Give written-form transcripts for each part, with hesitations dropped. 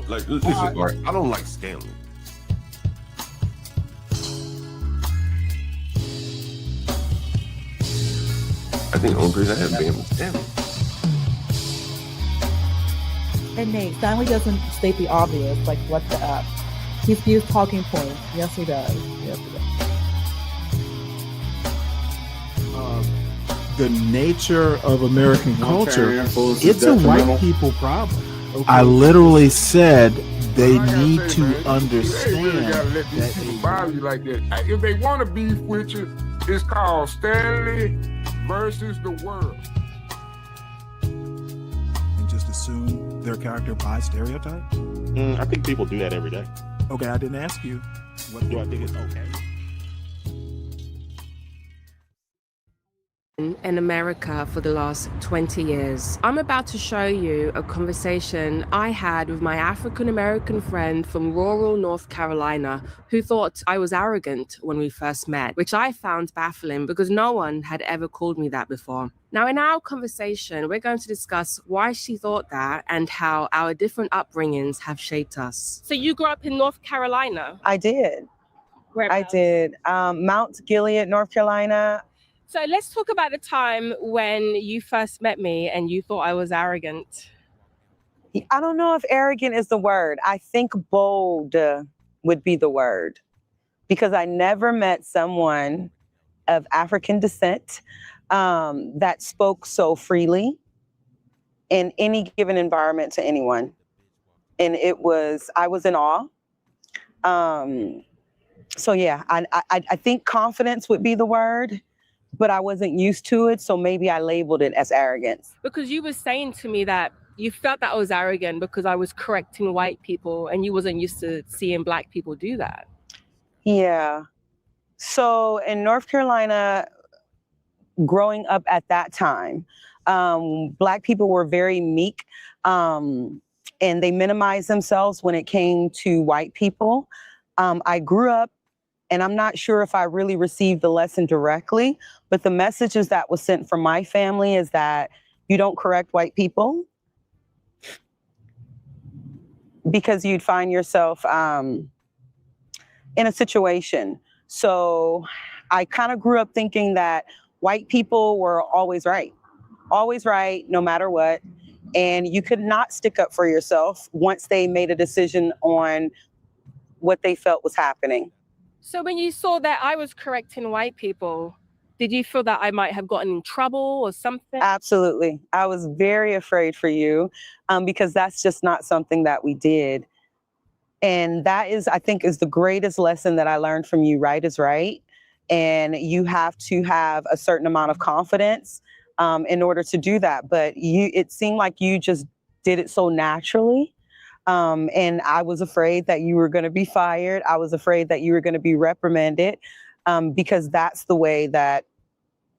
Like, listen, Mark, I don't like Stanley. I think the only person I have been was Stanley. And Nate, Stanley doesn't state the obvious, like what the up. He spews talking points. Yes, he does. Yes, he does. The nature of American culture, it's a white people problem. Okay. I literally said they need to understand that people bother you like that. If they want to beef with you, it's called Stanley versus the world. And just assume their character by stereotype? I think people do that every day. Okay, I didn't ask you. What do I think is okay? In America for the last 20 years. I'm about to show you a conversation I had with my African-American friend from rural North Carolina who thought I was arrogant when we first met, which I found baffling because no one had ever called me that before. Now, in our conversation, we're going to discuss why she thought that and how our different upbringings have shaped us. So you grew up in North Carolina? I did. Whereabouts? I did. Mount Gilead, North Carolina. So let's talk about the time when you first met me and you thought I was arrogant. I don't know if arrogant is the word. I think bold would be the word, because I never met someone of African descent that spoke so freely in any given environment to anyone. And I was in awe. So yeah, I think confidence would be the word. But I wasn't used to it, so maybe I labeled it as arrogance. Because you were saying to me that you felt that I was arrogant because I was correcting white people and you wasn't used to seeing Black people do that. Yeah. So in North Carolina, growing up at that time, Black people were very meek and they minimized themselves when it came to white people. I grew up, and I'm not sure if I really received the lesson directly, but the messages that was sent from my family is that you don't correct white people because you'd find yourself in a situation. So I kind of grew up thinking that white people were always right, no matter what. And you could not stick up for yourself once they made a decision on what they felt was happening. So when you saw that I was correcting white people, did you feel that I might have gotten in trouble or something? Absolutely. I was very afraid for you because that's just not something that we did. And that is, I think, is the greatest lesson that I learned from you. Right is right. And you have to have a certain amount of confidence in order to do that. But it seemed like you just did it so naturally. And I was afraid that you were going to be fired. I was afraid that you were going to be reprimanded because that's the way that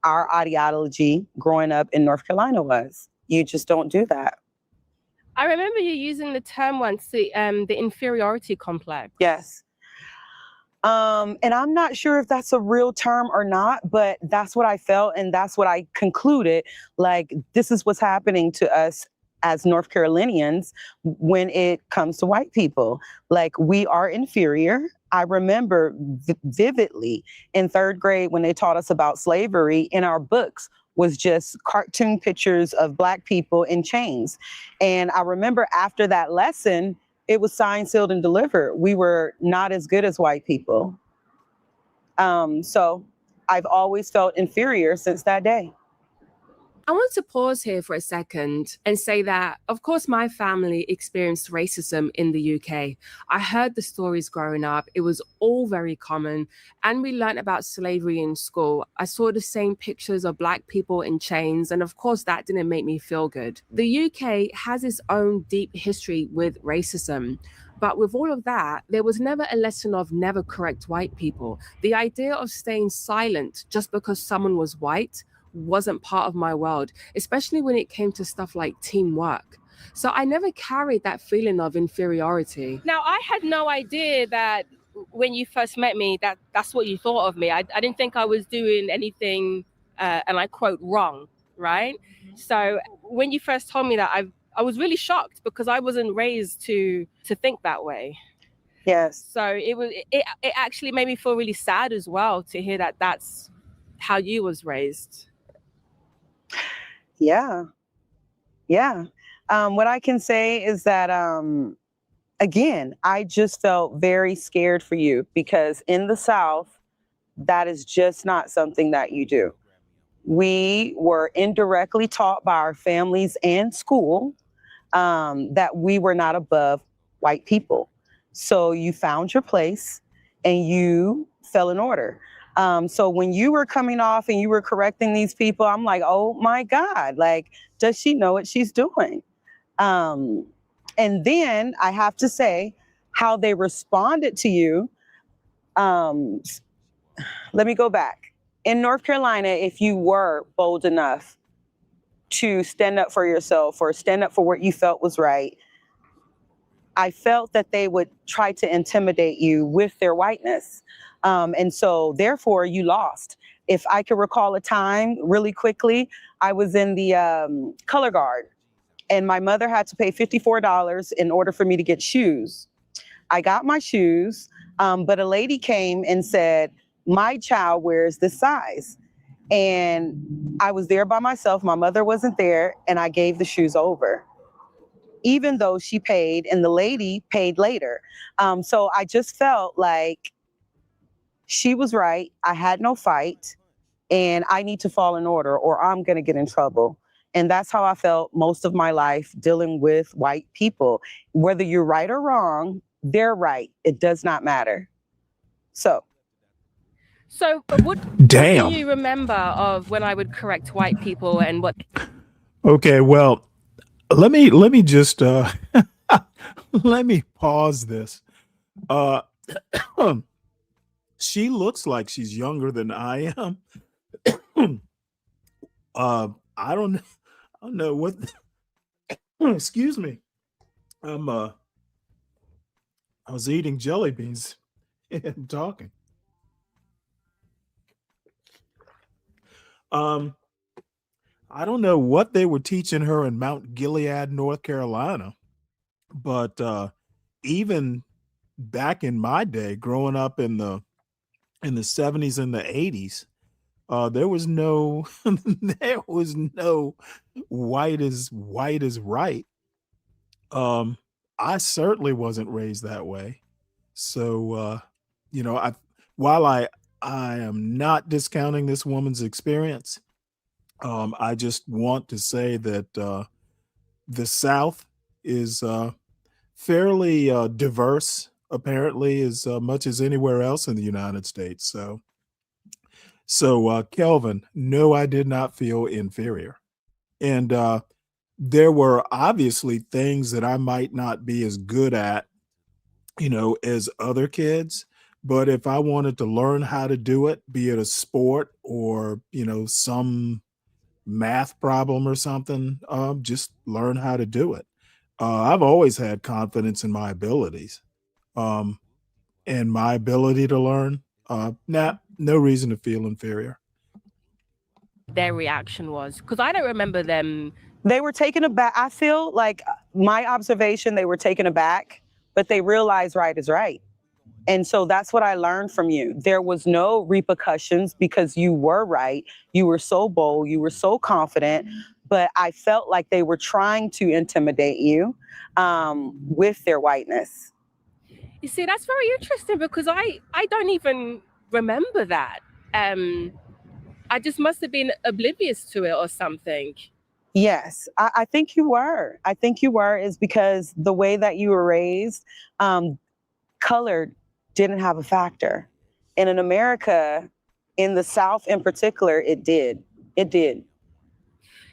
our ideology growing up in North Carolina was. You just don't do that. I remember you using the term once, the inferiority complex. Yes. And I'm not sure if that's a real term or not, but that's what I felt. And that's what I concluded. Like, this is what's happening to us as North Carolinians when it comes to white people. Like, we are inferior. I remember vividly in third grade when they taught us about slavery, in our books was just cartoon pictures of Black people in chains. And I remember after that lesson, it was signed, sealed, and delivered. We were not as good as white people. So I've always felt inferior since that day. I want to pause here for a second and say that, of course, my family experienced racism in the UK. I heard the stories growing up. It was all very common. And we learned about slavery in school. I saw the same pictures of Black people in chains. And of course, that didn't make me feel good. The UK has its own deep history with racism. But with all of that, there was never a lesson of never correct white people. The idea of staying silent just because someone was white wasn't part of my world, especially when it came to stuff like teamwork. So I never carried that feeling of inferiority. Now, I had no idea that when you first met me, that's what you thought of me. I didn't think I was doing anything, and I quote, wrong, right? So when you first told me that, I was really shocked because I wasn't raised to think that way. Yes. So it actually made me feel really sad as well to hear that that's how you was raised. Yeah. Yeah. What I can say is that, again, I just felt very scared for you because in the South, that is just not something that you do. We were indirectly taught by our families and school that we were not above white people. So you found your place and you fell in order. So when you were coming off and you were correcting these people, I'm like, oh my God, like, does she know what she's doing? And then I have to say how they responded to you. Let me go back. In North Carolina, if you were bold enough to stand up for yourself or stand up for what you felt was right, I felt that they would try to intimidate you with their whiteness. And so therefore you lost. If I could recall a time really quickly, I was in the color guard and my mother had to pay $54 in order for me to get shoes. I got my shoes, but a lady came and said, my child wears this size. And I was there by myself. My mother wasn't there. And I gave the shoes over, even though she paid and the lady paid later. So I just felt like she was right. I had no fight and I need to fall in order or I'm going to get in trouble. And that's how I felt most of my life dealing with white people. Whether you're right or wrong, they're right. It does not matter. So what Damn. do you remember of when I would correct white people and what? Okay, well, let me just let me pause this. She looks like she's younger than I am. I don't know what. Excuse me. I was eating jelly beans and talking. I don't know what they were teaching her in Mount Gilead, North Carolina, but even back in my day, growing up in the 70s and the 80s, there was no there was no white is right. I certainly wasn't raised that way. So while I am not discounting this woman's experience, I just want to say that the South is fairly diverse, apparently, as much as anywhere else in the United States. So Kelvin, no, I did not feel inferior. And there were obviously things that I might not be as good at, as other kids. But if I wanted to learn how to do it, be it a sport or, some math problem or something, just learn how to do it. I've always had confidence in my abilities and my ability to learn. No reason to feel inferior. Their reaction was, because I don't remember them. They were taken aback. I feel like my observation, they were taken aback, but they realized right is right. And so that's what I learned from you. There was no repercussions because you were right. You were so bold. You were so confident. But I felt like they were trying to intimidate you with their whiteness. You see, that's very interesting because I don't even remember that. I just must have been oblivious to it or something. Yes, I think you were. I think you were, is because the way that you were raised, color didn't have a factor. And in America, in the South in particular, it did. It did.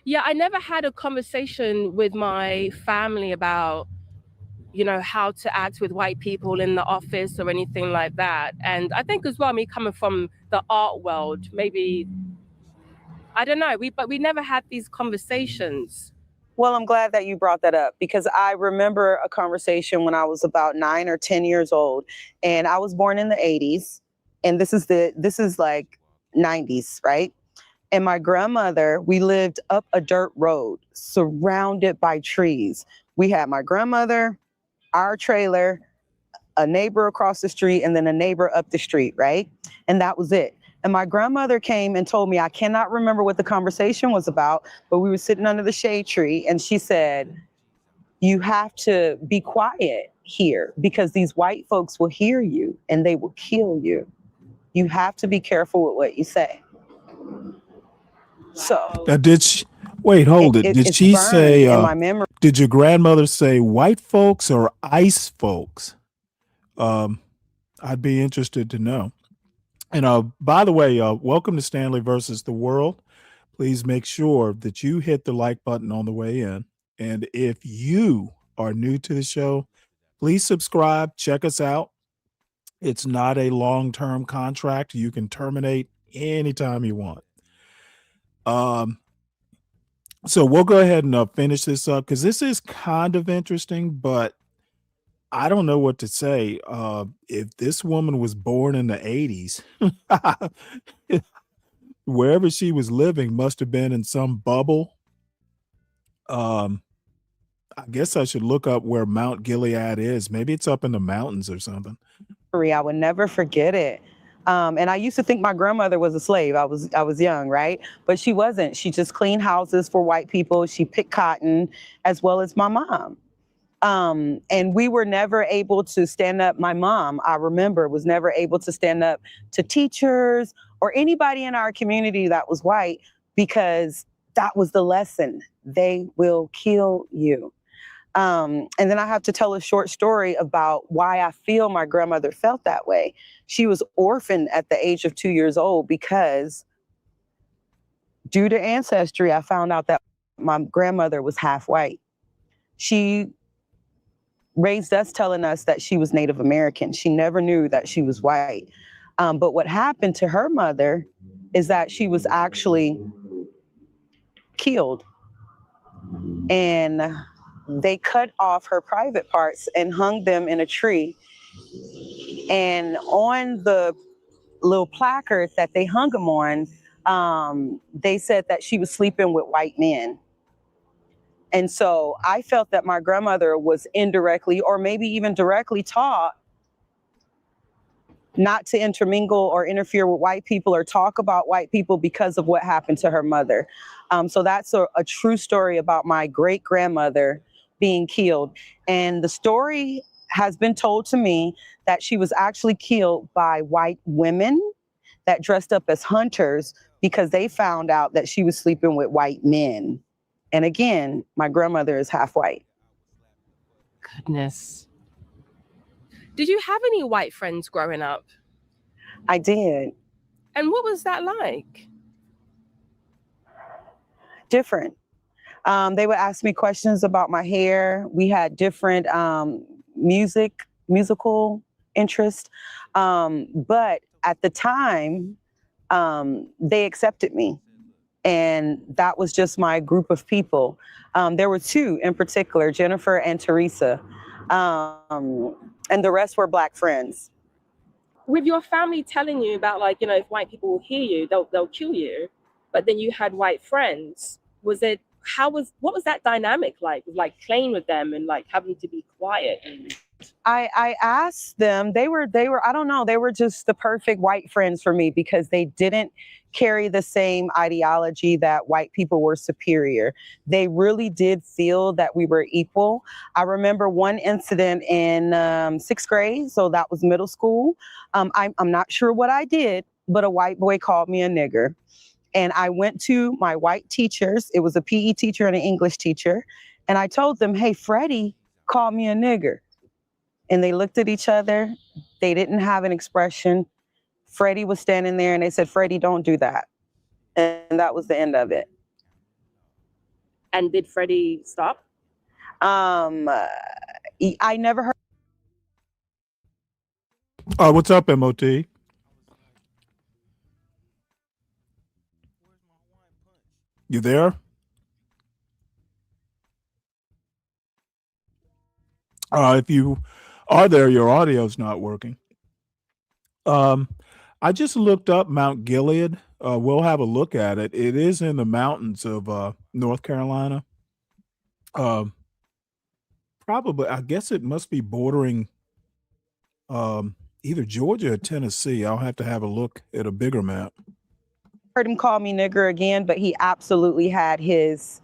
Yeah, I never had a conversation with my family about, how to act with white people in the office or anything like that. And I think as well, me coming from the art world, maybe, I don't know, but we never had these conversations. Well, I'm glad that you brought that up because I remember a conversation when I was about 9 or 10 years old, and I was born in the 80s, and this is like 90s, right? And my grandmother, we lived up a dirt road surrounded by trees. We had my grandmother, our trailer, a neighbor across the street, and then a neighbor up the street, right? And that was it. And my grandmother came and told me, I cannot remember what the conversation was about, but we were sitting under the shade tree, and she said, you have to be quiet here because these white folks will hear you and they will kill you. You have to be careful with what you say. So Now, did she wait? Hold it. Did it's she burned say? in my memory. Did your grandmother say white folks or ice folks? I'd be interested to know. And by the way, welcome to Stanley versus the World. Please make sure that you hit the like button on the way in. And if you are new to the show, please subscribe. Check us out. It's not a long-term contract. You can terminate anytime you want. So we'll go ahead and finish this up because this is kind of interesting, but I don't know what to say. If this woman was born in the 80s, wherever she was living must have been in some bubble. I guess I should look up where Mount Gilead is. Maybe it's up in the mountains or something. I would never forget it. And I used to think my grandmother was a slave. I was young, right? But she wasn't. She just cleaned houses for white people. She picked cotton, as well as my mom. And we were never able to stand up. My mom, I remember, was never able to stand up to teachers or anybody in our community that was white because that was the lesson. They will kill you. And then I have to tell a short story about why I feel my grandmother felt that way. She was orphaned at the age of 2 years old because due to ancestry, I found out that my grandmother was half white. She raised us telling us that she was Native American. She never knew that she was white. But what happened to her mother is that she was actually killed. And they cut off her private parts and hung them in a tree. And on the little placard that they hung them on, they said that she was sleeping with white men. And so I felt that my grandmother was indirectly or maybe even directly taught not to intermingle or interfere with white people or talk about white people because of what happened to her mother. So that's a true story about my great grandmother being killed. And the story has been told to me that she was actually killed by white women that dressed up as hunters because they found out that she was sleeping with white men. And again, my grandmother is half white. Goodness. Did you have any white friends growing up? I did. And what was that like? Different. They would ask me questions about my hair. We had different musical interests. But at the time, they accepted me. And that was just my group of people. There were two in particular, Jennifer and Teresa. And the rest were Black friends. With your family telling you about, like, you know, if white people will hear you, they'll kill you. But then you had white friends. What was that dynamic like playing with them and like having to be quiet? I asked them, they were, I don't know, they were just the perfect white friends for me because they didn't carry the same ideology that white people were superior. They really did feel that we were equal. I remember one incident in 6th grade, so that was middle school. I'm not sure what I did, but a white boy called me a nigger. And I went to my white teachers. It was a PE teacher and an English teacher. And I told them, hey, Freddie called me a nigger. And they looked at each other. They didn't have an expression. Freddie was standing there and they said, Freddie, don't do that. And that was the end of it. And did Freddie stop? I never heard. What's up, MOT? You there? If you are there, your audio's not working. I just looked up Mount Gilead. We'll have a look at it. It is in the mountains of North Carolina. Um, Probably, I guess it must be bordering either Georgia or Tennessee. I'll have to have a look at a bigger map. Heard him call me nigger again, but he absolutely had his.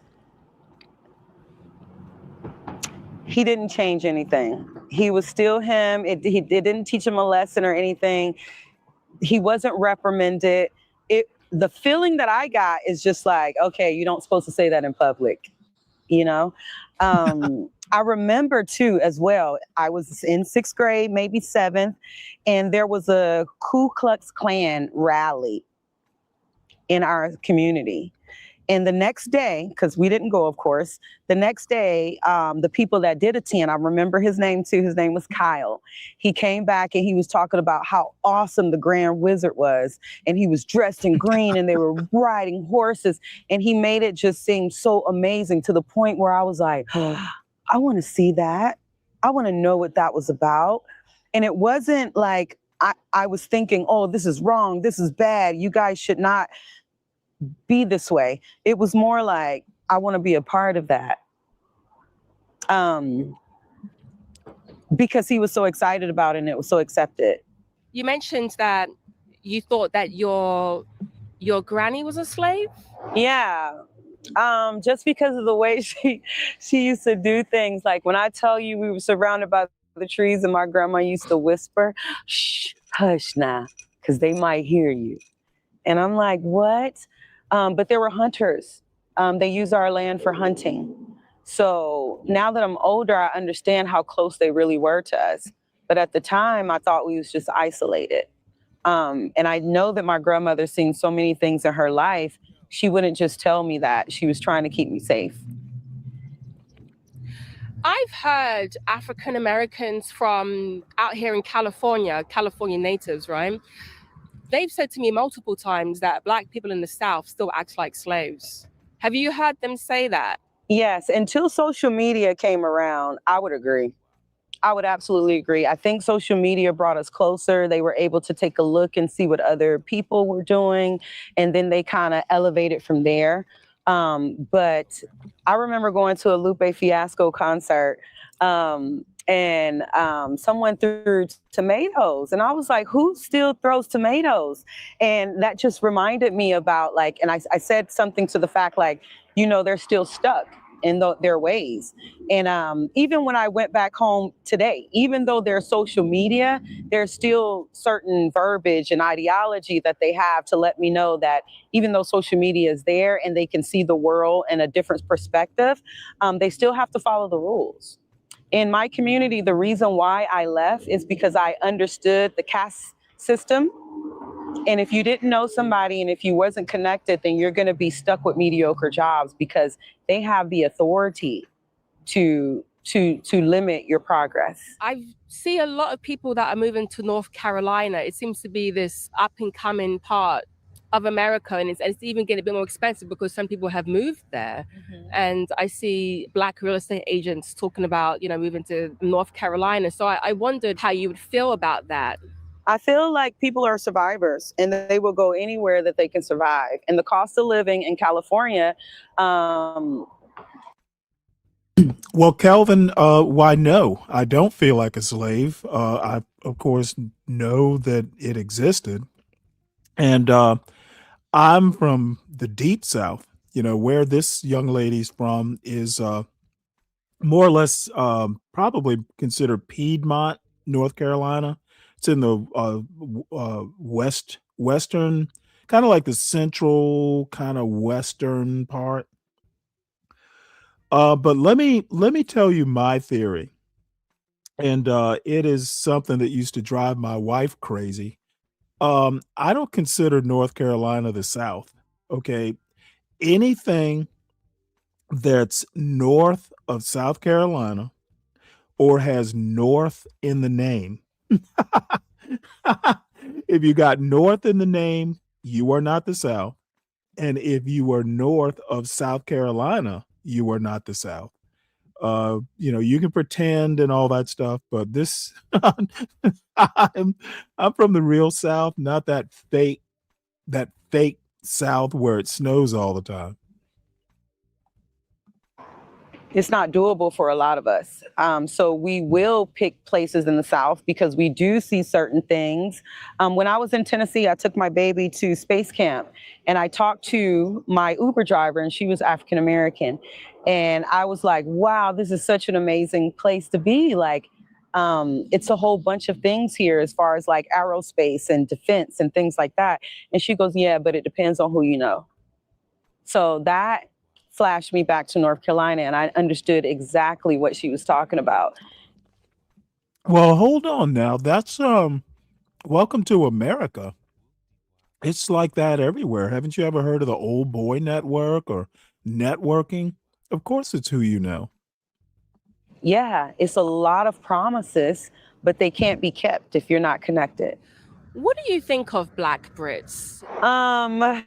He didn't change anything. He was still him. It didn't teach him a lesson or anything. He wasn't reprimanded. The feeling that I got is just like, okay, you don't supposed to say that in public, you know? I remember too, as well, I was in 6th grade, maybe 7th, and there was a Ku Klux Klan rally in our community. And the next day, because we didn't go, of course, the next day, the people that did attend, I remember his name too. His name was Kyle. He came back and he was talking about how awesome the Grand Wizard was. And he was dressed in green and they were riding horses. And he made it just seem so amazing to the point where I was like, I want to see that. I want to know what that was about. And it wasn't like I was thinking, oh, this is wrong. This is bad. You guys should not be this way. It was more like, I want to be a part of that. Because he was so excited about it and it was so accepted. You mentioned that you thought that your granny was a slave? Yeah. Just because of the way she used to do things. Like when I tell you we were surrounded by the trees and my grandma used to whisper, shh, hush now, because they might hear you. And I'm like, what? But there were hunters. They use our land for hunting. So now that I'm older, I understand how close they really were to us. But at the time, I thought we was just isolated. And I know that my grandmother seen so many things in her life. She wouldn't just tell me that. She was trying to keep me safe. I've heard African Americans from out here in California natives, right? They've said to me multiple times that Black people in the South still act like slaves. Have you heard them say that? Yes, until social media came around, I would agree. I would absolutely agree. I think social media brought us closer. They were able to take a look and see what other people were doing, and then they kind of elevated from there. But I remember going to a Lupe Fiasco concert, and someone threw tomatoes, and I was like, who still throws tomatoes? And that just reminded me about like, and I said something to the fact like, you know, they're still stuck in their ways. And even when I went back home today, even though there's social media, there's still certain verbiage and ideology that they have to let me know that even though social media is there and they can see the world in a different perspective, they still have to follow the rules. In my community, the reason why I left is because I understood the caste system. And if you didn't know somebody and if you wasn't connected, then you're going to be stuck with mediocre jobs because they have the authority to limit your progress. I see a lot of people that are moving to North Carolina. It seems to be this up and coming part of America, and it's even getting a bit more expensive because some people have moved there. Mm-hmm. And I see Black real estate agents talking about, you know, moving to North Carolina. So I wondered how you would feel about that. I feel like people are survivors and they will go anywhere that they can survive. And the cost of living in California. Well, Kelvin, why no? I don't feel like a slave. I, of course, know that it existed. And I'm from the deep South. You know, where this young lady's from is more or less probably considered Piedmont, North Carolina. It's in the western, kind of like the central, kind of western part. But let me tell you my theory, and it is something that used to drive my wife crazy. I don't consider North Carolina the South. Okay, anything that's north of South Carolina or has north in the name. If you got north in the name, you are not the South. And if you are north of South Carolina, you are not the South. You know, you can pretend and all that stuff, but this I'm from the real South, not that fake South where it snows all the time. It's not doable for a lot of us. So we will pick places in the South because we do see certain things. When I was in Tennessee, I took my baby to space camp and I talked to my Uber driver and she was African American. And I was like, wow, this is such an amazing place to be. Like, it's a whole bunch of things here as far as like aerospace and defense and things like that. And she goes, yeah, but it depends on who you know. So that flashed me back to North Carolina and I understood exactly what she was talking about. Well, hold on now. That's welcome to America. It's like that everywhere. Haven't you ever heard of the old boy network or networking? Of course it's who you know. Yeah, it's a lot of promises, but they can't be kept if you're not connected. What do you think of Black Brits? Um,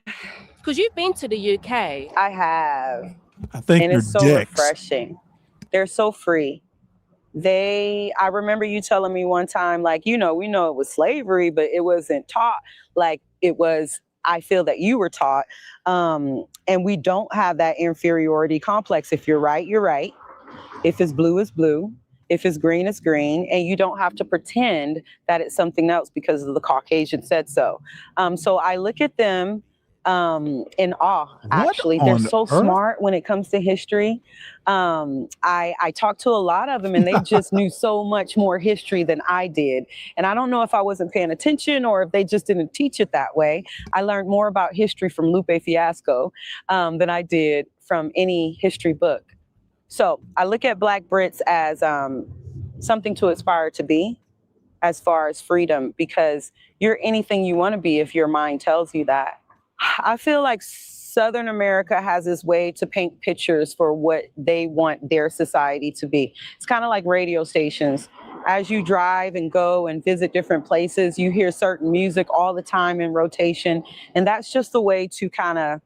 Because you've been to the UK. I have. I think And you're it's so dicks. refreshing. They're so free. I remember you telling me one time, like, we know it was slavery, but it wasn't taught like it was, I feel that you were taught. And we don't have that inferiority complex. If you're right, you're right. If it's blue, it's blue. If it's green, it's green. And you don't have to pretend that it's something else because the Caucasian said so. So I look at them in awe, actually. They're so earth? smart when it comes to history. I talked to a lot of them and they just knew so much more history than I did. And I don't know if I wasn't paying attention or if they just didn't teach it that way. I learned more about history from Lupe Fiasco than I did from any history book. So I look at Black Brits as something to aspire to be as far as freedom, because you're anything you want to be if your mind tells you that. I feel like Southern America has this way to paint pictures for what they want their society to be. It's kind of like radio stations. As you drive and go and visit different places, you hear certain music all the time in rotation. And that's just the way to kind of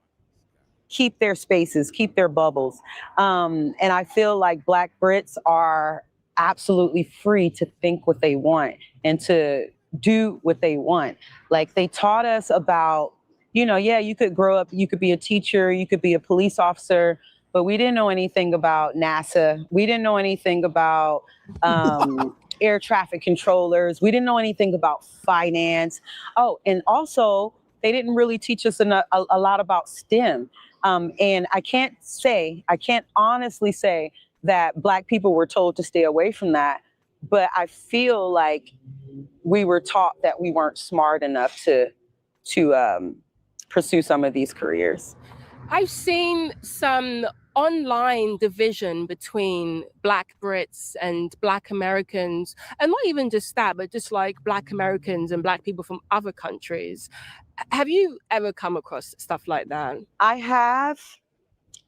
keep their spaces, keep their bubbles. And I feel like Black Brits are absolutely free to think what they want and to do what they want. Like they taught us about, you could grow up, you could be a teacher, you could be a police officer, but we didn't know anything about NASA. We didn't know anything about air traffic controllers. We didn't know anything about finance. Oh, and also they didn't really teach us a lot about STEM. And I can't honestly say that Black people were told to stay away from that, but I feel like we were taught that we weren't smart enough to pursue some of these careers. I've seen some online division between Black Brits and Black Americans, and not even just that, but just like Black Americans and Black people from other countries. Have you ever come across stuff like that? I have,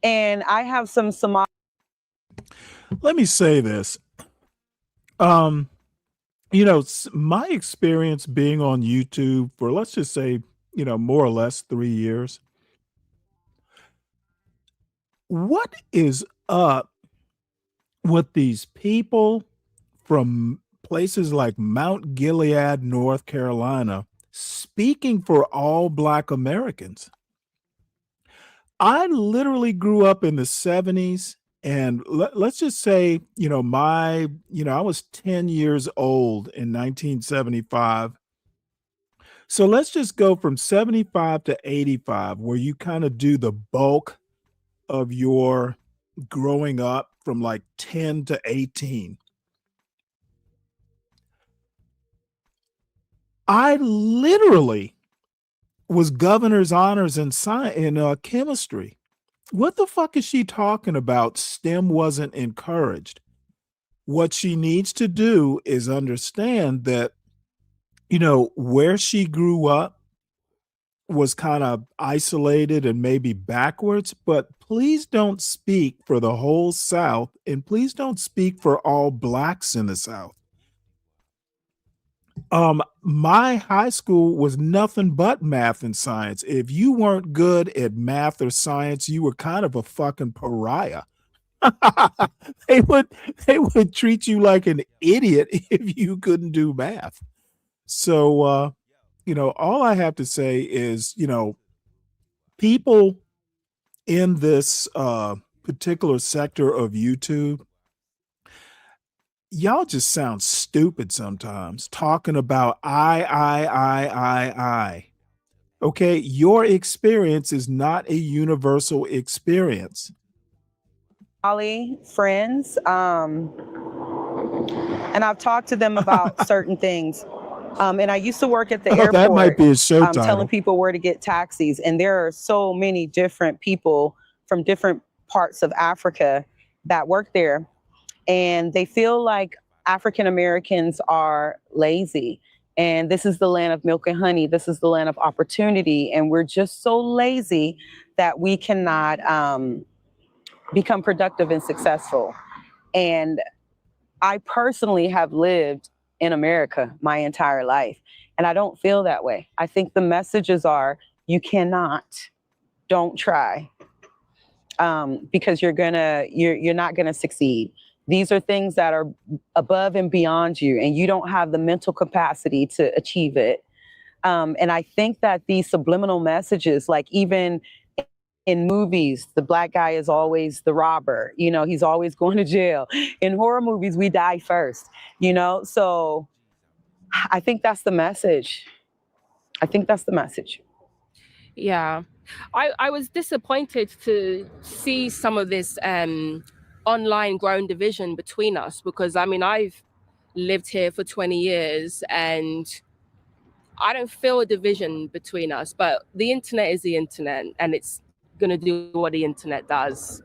and I have some Somali. Let me say this. My experience being on YouTube for, let's just say, more or less 3 years. What is up with these people from places like Mount Gilead, North Carolina, speaking for all Black Americans? I literally grew up in the 70s, and let's just say, I was 10 years old in 1975. So let's just go from 75 to 85, where you kind of do the bulk of your growing up from like 10 to 18. I literally was governor's honors in chemistry. What the fuck is she talking about? STEM wasn't encouraged. What she needs to do is understand that, where she grew up was kind of isolated and maybe backwards, but please don't speak for the whole South, and please don't speak for all Blacks in the South. My high school was nothing but math and science. If you weren't good at math or science, you were kind of a fucking pariah. They would treat you like an idiot if you couldn't do math. So, all I have to say is, people in this particular sector of YouTube, y'all just sound stupid sometimes talking about I. Okay, your experience is not a universal experience. Ollie friends, and I've talked to them about certain things. And I used to work at the Oh, that might airport, be a show telling title. people where to get taxis. And there are so many different people from different parts of Africa that work there. And they feel like African Americans are lazy. And this is the land of milk and honey. This is the land of opportunity. And we're just so lazy that we cannot become productive and successful. And I personally have lived in America my entire life, and I don't feel that way. I think the messages are, you cannot, don't try, because you're not gonna succeed. These are things that are above and beyond you, and you don't have the mental capacity to achieve it. And I think that these subliminal messages, like even in movies, the black guy is always the robber, he's always going to jail. In horror movies, we die first, so I think that's the message. Yeah. I was disappointed to see some of this online grown division between us, because I mean, I've lived here for 20 years and I don't feel a division between us, but the internet is the internet and it's going to do what the internet does.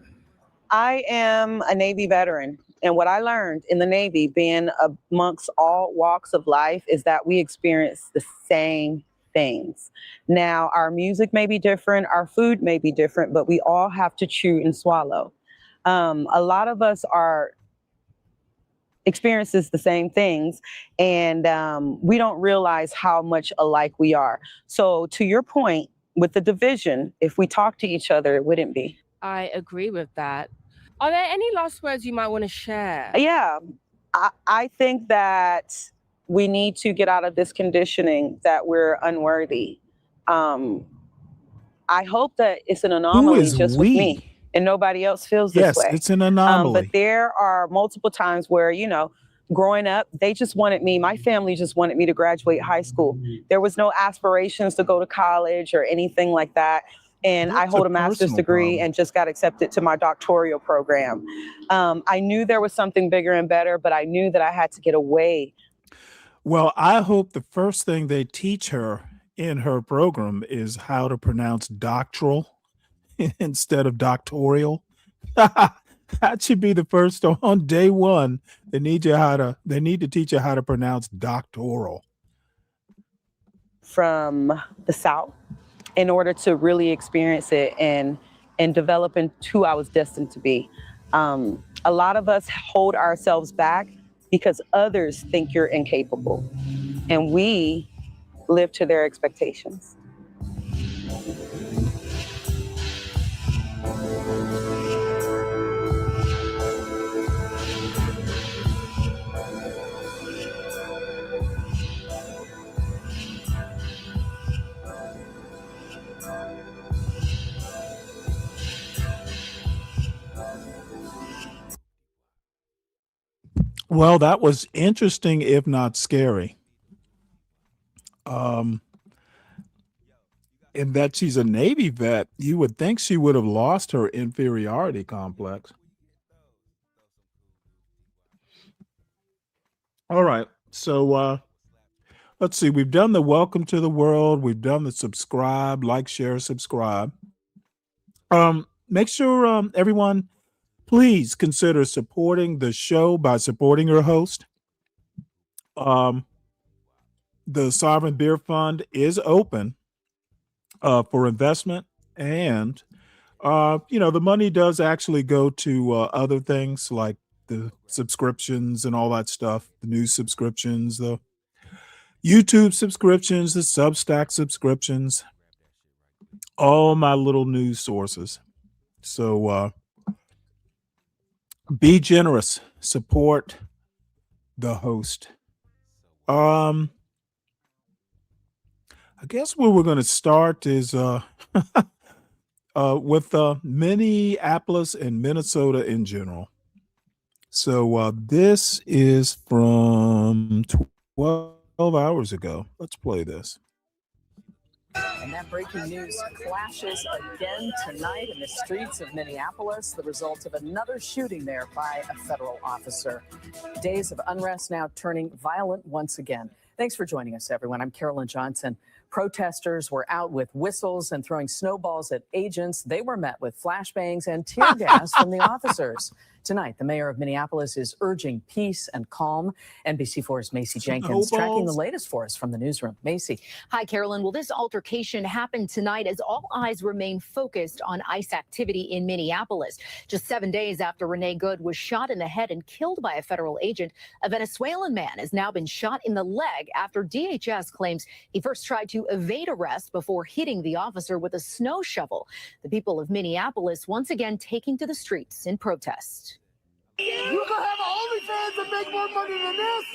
I am a Navy veteran, and what I learned in the Navy, being amongst all walks of life, is that we experience the same things. Now, our music may be different, our food may be different, but we all have to chew and swallow. A lot of us experiences the same things, and we don't realize how much alike we are. So to your point, with the division, if we talk to each other, it wouldn't be. I agree with that. Are there any last words you might want to share? Yeah, I think that we need to get out of this conditioning that we're unworthy. I hope that it's an Who anomaly is just with me and nobody else feels this Yes, way. it's an anomaly. But there are multiple times where, growing up, they just wanted me, my family just wanted me to graduate high school. There was no aspirations to go to college or anything like that. And I That's hold a a master's personal degree problem. and just got accepted to my doctoral program. I knew there was something bigger and better, but I knew that I had to get away. Well, I hope the first thing they teach her in her program is how to pronounce doctoral instead of doctorial. That should be the first on day one. They need to teach you how to pronounce doctoral. From the South in order to really experience it and develop into who I was destined to be. A lot of us hold ourselves back because others think you're incapable, and we live to their expectations. Well, that was interesting, if not scary. And that she's a Navy vet, you would think she would have lost her inferiority complex. All right. So let's see. We've done the welcome to the world. We've done the subscribe, like, share, subscribe. Make sure everyone, please consider supporting the show by supporting your host. The Sovereign Beer Fund is open for investment, and the money does actually go to other things like the subscriptions and all that stuff, the news subscriptions, the YouTube subscriptions, the Substack subscriptions, all my little news sources. So be generous, support the host. I guess where we're going to start is with Minneapolis and Minnesota in general. So this is from 12 hours ago. Let's play this. And that breaking news clashes again tonight in the streets of Minneapolis, the result of another shooting there by a federal officer. Days of unrest now turning violent once again. Thanks for joining us, everyone. I'm Carolyn Johnson. Protesters were out with whistles and throwing snowballs at agents. They were met with flashbangs and tear gas from the officers. Tonight, the mayor of Minneapolis is urging peace and calm. NBC4's Macy Jenkins tracking the latest for us from the newsroom. Macy. Hi, Carolyn. Well, this altercation happened tonight as all eyes remain focused on ICE activity in Minneapolis. Just 7 days after Renee Good was shot in the head and killed by a federal agent, a Venezuelan man has now been shot in the leg after DHS claims he first tried to evade arrest before hitting the officer with a snow shovel. The people of Minneapolis once again taking to the streets in protest. You can have OnlyFans and make more money than this.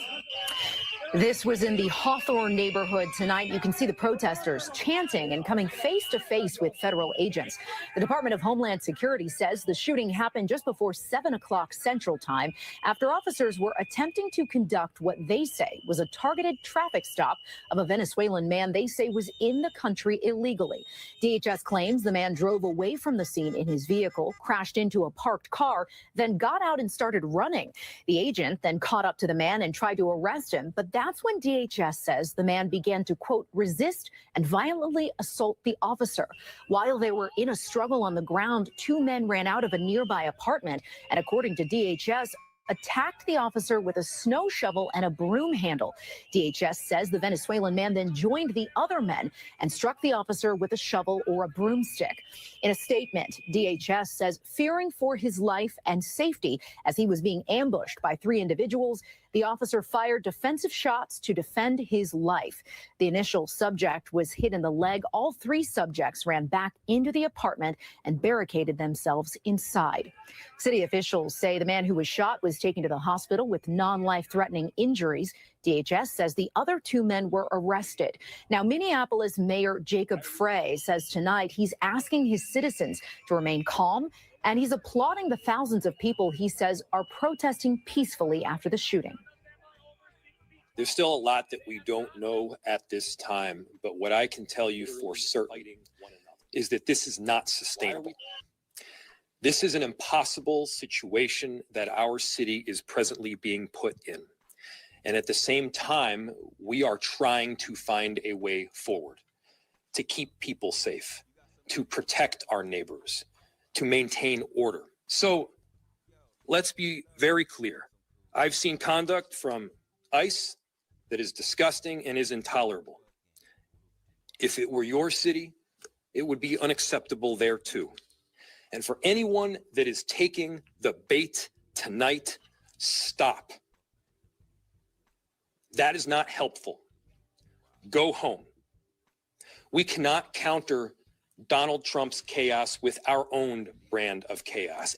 This was in the Hawthorne neighborhood tonight. You can see the protesters chanting and coming face to face with federal agents. The Department of Homeland Security says the shooting happened just before 7 o'clock Central Time after officers were attempting to conduct what they say was a targeted traffic stop of a Venezuelan man they say was in the country illegally. DHS claims the man drove away from the scene in his vehicle, crashed into a parked car, then got out and started running. The agent then caught up to the man and tried to arrest him, but that's when DHS says the man began to, quote, resist and violently assault the officer. While they were in a struggle on the ground, two men ran out of a nearby apartment and, according to DHS, attacked the officer with a snow shovel and a broom handle. DHS says the Venezuelan man then joined the other men and struck the officer with a shovel or a broomstick. In a statement, DHS says fearing for his life and safety as he was being ambushed by three individuals, the officer fired defensive shots to defend his life. The initial subject was hit in the leg. All three subjects ran back into the apartment and barricaded themselves inside. City officials say the man who was shot was taken to the hospital with non-life-threatening injuries. DHS says the other two men were arrested. Now, Minneapolis Mayor Jacob Frey says tonight he's asking his citizens to remain calm, and he's applauding the thousands of people he says are protesting peacefully after the shooting. There's still a lot that we don't know at this time, but what I can tell you for certain is that this is not sustainable. This is an impossible situation that our city is presently being put in. And at the same time, we are trying to find a way forward to keep people safe, to protect our neighbors, to maintain order. So let's be very clear. I've seen conduct from ICE that is disgusting and is intolerable. If it were your city, it would be unacceptable there too. And for anyone that is taking the bait tonight, stop. That is not helpful. Go home. We cannot counter Donald Trump's chaos with our own brand of chaos.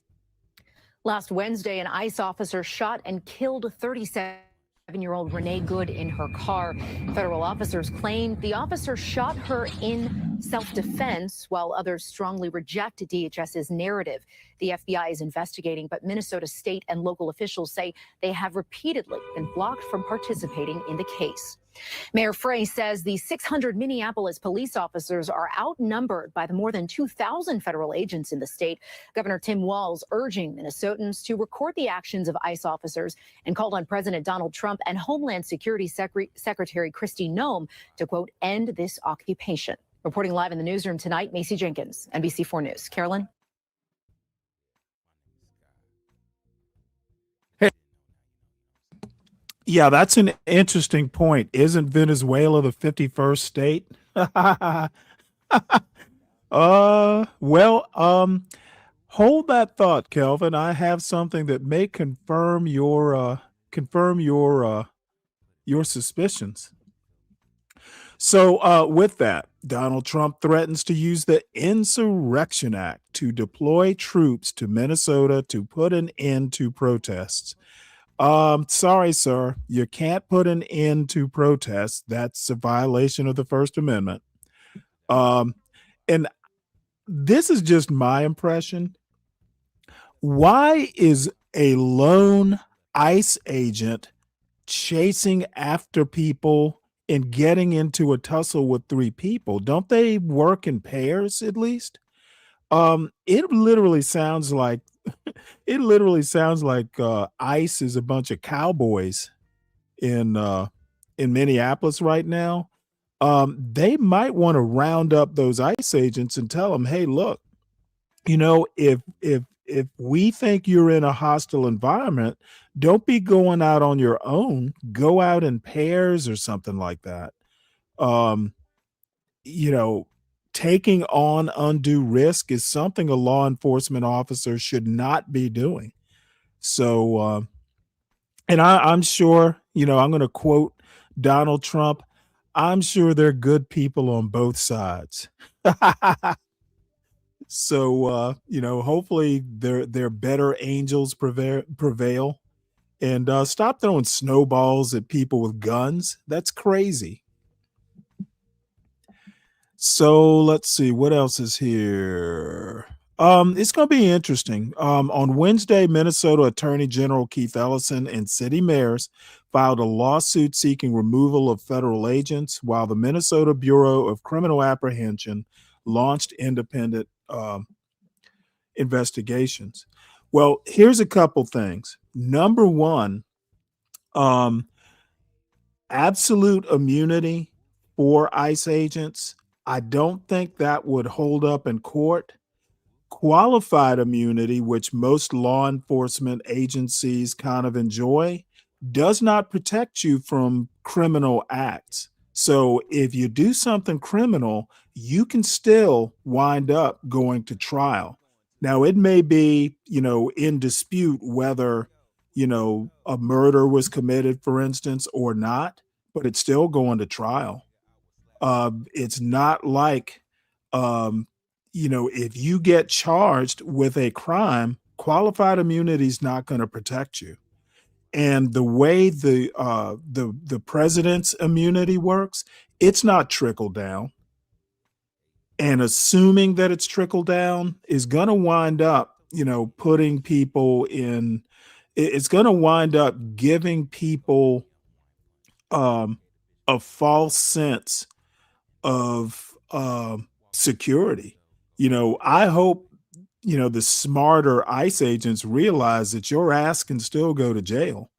Last Wednesday, an ICE officer shot and killed 37-year-old Renee Good in her car. Federal officers claim the officer shot her in self-defense, while others strongly reject DHS's narrative. The FBI is investigating, but Minnesota state and local officials say they have repeatedly been blocked from participating in the case. Mayor Frey says the 600 Minneapolis police officers are outnumbered by the more than 2,000 federal agents in the state. Governor Tim Walz urging Minnesotans to record the actions of ICE officers and called on President Donald Trump and Homeland Security Secretary Kristi Noem to, quote, end this occupation. Reporting live in the newsroom tonight, Macy Jenkins, NBC4 News. Carolyn? Yeah, that's an interesting point. Isn't Venezuela the 51st state? Hold that thought, Kelvin. I have something that may confirm your suspicions. So with that, Donald Trump threatens to use the Insurrection Act to deploy troops to Minnesota to put an end to protests. Sorry, sir, you can't put an end to protests. That's a violation of the First Amendment. And this is just my impression. Why is a lone ICE agent chasing after people and getting into a tussle with 3 people? Don't they work in pairs at least? It literally sounds like ICE is a bunch of cowboys in Minneapolis right now. They might want to round up those ICE agents and tell them, hey, look, if we think you're in a hostile environment, don't be going out on your own. Go out in pairs or something like that. Taking on undue risk is something a law enforcement officer should not be doing. So, and I'm sure, I'm going to quote Donald Trump. I'm sure they're good people on both sides. So, hopefully their better angels prevail and stop throwing snowballs at people with guns. That's crazy. So let's see what else is here. It's going to be interesting. On Wednesday, Minnesota Attorney General Keith Ellison and city mayors filed a lawsuit seeking removal of federal agents, while the Minnesota Bureau of Criminal Apprehension launched independent investigations. Well, here's a couple things. Number one, absolute immunity for ICE agents, I don't think that would hold up in court. Qualified immunity, which most law enforcement agencies kind of enjoy, does not protect you from criminal acts. So if you do something criminal, you can still wind up going to trial. Now, it may be, in dispute whether, a murder was committed, for instance, or not, but it's still going to trial. It's not like, if you get charged with a crime, qualified immunity is not going to protect you. And the way the president's immunity works, it's not trickle down. And assuming that it's trickle down is going to wind up, putting people in. It's going to wind up giving people a false sense of security. I hope, the smarter ICE agents realize that your ass can still go to jail.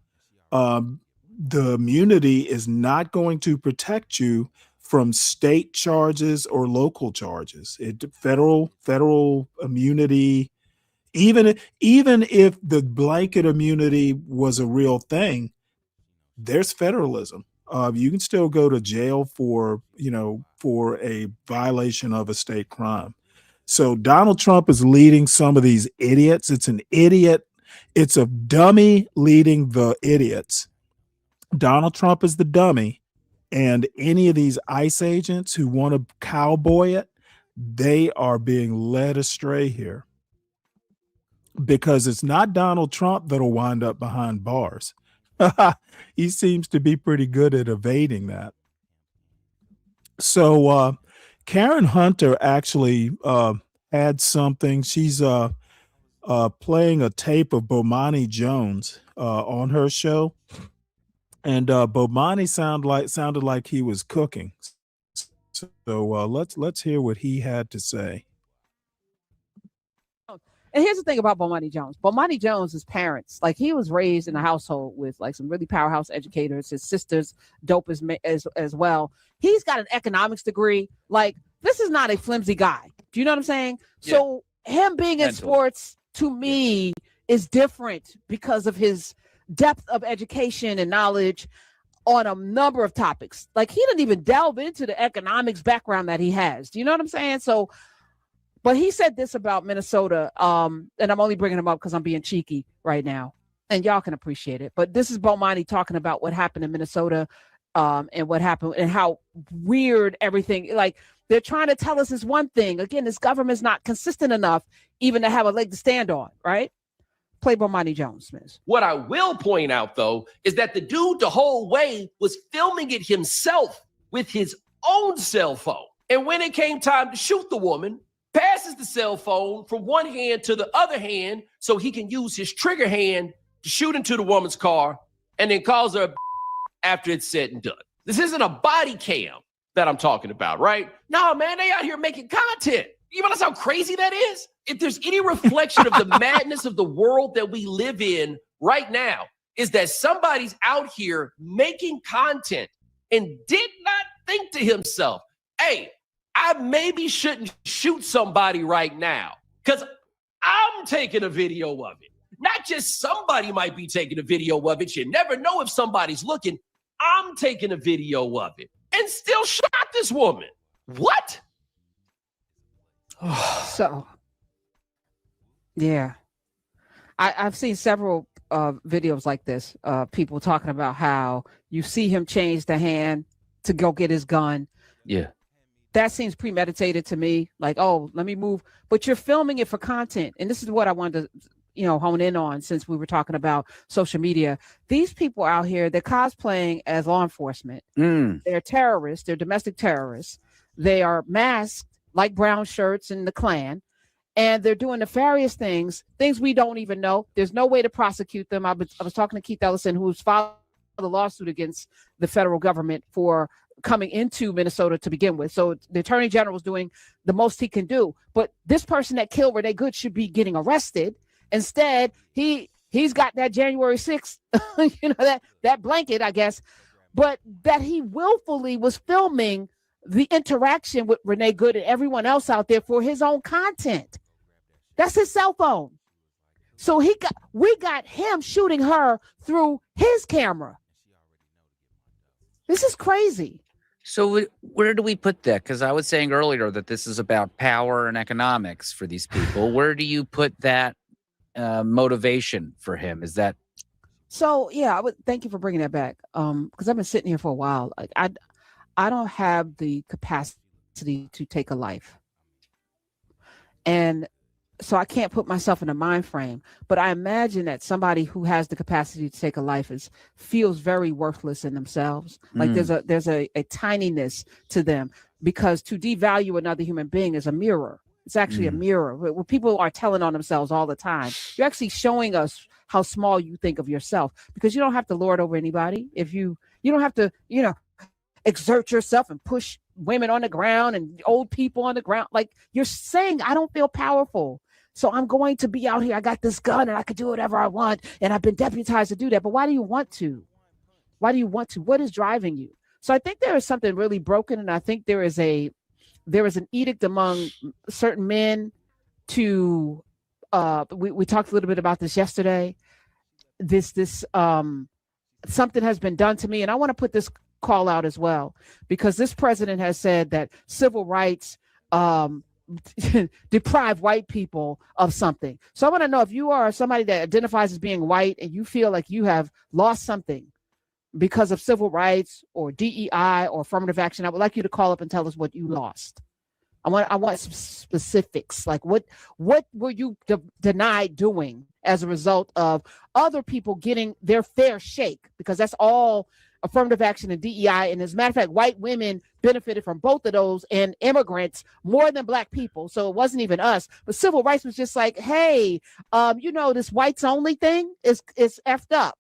The immunity is not going to protect you from state charges or local charges. Federal immunity, even if the blanket immunity was a real thing, there's federalism. You can still go to jail for a violation of a state crime. So Donald Trump is leading some of these idiots. It's an idiot. It's a dummy leading the idiots. Donald Trump is the dummy. And any of these ICE agents who want to cowboy it, they are being led astray here. Because it's not Donald Trump that'll wind up behind bars. He seems to be pretty good at evading that. So Karen Hunter actually had something. She's playing a tape of Bomani Jones on her show. And Bomani sounded like he was cooking. So let's hear what he had to say. And here's the thing about Bomani Jones. Bomani Jones' parents, he was raised in a household with some really powerhouse educators. His sister's dope as well. He's got an economics degree. This is not a flimsy guy. Do you know what I'm saying? Yeah. So him being in sports, to me, is different because of his depth of education and knowledge on a number of topics. He didn't even delve into the economics background that he has. Do you know what I'm saying? So, but he said this about Minnesota, and I'm only bringing him up because I'm being cheeky right now, and y'all can appreciate it. But this is Bomani talking about what happened in Minnesota, and what happened and how weird everything. They're trying to tell us is one thing. Again, this government's not consistent enough even to have a leg to stand on. Right? Play Bomani Jones, Miss. What I will point out, though, is that the dude the whole way was filming it himself with his own cell phone, and when it came time to shoot the woman, passes the cell phone from one hand to the other hand so he can use his trigger hand to shoot into the woman's car and then calls her a after it's said and done. This isn't a body cam that I'm talking about, right? No, man, they out here making content. You realize how crazy that is? If there's any reflection of the madness of the world that we live in right now, is that somebody's out here making content and did not think to himself, hey, I maybe shouldn't shoot somebody right now because I'm taking a video of it. Not just somebody might be taking a video of it. You never know if somebody's looking. I'm taking a video of it and still shot this woman. What? So, yeah, I've seen several videos like this. People talking about how you see him change the hand to go get his gun. Yeah. That seems premeditated to me. Like, oh, let me move. But you're filming it for content. And this is what I wanted to, hone in on since we were talking about social media. These people out here, they're cosplaying as law enforcement. They're terrorists. They're domestic terrorists. They are masked like brown shirts in the Klan. And they're doing nefarious things we don't even know. There's no way to prosecute them. I was talking to Keith Ellison, who's filed a lawsuit against the federal government for coming into Minnesota to begin with. So the attorney general is doing the most he can do. But this person that killed Renee Good should be getting arrested. Instead, he's got that January 6th, that blanket, I guess, but that he willfully was filming the interaction with Renee Good and everyone else out there for his own content. That's his cell phone. So we got him shooting her through his camera. This is crazy. So where do we put that? Because I was saying earlier that this is about power and economics for these people. Where do you put that motivation for him? Is that? So, yeah, thank you for bringing that back. Because I've been sitting here for a while. Like, I don't have the capacity to take a life. And so I can't put myself in a mind frame, but I imagine that somebody who has the capacity to take a life feels very worthless in themselves. Like there's a tininess to them, because to devalue another human being is a mirror. It's actually a mirror where people are telling on themselves all the time. You're actually showing us how small you think of yourself, because you don't have to lord over anybody. If you don't have to, exert yourself and push women on the ground and old people on the ground. Like, you're saying, I don't feel powerful, so I'm going to be out here. I got this gun and I could do whatever I want. And I've been deputized to do that. But why do you want to? Why do you want to? What is driving you? So I think there is something really broken. And I think there is an edict among certain men to, we talked a little bit about this yesterday. Something has been done to me. And I want to put this call out as well, because this president has said that civil rights deprive white people of something. So I want to know, if you are somebody that identifies as being white and you feel like you have lost something because of civil rights or DEI or affirmative action, I would like you to call up and tell us what you lost. I want some specifics. Like, what were you denied doing as a result of other people getting their fair shake? Because that's all affirmative action and DEI. And as a matter of fact, white women benefited from both of those, and immigrants more than black people. So it wasn't even us. But civil rights was just like, hey, this whites only thing is effed up.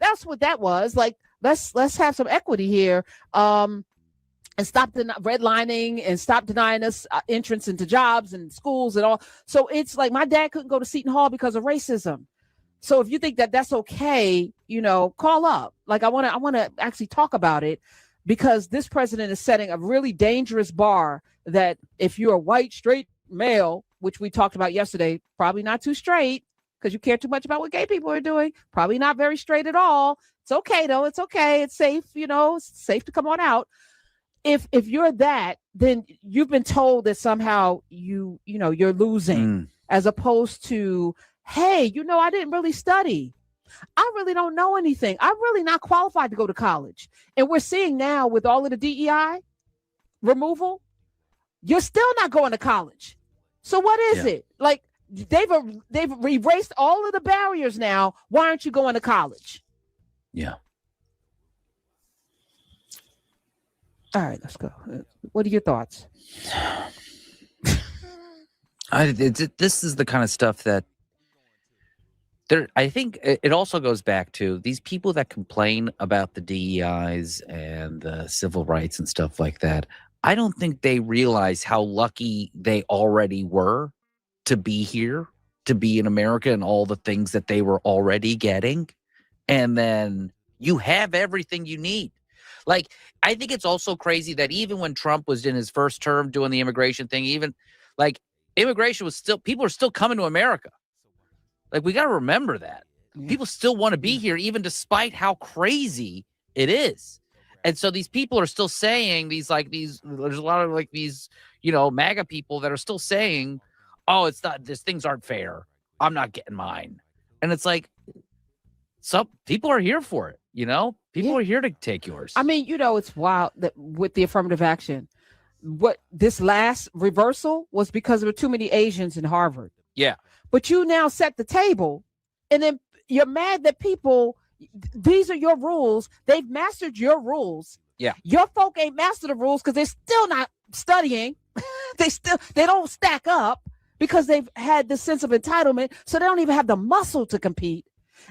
That's what that was. Like, let's have some equity here. And stop the redlining and stop denying us entrance into jobs and schools and all. So it's like, my dad couldn't go to Seton Hall because of racism. So if you think that that's okay, call up. Like, I want to actually talk about it, because this president is setting a really dangerous bar that if you're a white, straight male, which we talked about yesterday, probably not too straight because you care too much about what gay people are doing, probably not very straight at all. It's okay, though. It's okay. It's safe. It's safe to come on out. If you're that, then you've been told that somehow you're losing, as opposed to, hey, I didn't really study. I really don't know anything. I'm really not qualified to go to college. And we're seeing now with all of the DEI removal, you're still not going to college. So what is it? Like, they've erased all of the barriers now. Why aren't you going to college? Yeah. All right, let's go. What are your thoughts? This is the kind of stuff that I think it also goes back to these people that complain about the DEIs and the civil rights and stuff like that. I don't think they realize how lucky they already were to be here, to be in America, and all the things that they were already getting. And then you have everything you need. Like, I think it's also crazy that even when Trump was in his first term doing the immigration thing, even like immigration was still, people are still coming to America. Like, we got to remember that. People still want to be here, even despite how crazy it is. And so these people are still saying there's a lot of like these, MAGA people that are still saying, oh, it's not, things aren't fair. I'm not getting mine. And it's like, some people are here for it, people are here to take yours. I mean, it's wild that with the affirmative action, what this last reversal was because there were too many Asians in Harvard. Yeah. But you now set the table, and then you're mad that people, these are your rules. They've mastered your rules. Yeah. Your folk ain't mastered the rules because they're still not studying. they don't stack up because they've had this sense of entitlement. So they don't even have the muscle to compete.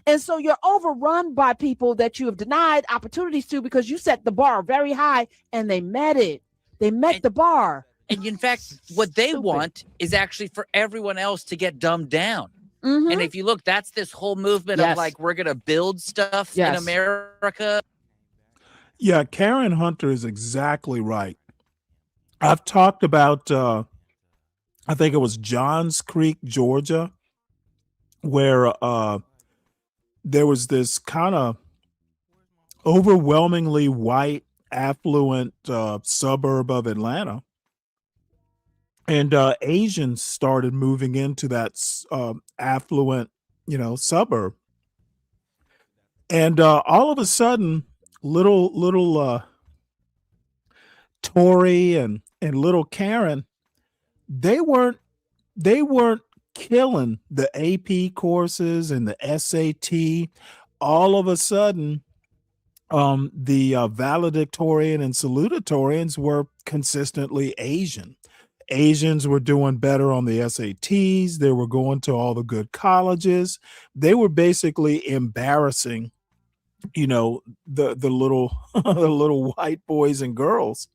And so you're overrun by people that you have denied opportunities to because you set the bar very high and they met it. They met the bar. And in fact, what they want is actually for everyone else to get dumbed down. Mm-hmm. And if you look, that's this whole movement of like, we're going to build stuff in America. Yeah, Karen Hunter is exactly right. I've talked about, I think it was Johns Creek, Georgia, where there was this kind of overwhelmingly white, affluent suburb of Atlanta. And Asians started moving into that affluent, suburb. And all of a sudden, little Tori and little Karen, they weren't killing the AP courses and the SAT. All of a sudden, the valedictorian and salutatorians were consistently Asian. Asians were doing better on the SATs. They were going to all the good colleges. They were basically embarrassing, the little the little white boys and girls.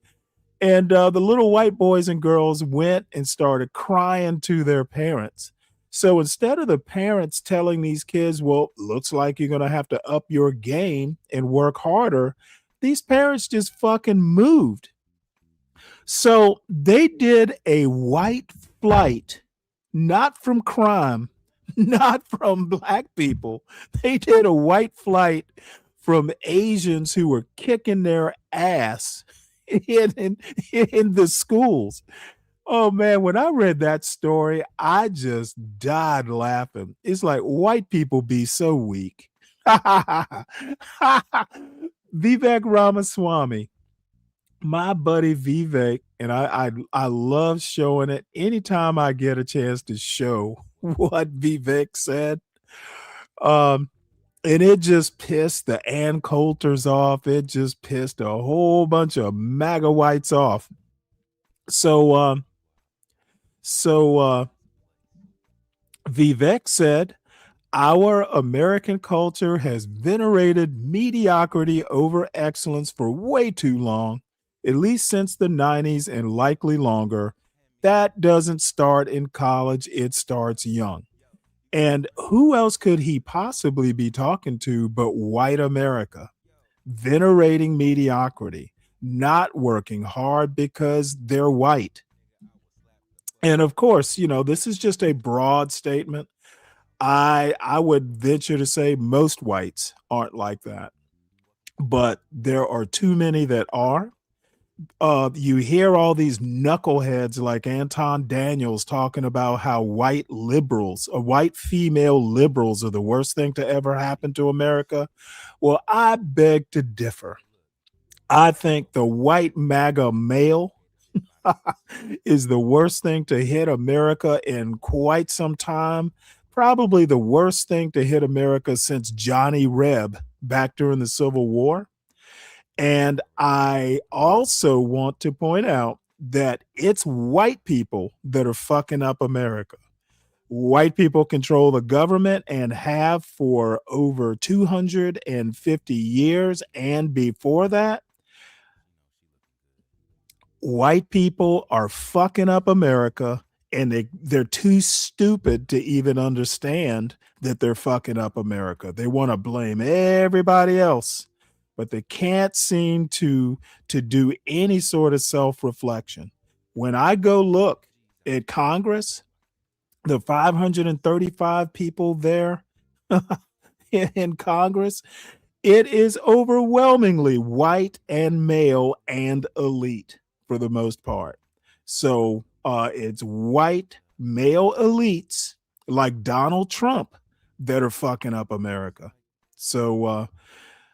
And the little white boys and girls went and started crying to their parents. So instead of the parents telling these kids, well, looks like you're going to have to up your game and work harder, these parents just fucking moved. So they did a white flight, not from crime, not from black people. They did a white flight from Asians who were kicking their ass in the schools. Oh man, when I read that story, I just died laughing. It's like white people be so weak. Vivek Ramaswamy. My buddy Vivek, and I love showing it anytime I get a chance to show what Vivek said. And it just pissed the Ann Coulters off. It just pissed a whole bunch of MAGA whites off. So Vivek said, our American culture has venerated mediocrity over excellence for way too long, at least since the 90s and likely longer. That doesn't start in college, it starts young. And who else could he possibly be talking to but white America? Venerating mediocrity, not working hard because they're white. And of course, this is just a broad statement. I would venture to say most whites aren't like that, but there are too many that are. You hear all these knuckleheads like Anton Daniels talking about how white liberals or white female liberals are the worst thing to ever happen to America. Well, I beg to differ. I think the white MAGA male is the worst thing to hit America in quite some time. Probably the worst thing to hit America since Johnny Reb back during the Civil War. And I also want to point out that it's white people that are fucking up America. White people control the government and have for over 250 years. And before that, white people are fucking up America, and they're too stupid to even understand that they're fucking up America. They want to blame everybody else, but they can't seem to do any sort of self-reflection. When I go look at Congress, the 535 people there in Congress, it is overwhelmingly white and male and elite for the most part. So it's white male elites like Donald Trump that are fucking up America. So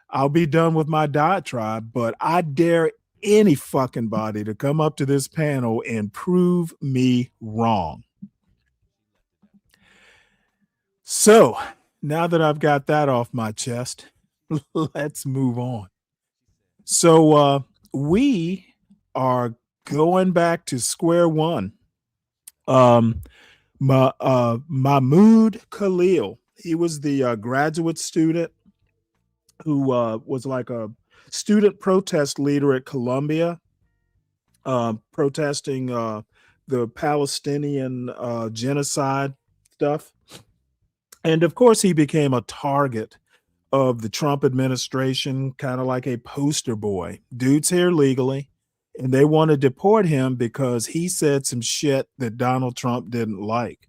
I'll be done with my diatribe, but I dare any fucking body to come up to this panel and prove me wrong. So now that I've got that off my chest, let's move on. So we are going back to square one. Mahmoud Khalil, he was the graduate student who was like a student protest leader at Columbia, protesting the Palestinian genocide stuff. And of course, he became a target of the Trump administration, kind of like a poster boy. Dude's here legally, and they want to deport him because he said some shit that Donald Trump didn't like.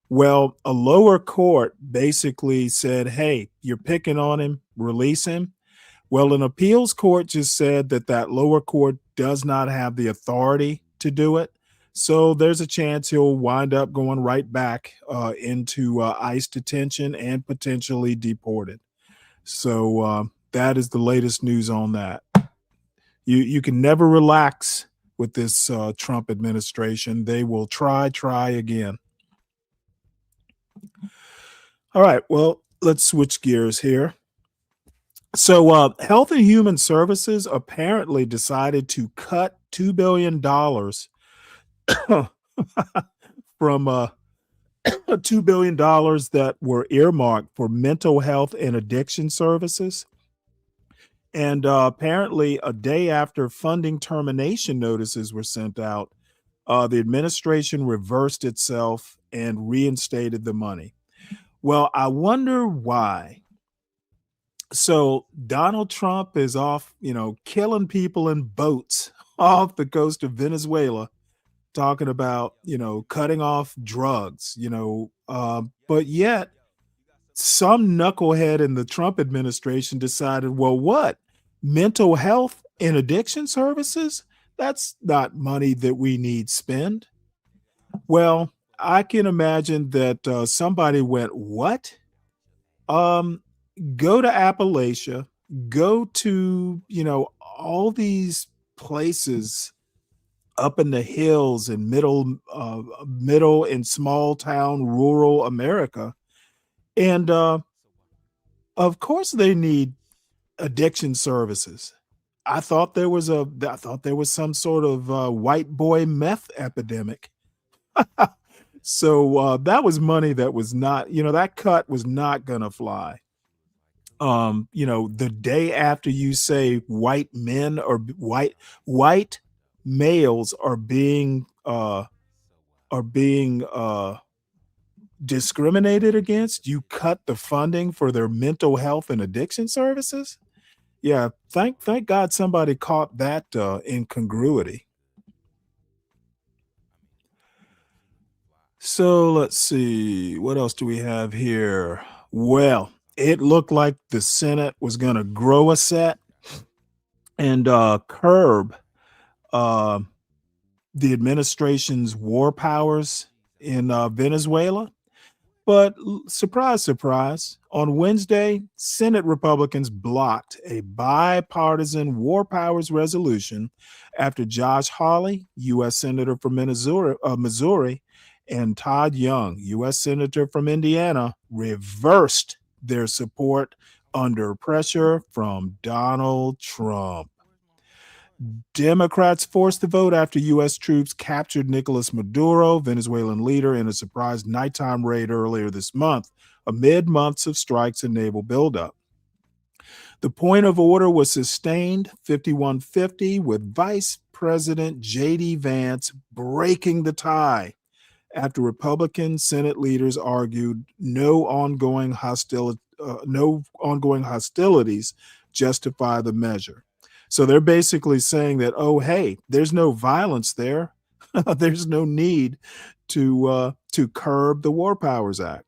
Well, a lower court basically said, hey, you're picking on him, release him. Well, an appeals court just said that lower court does not have the authority to do it. So there's a chance he'll wind up going right back into ICE detention and potentially deported. So that is the latest news on that. You can never relax with this Trump administration. They will try again. All right, well, let's switch gears here. So Health and Human Services apparently decided to cut $2 billion from $2 billion that were earmarked for mental health and addiction services. And apparently a day after funding termination notices were sent out, the administration reversed itself and reinstated the money. Well, I wonder why. So Donald Trump is off, killing people in boats off the coast of Venezuela, talking about, cutting off drugs, but yet some knucklehead in the Trump administration decided, well, what? Mental health and addiction services? That's not money that we need spend. Well, I can imagine that somebody went, what? Go to Appalachia, go to, all these places up in the hills in middle and small town rural America. And of course they need addiction services. I thought there was some sort of white boy meth epidemic. So that was money that was not, that cut was not gonna fly. The day after you say white men or white males are being discriminated against, you cut the funding for their mental health and addiction services. Yeah, thank God somebody caught that incongruity. So let's see, what else do we have here? Well, it looked like the Senate was going to grow a set and curb the administration's war powers in Venezuela. But surprise, surprise, on Wednesday, Senate Republicans blocked a bipartisan war powers resolution after Josh Hawley, U.S. Senator from Missouri, and Todd Young, U.S. Senator from Indiana, reversed their support under pressure from Donald Trump. Democrats forced the vote after U.S. troops captured Nicolas Maduro, Venezuelan leader, in a surprise nighttime raid earlier this month, amid months of strikes and naval buildup. The point of order was sustained 51-50, with Vice President J.D. Vance breaking the tie after Republican Senate leaders argued no ongoing hostilities justify the measure. So they're basically saying that, oh, hey, there's no violence there. There's no need to curb the War Powers Act.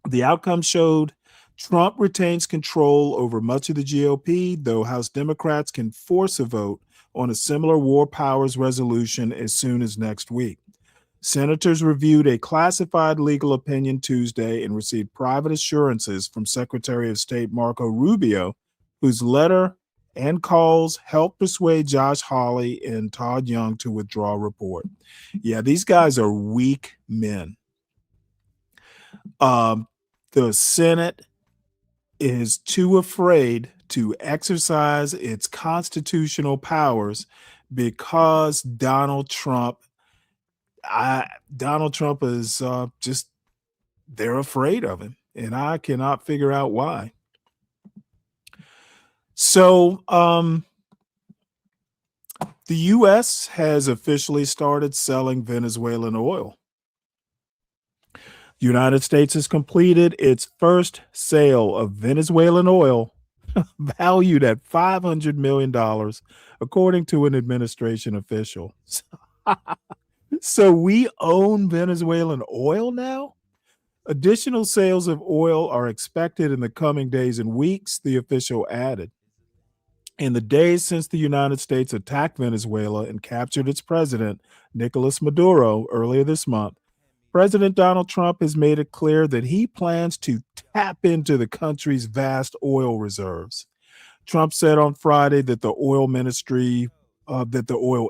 The outcome showed Trump retains control over much of the GOP, though House Democrats can force a vote on a similar war powers resolution as soon as next week. Senators reviewed a classified legal opinion Tuesday and received private assurances from Secretary of State Marco Rubio, whose letter and calls helped persuade Josh Hawley and Todd Young to withdraw a report. Yeah, these guys are weak men. The Senate is too afraid to exercise its constitutional powers because Donald Trump is just, they're afraid of him, and I cannot figure out why. So the U.S. has officially started selling Venezuelan oil. The United States has completed its first sale of Venezuelan oil valued at $500 million, according to an administration official. So we own Venezuelan oil now? Additional sales of oil are expected in the coming days and weeks, the official added. In the days since the United States attacked Venezuela and captured its president, Nicolas Maduro, earlier this month, President Donald Trump has made it clear that he plans to tap into the country's vast oil reserves. Trump said on Friday that the oil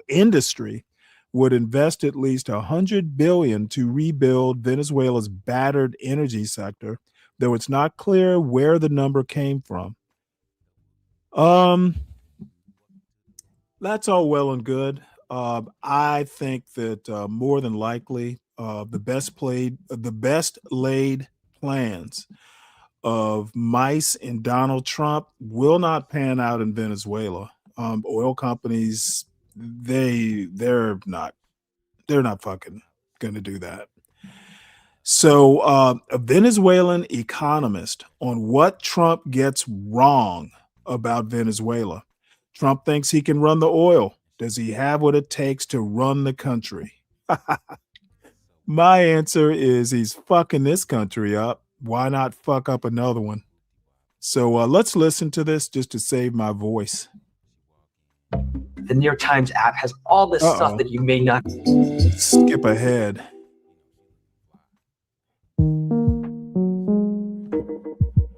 industry would invest at least $100 billion to rebuild Venezuela's battered energy sector, though it's not clear where the number came from. That's all well and good. I think that more than likely the best laid plans of Mice and Donald Trump will not pan out in Venezuela. Oil companies, they're not fucking gonna do that. So a Venezuelan economist on what Trump gets wrong about Venezuela. Trump thinks he can run the oil. Does he have what it takes to run the country? My answer is he's fucking this country up. Why not fuck up another one? So let's listen to this just to save my voice. The New York Times app has all this stuff that you may not. Skip ahead.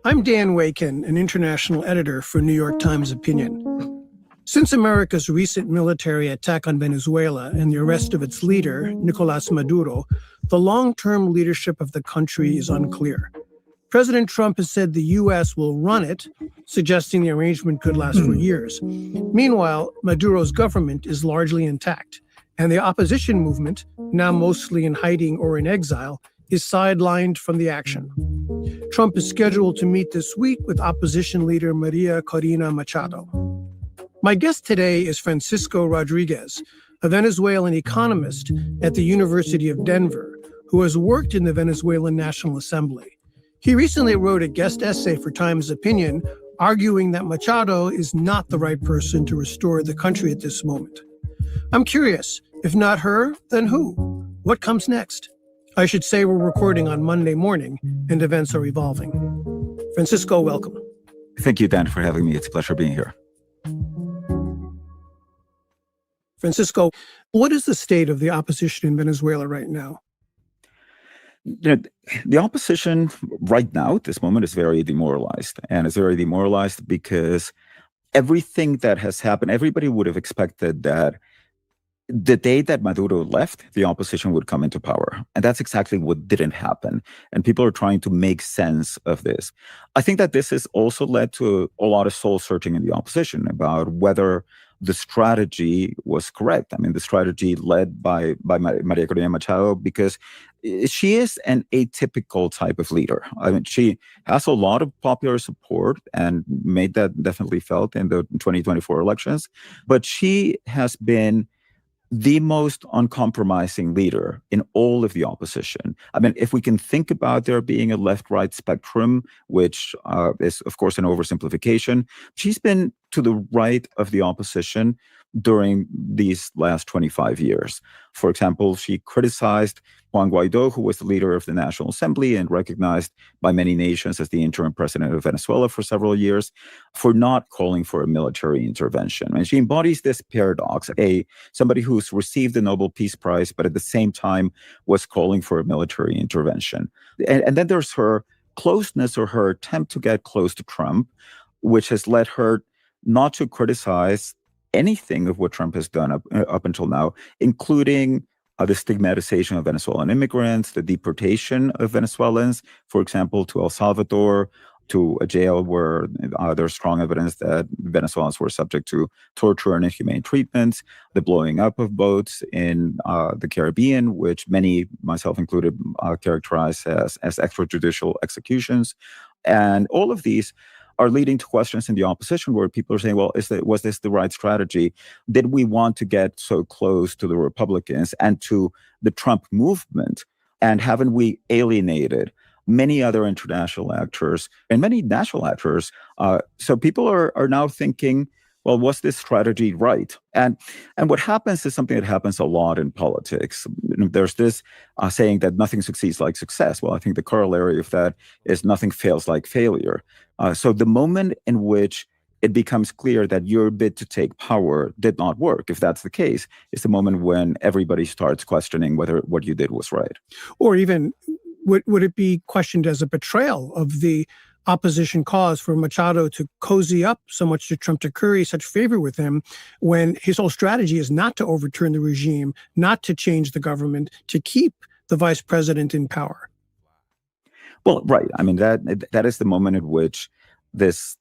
I'm Dan Wakin, an international editor for New York Times Opinion. Since America's recent military attack on Venezuela and the arrest of its leader, Nicolas Maduro, the long-term leadership of the country is unclear. President Trump has said the U.S. will run it, suggesting the arrangement could last for years. Meanwhile, Maduro's government is largely intact, and the opposition movement, now mostly in hiding or in exile, is sidelined from the action. Trump is scheduled to meet this week with opposition leader Maria Corina Machado. My guest today is Francisco Rodriguez, a Venezuelan economist at the University of Denver, who has worked in the Venezuelan National Assembly. He recently wrote a guest essay for Times Opinion, arguing that Machado is not the right person to restore the country at this moment. I'm curious, if not her, then who? What comes next? I should say we're recording on Monday morning, and events are evolving. Francisco, welcome. Thank you, Dan, for having me. It's a pleasure being here. Francisco, what is the state of the opposition in Venezuela right now? The opposition right now, at this moment, is very demoralized. And it's very demoralized because everything that has happened, everybody would have expected that the day that Maduro left, the opposition would come into power. And that's exactly what didn't happen. And people are trying to make sense of this. I think that this has also led to a lot of soul searching in the opposition about whether the strategy was correct. I mean, the strategy led by Maria Corina Machado, because she is an atypical type of leader. I mean, she has a lot of popular support and made that definitely felt in the 2024 elections, but she has been the most uncompromising leader in all of the opposition. I mean, if we can think about there being a left-right spectrum, which is, of course, an oversimplification, she's been to the right of the opposition during these last 25 years. For example, she criticized Juan Guaido, who was the leader of the National Assembly and recognized by many nations as the interim president of Venezuela for several years, for not calling for a military intervention. And she embodies this paradox, somebody who's received the Nobel Peace Prize, but at the same time was calling for a military intervention. And then there's her closeness, or her attempt to get close to Trump, which has led her not to criticize anything of what Trump has done up until now, including the stigmatization of Venezuelan immigrants, the deportation of Venezuelans, for example, to El Salvador, to a jail where there's strong evidence that Venezuelans were subject to torture and inhumane treatments, the blowing up of boats in the Caribbean, which many, myself included, characterize as extrajudicial executions. And all of these are leading to questions in the opposition where people are saying, well, was this the right strategy? Did we want to get so close to the Republicans and to the Trump movement? And haven't we alienated many other international actors and many national actors? So people are now thinking, well, was this strategy right? And what happens is something that happens a lot in politics. There's this saying that nothing succeeds like success. Well, I think the corollary of that is nothing fails like failure. So the moment in which it becomes clear that your bid to take power did not work, if that's the case, is the moment when everybody starts questioning whether what you did was right. Or even, would it be questioned as a betrayal of the opposition cause for Machado to cozy up so much to Trump, to curry such favor with him, when his whole strategy is not to overturn the regime, not to change the government, to keep the vice president in power? Well, right. I mean, that is the moment at which this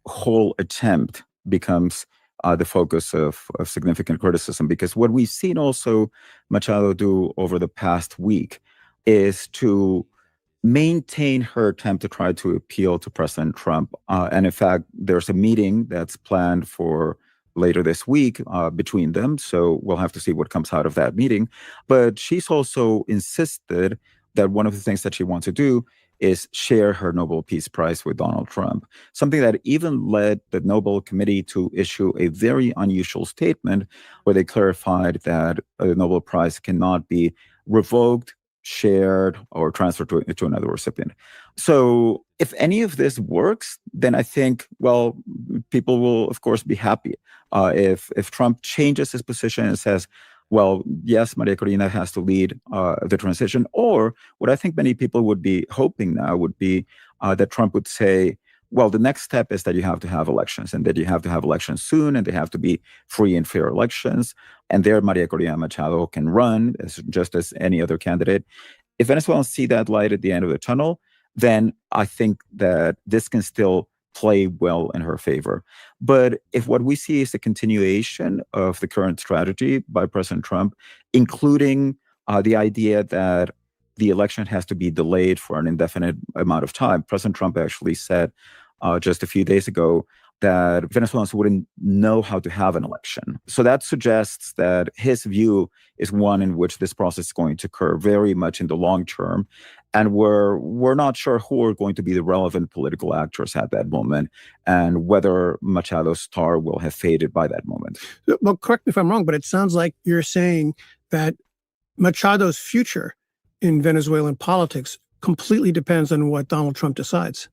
whole attempt becomes the focus of significant criticism, because what we've seen also Machado do over the past week is to maintain her attempt to try to appeal to President Trump. And in fact, there's a meeting that's planned for later this week between them. So we'll have to see what comes out of that meeting. But she's also insisted that one of the things that she wants to do is share her Nobel Peace Prize with Donald Trump, something that even led the Nobel Committee to issue a very unusual statement where they clarified that the Nobel Prize cannot be revoked, shared, or transferred to another recipient. So if any of this works, then I think, well, people will, of course, be happy. If Trump changes his position and says, well, yes, Maria Corina has to lead the transition, or what I think many people would be hoping now would be that Trump would say, well, the next step is that you have to have elections, and that you have to have elections soon, and they have to be free and fair elections. And there, Maria Corina Machado can run just as any other candidate. If Venezuelans see that light at the end of the tunnel, then I think that this can still play well in her favor. But if what we see is the continuation of the current strategy by President Trump, including the idea that the election has to be delayed for an indefinite amount of time, President Trump actually said just a few days ago that Venezuelans wouldn't know how to have an election. So that suggests that his view is one in which this process is going to occur very much in the long term. And we're not sure who are going to be the relevant political actors at that moment, and whether Machado's star will have faded by that moment. Well, correct me if I'm wrong, but it sounds like you're saying that Machado's future in Venezuelan politics completely depends on what Donald Trump decides.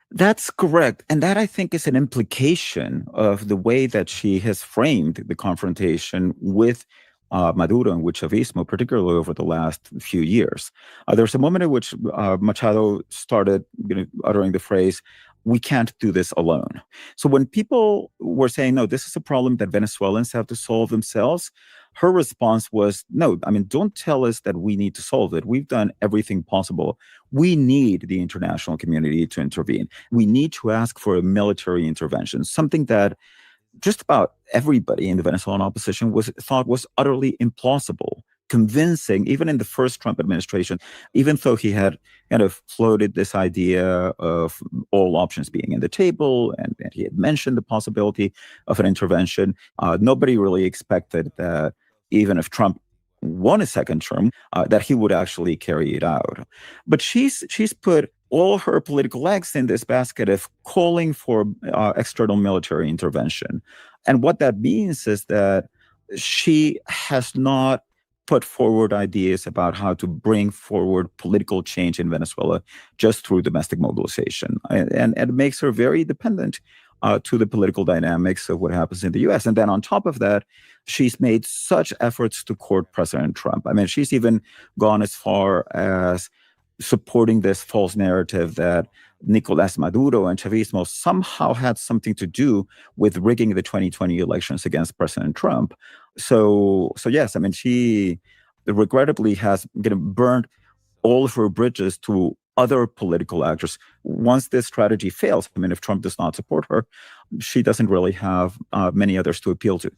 That's correct. And that, I think, is an implication of the way that she has framed the confrontation with Maduro and with Chavismo, particularly over the last few years. There's a moment in which Machado started uttering the phrase, "We can't do this alone." So when people were saying, no, this is a problem that Venezuelans have to solve themselves, her response was, no, I mean, don't tell us that we need to solve it. We've done everything possible. We need the international community to intervene. We need to ask for a military intervention, something that just about everybody in the Venezuelan opposition thought was utterly implausible, convincing, even in the first Trump administration, even though he had kind of floated this idea of all options being in the table, and he had mentioned the possibility of an intervention. Nobody really expected that even if Trump won a second term, that he would actually carry it out. But she's put all her political eggs in this basket of calling for external military intervention. And what that means is that she has not put forward ideas about how to bring forward political change in Venezuela just through domestic mobilization. And it makes her very dependent to the political dynamics of what happens in the U.S. And then on top of that, she's made such efforts to court President Trump. I mean, she's even gone as far as supporting this false narrative that Nicolás Maduro and Chavismo somehow had something to do with rigging the 2020 elections against President Trump. So yes, I mean, she regrettably has burned all of her bridges to other political actors. Once this strategy fails, I mean, if Trump does not support her, she doesn't really have many others to appeal to.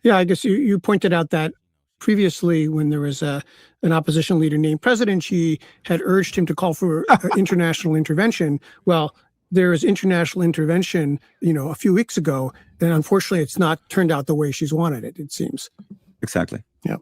Yeah, I guess you pointed out that previously, when there was an opposition leader named president, she had urged him to call for international intervention. Well, there is international intervention, a few weeks ago, and unfortunately, it's not turned out the way she's wanted it, it seems. Exactly. Yeah.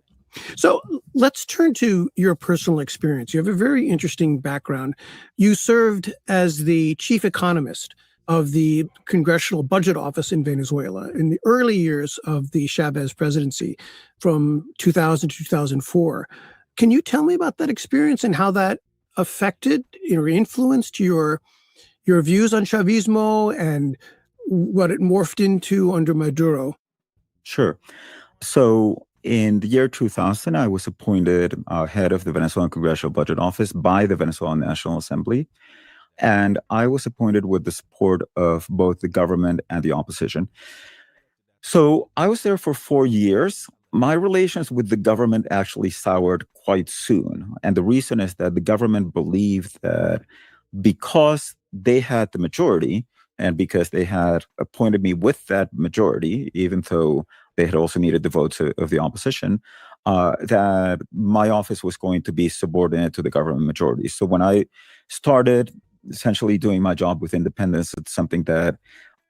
So let's turn to your personal experience. You have a very interesting background. You served as the chief economist of the Congressional Budget Office in Venezuela in the early years of the Chavez presidency from 2000 to 2004. Can you tell me about that experience and how that affected or influenced your views on Chavismo and what it morphed into under Maduro? Sure. So in the year 2000, I was appointed head of the Venezuelan Congressional Budget Office by the Venezuelan National Assembly. And I was appointed with the support of both the government and the opposition. So I was there for 4 years. My relations with the government actually soured quite soon. And the reason is that the government believed that because they had the majority and because they had appointed me with that majority, even though they had also needed the votes of the opposition, that my office was going to be subordinate to the government majority. So when I started essentially doing my job with independence, it's something that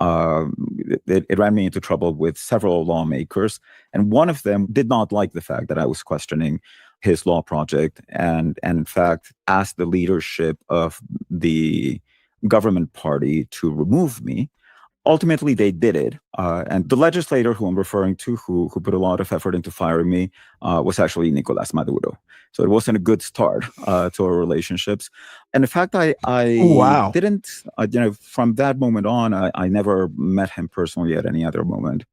it ran me into trouble with several lawmakers. And one of them did not like the fact that I was questioning his law project and in fact asked the leadership of the government party to remove me. Ultimately, they did it. And the legislator who I'm referring to, who put a lot of effort into firing me, was actually Nicolás Maduro. So it wasn't a good start to our relationships. And in fact, I didn't, from that moment on, I never met him personally at any other moment.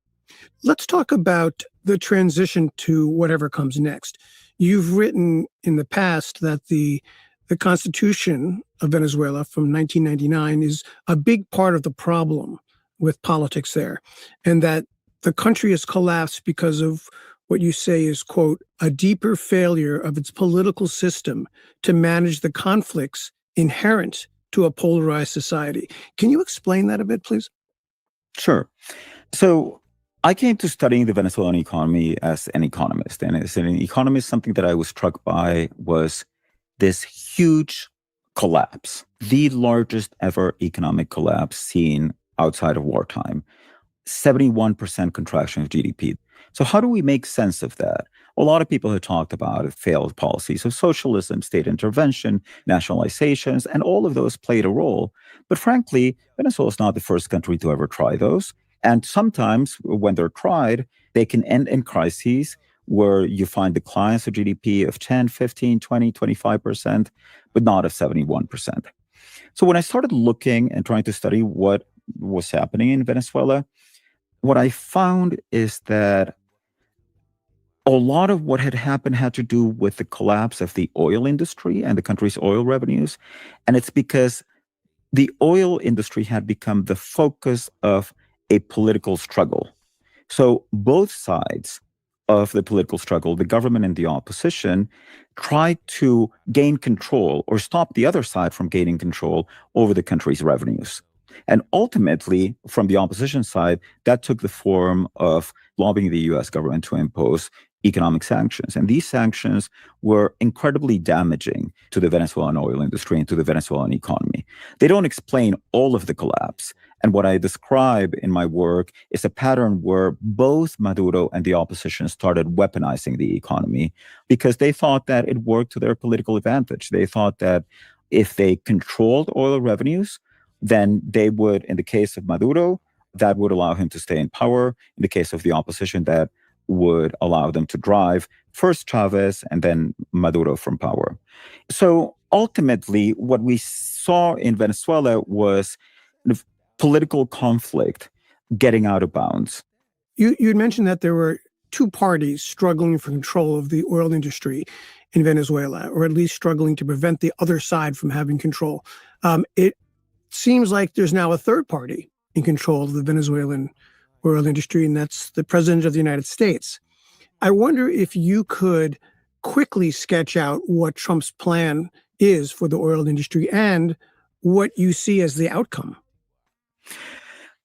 Let's talk about the transition to whatever comes next. You've written in the past that the Constitution of Venezuela from 1999 is a big part of the problem with politics there, and that the country has collapsed because of what you say is, quote, a deeper failure of its political system to manage the conflicts inherent to a polarized society. Can you explain that a bit, please? Sure. So I came to studying the Venezuelan economy as an economist. And as an economist, something that I was struck by was this huge collapse, the largest ever economic collapse seen outside of wartime, 71% contraction of GDP. So how do we make sense of that? A lot of people have talked about failed policies of socialism, state intervention, nationalizations, and all of those played a role. But frankly, Venezuela is not the first country to ever try those. And sometimes when they're tried, they can end in crises where you find declines of GDP of 10, 15, 20, 25%, but not of 71%. So when I started looking and trying to study what was happening in Venezuela, what I found is that a lot of what had happened had to do with the collapse of the oil industry and the country's oil revenues. And it's because the oil industry had become the focus of a political struggle. So both sides of the political struggle, the government and the opposition, tried to gain control or stop the other side from gaining control over the country's revenues. And ultimately, from the opposition side, that took the form of lobbying the US government to impose economic sanctions. And these sanctions were incredibly damaging to the Venezuelan oil industry and to the Venezuelan economy. They don't explain all of the collapse. And what I describe in my work is a pattern where both Maduro and the opposition started weaponizing the economy because they thought that it worked to their political advantage. They thought that if they controlled oil revenues, then they would, in the case of Maduro, that would allow him to stay in power. In the case of the opposition, that would allow them to drive first Chavez and then Maduro from power. So ultimately, what we saw in Venezuela was political conflict getting out of bounds. You had mentioned that there were two parties struggling for control of the oil industry in Venezuela, or at least struggling to prevent the other side from having control. It seems like there's now a third party in control of the Venezuelan oil industry, and that's the President of the United States. I wonder if you could quickly sketch out what Trump's plan is for the oil industry and what you see as the outcome.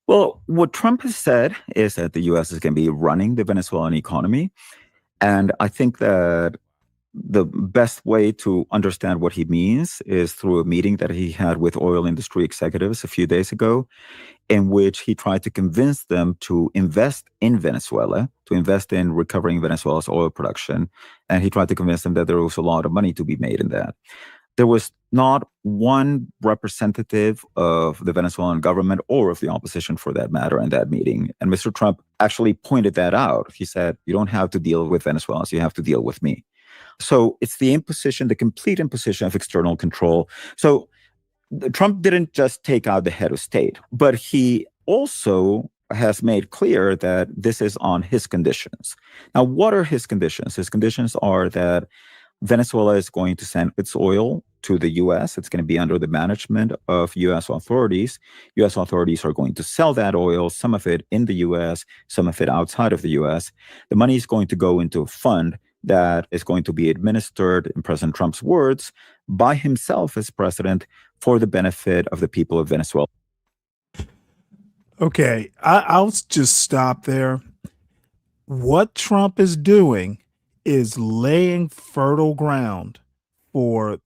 Well, what Trump has said is that the U.S. is going to be running the Venezuelan economy. And I think that the best way to understand what he means is through a meeting that he had with oil industry executives a few days ago, in which he tried to convince them to invest in Venezuela, to invest in recovering Venezuela's oil production. And he tried to convince them that there was a lot of money to be made in that. There was not one representative of the Venezuelan government or of the opposition, for that matter, in that meeting. And Mr. Trump actually pointed that out. He said, you don't have to deal with Venezuelans, you have to deal with me. So it's the imposition, the complete imposition of external control. So Trump didn't just take out the head of state, but he also has made clear that this is on his conditions. Now, what are his conditions? His conditions are that Venezuela is going to send its oil to the U.S. It's going to be under the management of U.S. authorities. U.S. authorities are going to sell that oil, some of it in the U.S., some of it outside of the U.S. The money is going to go into a fund that is going to be administered, in President Trump's words, by himself as president for the benefit of the people of Venezuela. Okay, I'll just stop there. What Trump is doing is laying fertile ground for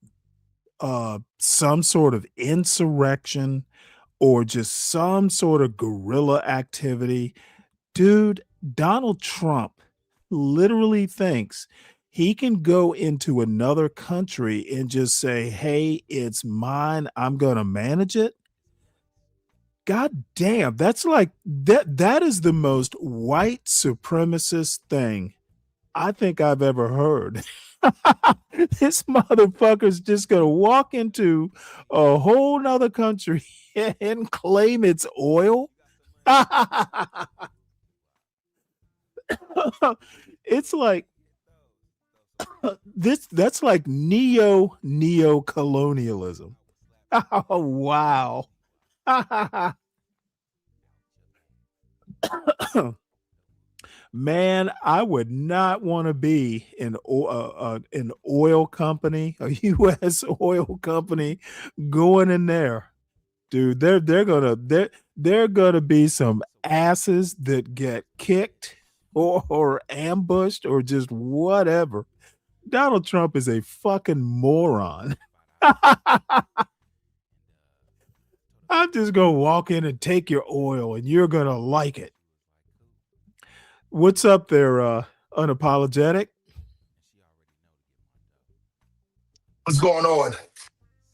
some sort of insurrection or just some sort of guerrilla activity. Dude, Donald Trump literally thinks he can go into another country and just say, hey, it's mine, I'm gonna manage it. God damn, that's like that is the most white supremacist thing I think I've ever heard. This motherfucker's just gonna walk into a whole nother country and claim its oil. It's like that's like neo-colonialism. Oh wow. Man, I would not want to be an oil company, a U.S. oil company, going in there, dude. They're gonna be some asses that get kicked or ambushed or just whatever. Donald Trump is a fucking moron. I'm just gonna walk in and take your oil, and you're gonna like it. What's up there, unapologetic? What's going on?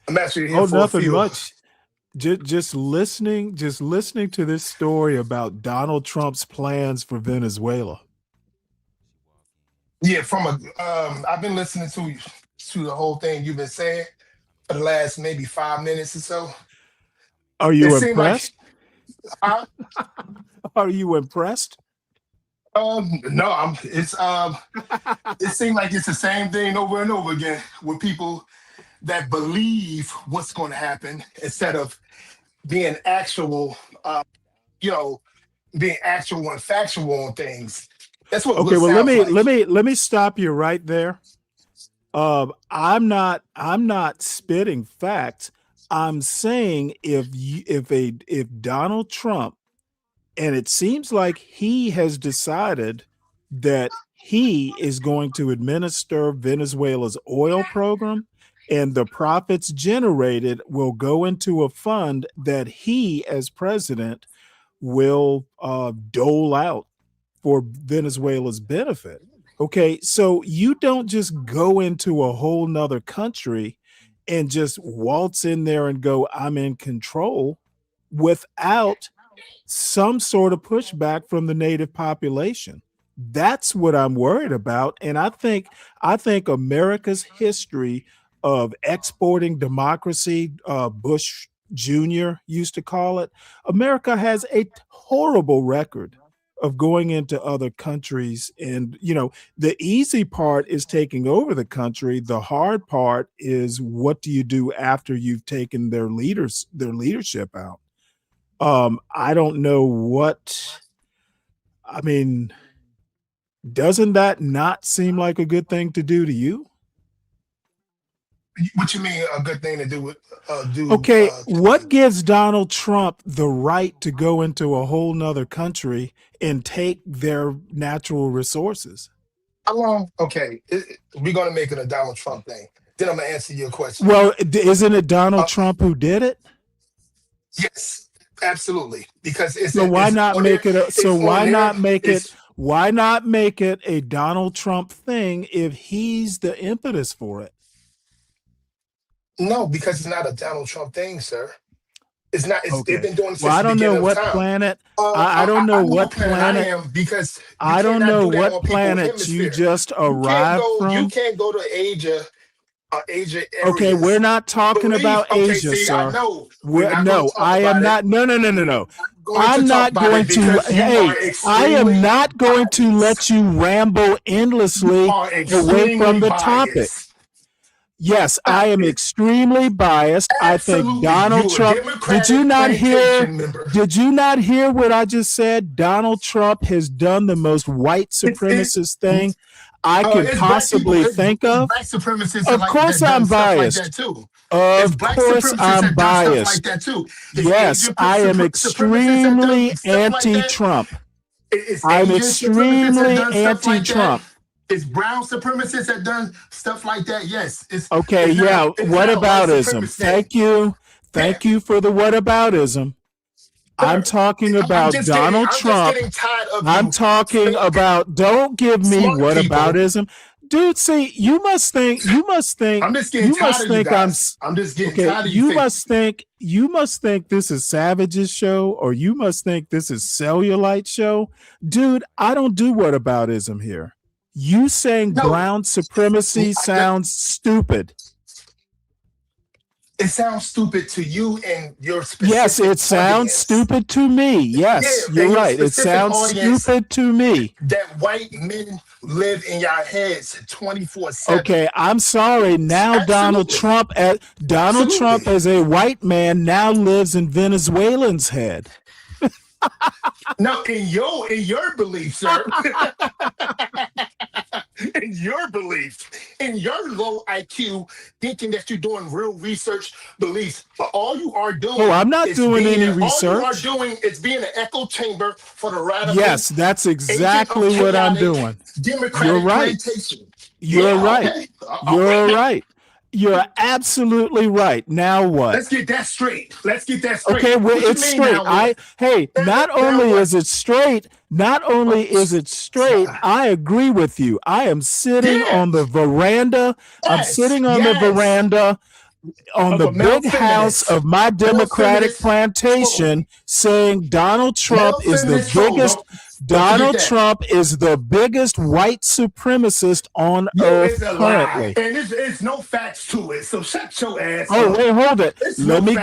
I'm actually here for nothing a few. much. Just listening to this story about Donald Trump's plans for Venezuela. Yeah, I've been listening to the whole thing you've been saying for the last maybe 5 minutes or so. Are you It seemed like- impressed? Are you impressed? No, it seems like it's the same thing over and over again with people that believe what's going to happen instead of being actual, being actual and factual on things. That's what. Okay, well, sounds like. let me stop you right there. I'm not spitting facts. I'm saying if Donald Trump, and it seems like he has decided that he is going to administer Venezuela's oil program, and the profits generated will go into a fund that he, as president, will dole out for Venezuela's benefit. Okay, so you don't just go into a whole nother country and just waltz in there and go, I'm in control, without some sort of pushback from the native population. That's what I'm worried about. And I think America's history of exporting democracy, Bush Jr. used to call it, America has a horrible record of going into other countries. And, the easy part is taking over the country. The hard part is, what do you do after you've taken their leadership out? I don't know doesn't that not seem like a good thing to do to you? What you mean a good thing to do with what gives Donald Trump the right to go into a whole nother country and take their natural resources? How long? Okay, we're gonna make it a Donald Trump thing. Then I'm gonna answer your question. Well, isn't it Donald Trump who did it? Yes, absolutely. Because why not make it a Donald Trump thing if he's the impetus for it? No, because it's not a Donald Trump thing, sir. It's not. They've been doing it since Well, I don't know what time. planet. I don't know what planet. I am, because I don't know what planet you just arrived from. You can't go to Asia. Asia areas. Okay, we're not talking about Asia, sir. I know. I am not. No. I'm not going to. Hey, I am not going to let you ramble endlessly away from the topic. Yes, I am extremely biased. Absolutely. I think Donald Trump. Did you not hear what I just said? Donald Trump has done the most white supremacist thing I could possibly think of. Black supremacists. Of course, I'm biased. Of course, I'm biased. Yes, I am extremely anti-Trump. I'm extremely anti-Trump. It's brown supremacists that done stuff like that. Yes. Okay. Yeah. Whataboutism. Thank you for the whataboutism. I'm talking about Donald Trump. I'm talking about. Don't give me whataboutism, dude. See, you must think. I'm just getting tired of you guys. I'm just getting tired of you. You must think this is Savage's show, or you must think this is Cellulite show, dude. I don't do whataboutism here. You saying brown supremacy sounds stupid. It sounds stupid to you and your specific Yes, it sounds stupid to me. Yes, you're right. It sounds stupid to me. That white men live in your heads 24/7. Okay, I'm sorry. Now Donald Trump as a white man now lives in Venezuelans' head. No, in your belief, sir. In your belief, in your low IQ, thinking that you're doing real research beliefs, but all you are doing. Oh, I'm not doing any research. All you are doing is being an echo chamber for the radical. Yes, that's exactly what I'm doing. You're right. You're right. You're right. You're absolutely right. Now what? Let's get that straight. Okay, well, it's straight. Not only is it straight, I agree with you. I am sitting on the veranda. I'm sitting on the veranda on the big house of my Democratic plantation saying Donald Trump is the biggest. Donald Trump is the biggest white supremacist on earth currently. And there's no facts to it. So shut your ass up. Oh, wait, hold it. Let me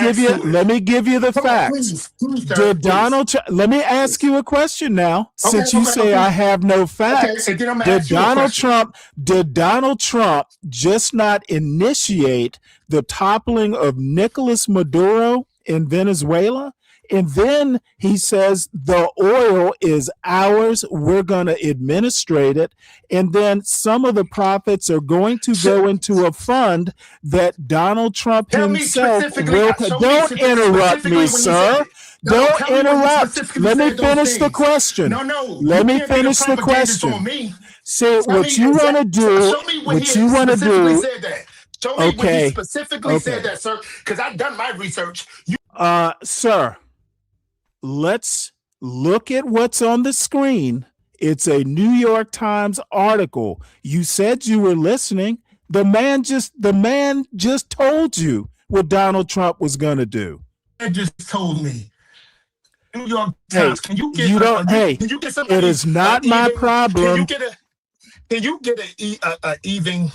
give you the facts. Did Donald Trump, let me ask you a question now, since you say I have no facts. Did Donald Trump just not initiate the toppling of Nicolas Maduro in Venezuela? And then he says the oil is ours. We're going to administrate it. And then some of the profits are going to go into a fund that Donald Trump himself will. Don't interrupt me, sir. Don't interrupt. Let me finish the question. Let me finish the question. See, what you want to do, what you want to do. Show me when he specifically said that, sir, because I've done my research. Sir, let's look at what's on the screen. It's a New York Times article. You said you were listening. The man just told you what Donald Trump was going to do. It just told me. New York Times. Can you get? Can you get somebody? It is not my problem. Can you get a even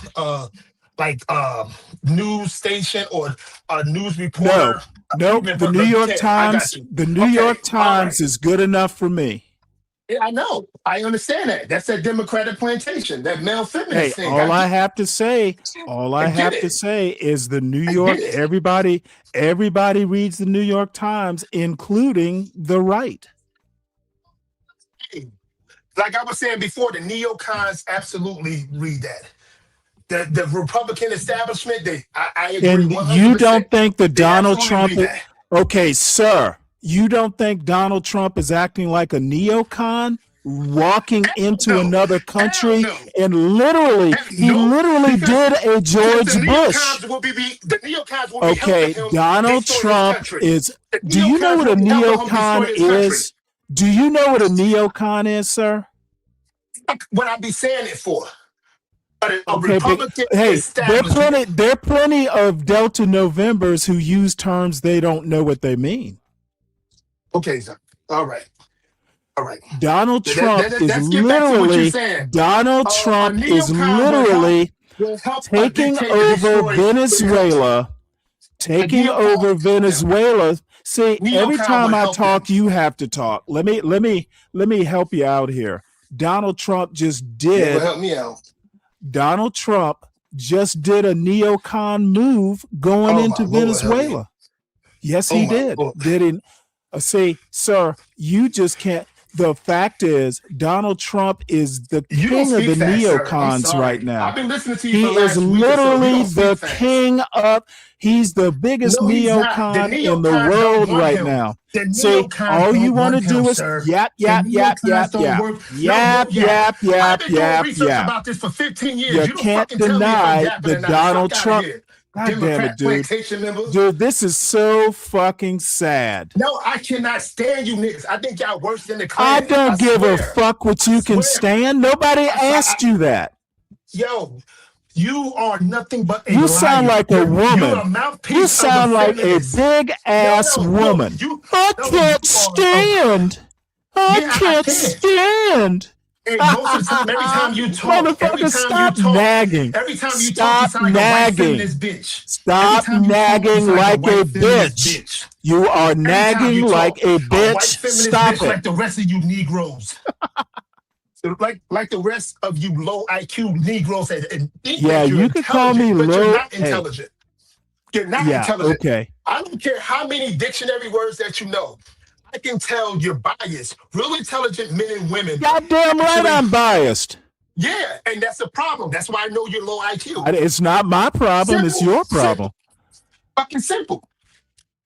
news station or a news reporter? No. The New York Times. The New York Times is good enough for me. Yeah, I know. I understand that. That's that Democratic plantation, that male feminist thing. All I have to say is the New York. Everybody reads the New York Times, including the right. Like I was saying before, the neocons absolutely read that. The Republican establishment, I agree. And 100%. you don't think that Donald Trump? Okay, sir. You don't think Donald Trump is acting like a neocon, walking into another country and literally did a George Bush? The neocons will be okay, Donald Trump is. Do you know what a neocon is? Do you know what a neocon is, sir? What I be saying it for? Okay, hey, there are plenty of Delta Novembers who use terms they don't know what they mean. Okay, sir. All right. Donald Trump is literally taking over Venezuela. See, every time I talk, you have to talk. Let me help you out here. Donald Trump just did. Help me out. Donald Trump just did a neocon move going into Venezuela. Yes, he did. Did he? See, sir, you just can't. The fact is, Donald Trump is the king of the neocons right now. I've been listening to you. He is literally the king of. He's the biggest neocon in the world right now. See, all you want to do is yap. I've been doing about this for 15 years. You can't deny that Donald Trump. God damn it, dude. Dude, this is so fucking sad. No, I cannot stand you niggas. I think y'all worse than the Klan. I don't give a fuck what you can stand. Nobody asked you that. Yo, you are nothing but a You sound like a woman. You sound like a big ass woman. I can't stand. I can't stand. And most of the time, every time you talk, motherfucker, stop nagging. Stop nagging. Stop nagging like a bitch. You are nagging like a bitch. Stop it. Like the rest of you Negroes. like the rest of you low IQ Negroes. Yeah, you can call me low. You're not intelligent. You're not intelligent. Okay. I don't care how many dictionary words that you know. I can tell you're biased. Real intelligent men and women. Goddamn right, I'm biased. Yeah, and that's a problem. That's why I know you're low IQ. It's not my problem. It's your problem. Fucking simple.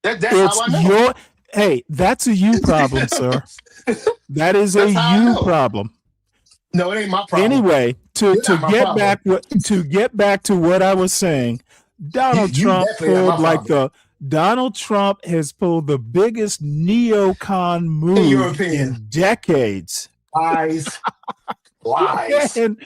That's how I know. That's a you problem, sir. That is a you problem. No, it ain't my problem. Anyway, to get back to what I was saying, Donald Trump has pulled the biggest neocon move in decades. Lies. and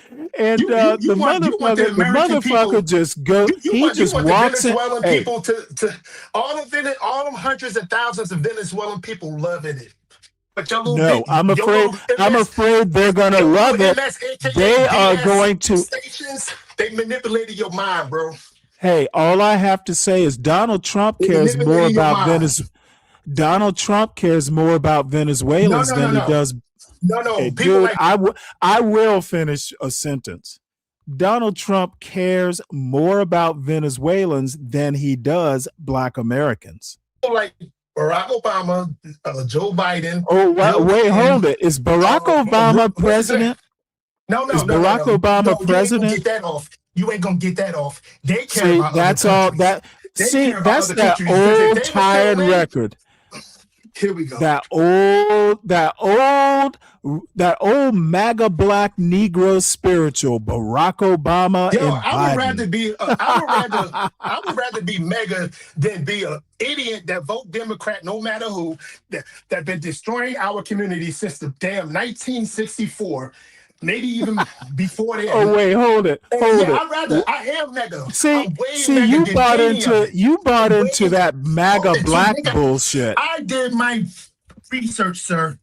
the motherfucker just go. He just walks in. People to all them hundreds of thousands of Venezuelan people loving it. But I'm afraid they're gonna love it. They are going to. They manipulated your mind, bro. Hey, all I have to say is Donald Trump cares more about Venezuela. Donald Trump cares more about Venezuelans than he does. Hey, dude, I will finish a sentence. Donald Trump cares more about Venezuelans than he does Black Americans. Like Barack Obama, Joe Biden. Oh, Bill wait, Clinton, hold it. Is Barack Obama president? No, Is Barack Obama you ain't gonna president? get that off. You ain't gonna get that off. They care See, about that's other all countries. that. They See, care about that's other that countries because if old they would tired fill in, record. here we go. That old MAGA black Negro spiritual, Barack Obama Yo, and Biden. I would rather be mega than be an idiot that vote Democrat no matter who that been destroying our community since the damn 1964, maybe even before then. Oh wait, hold it. I am mega. See, mega you than bought any of it. into that MAGA black bullshit. I did my research, sir.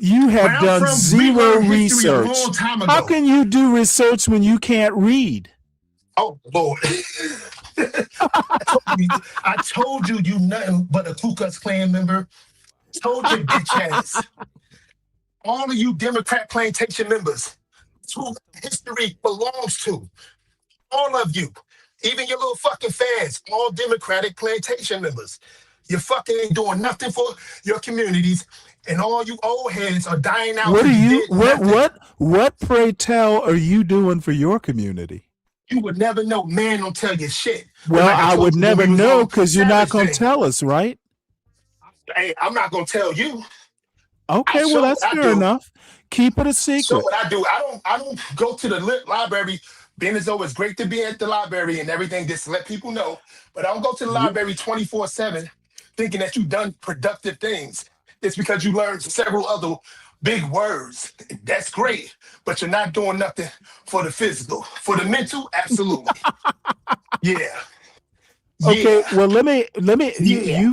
You Where have I'm done from, we zero learned history a research. long time ago. How can you do research when you can't read? Oh Lord. I told you nothing but a Ku Klux Klan member. Told you bitch ass. All of you Democrat plantation members, that's who history belongs to. All of you. Even your little fucking fans, all Democratic plantation members. You fucking ain't doing nothing for your communities, and all you old heads are dying out. What pray tell are you doing for your community? You would never know. Man don't tell you shit. Well, Like I would never know because you're not going to tell. tell us, right? Hey, I'm not going to tell you. Okay, well, that's fair enough. Keep it a secret. So what I do, I don't go to the library. Being as though it's great to be at the library and everything, just to let people know. But I don't go to the library 24/7 thinking that you've done productive things. It's because you learned several other big words. That's great, but you're not doing nothing for the physical. For the mental, absolutely. Yeah. Okay, well, let me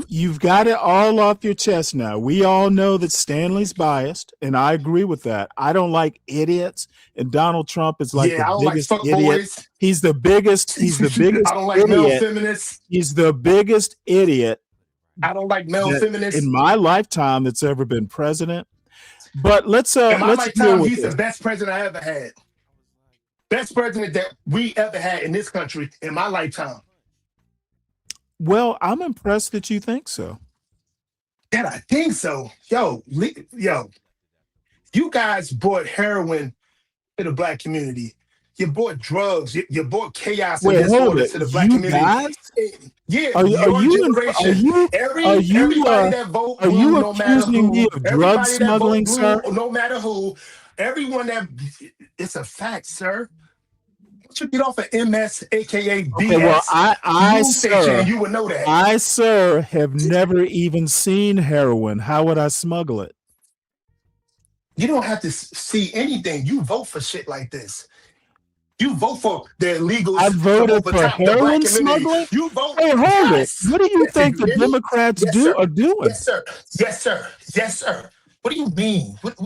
you've got it all off your chest now. We all know that Stanley's biased, and I agree with that. I don't like idiots, and Donald Trump is like the biggest idiot. Boys. He's the biggest I don't like male feminists. He's the biggest idiot. I don't like male feminists in my lifetime that's ever been president. But let's in my let's lifetime, deal he's with the best president I ever had. Best president that we ever had in this country in my lifetime. Well, I'm impressed that you think so. That I think so. Yo, you guys brought heroin to the black community. You brought drugs. You brought chaos and disorder to the black community. Guys? Yeah, are you everybody that vote are blue, you no matter accusing me who, of drug smuggling, blue, sir? No matter who, everyone that it's a fact, sir. Once you get off of MS, aka BS, Okay, well, I sir, you would know that. I, sir, have never even seen heroin. How would I smuggle it? You don't have to see anything. You vote for shit like this. You vote for the illegals. I voted for heroin smuggling. You vote. Hey, hold it. What do you think the Democrats are doing? Yes, sir. Yes, sir. Yes, sir. What do you mean? What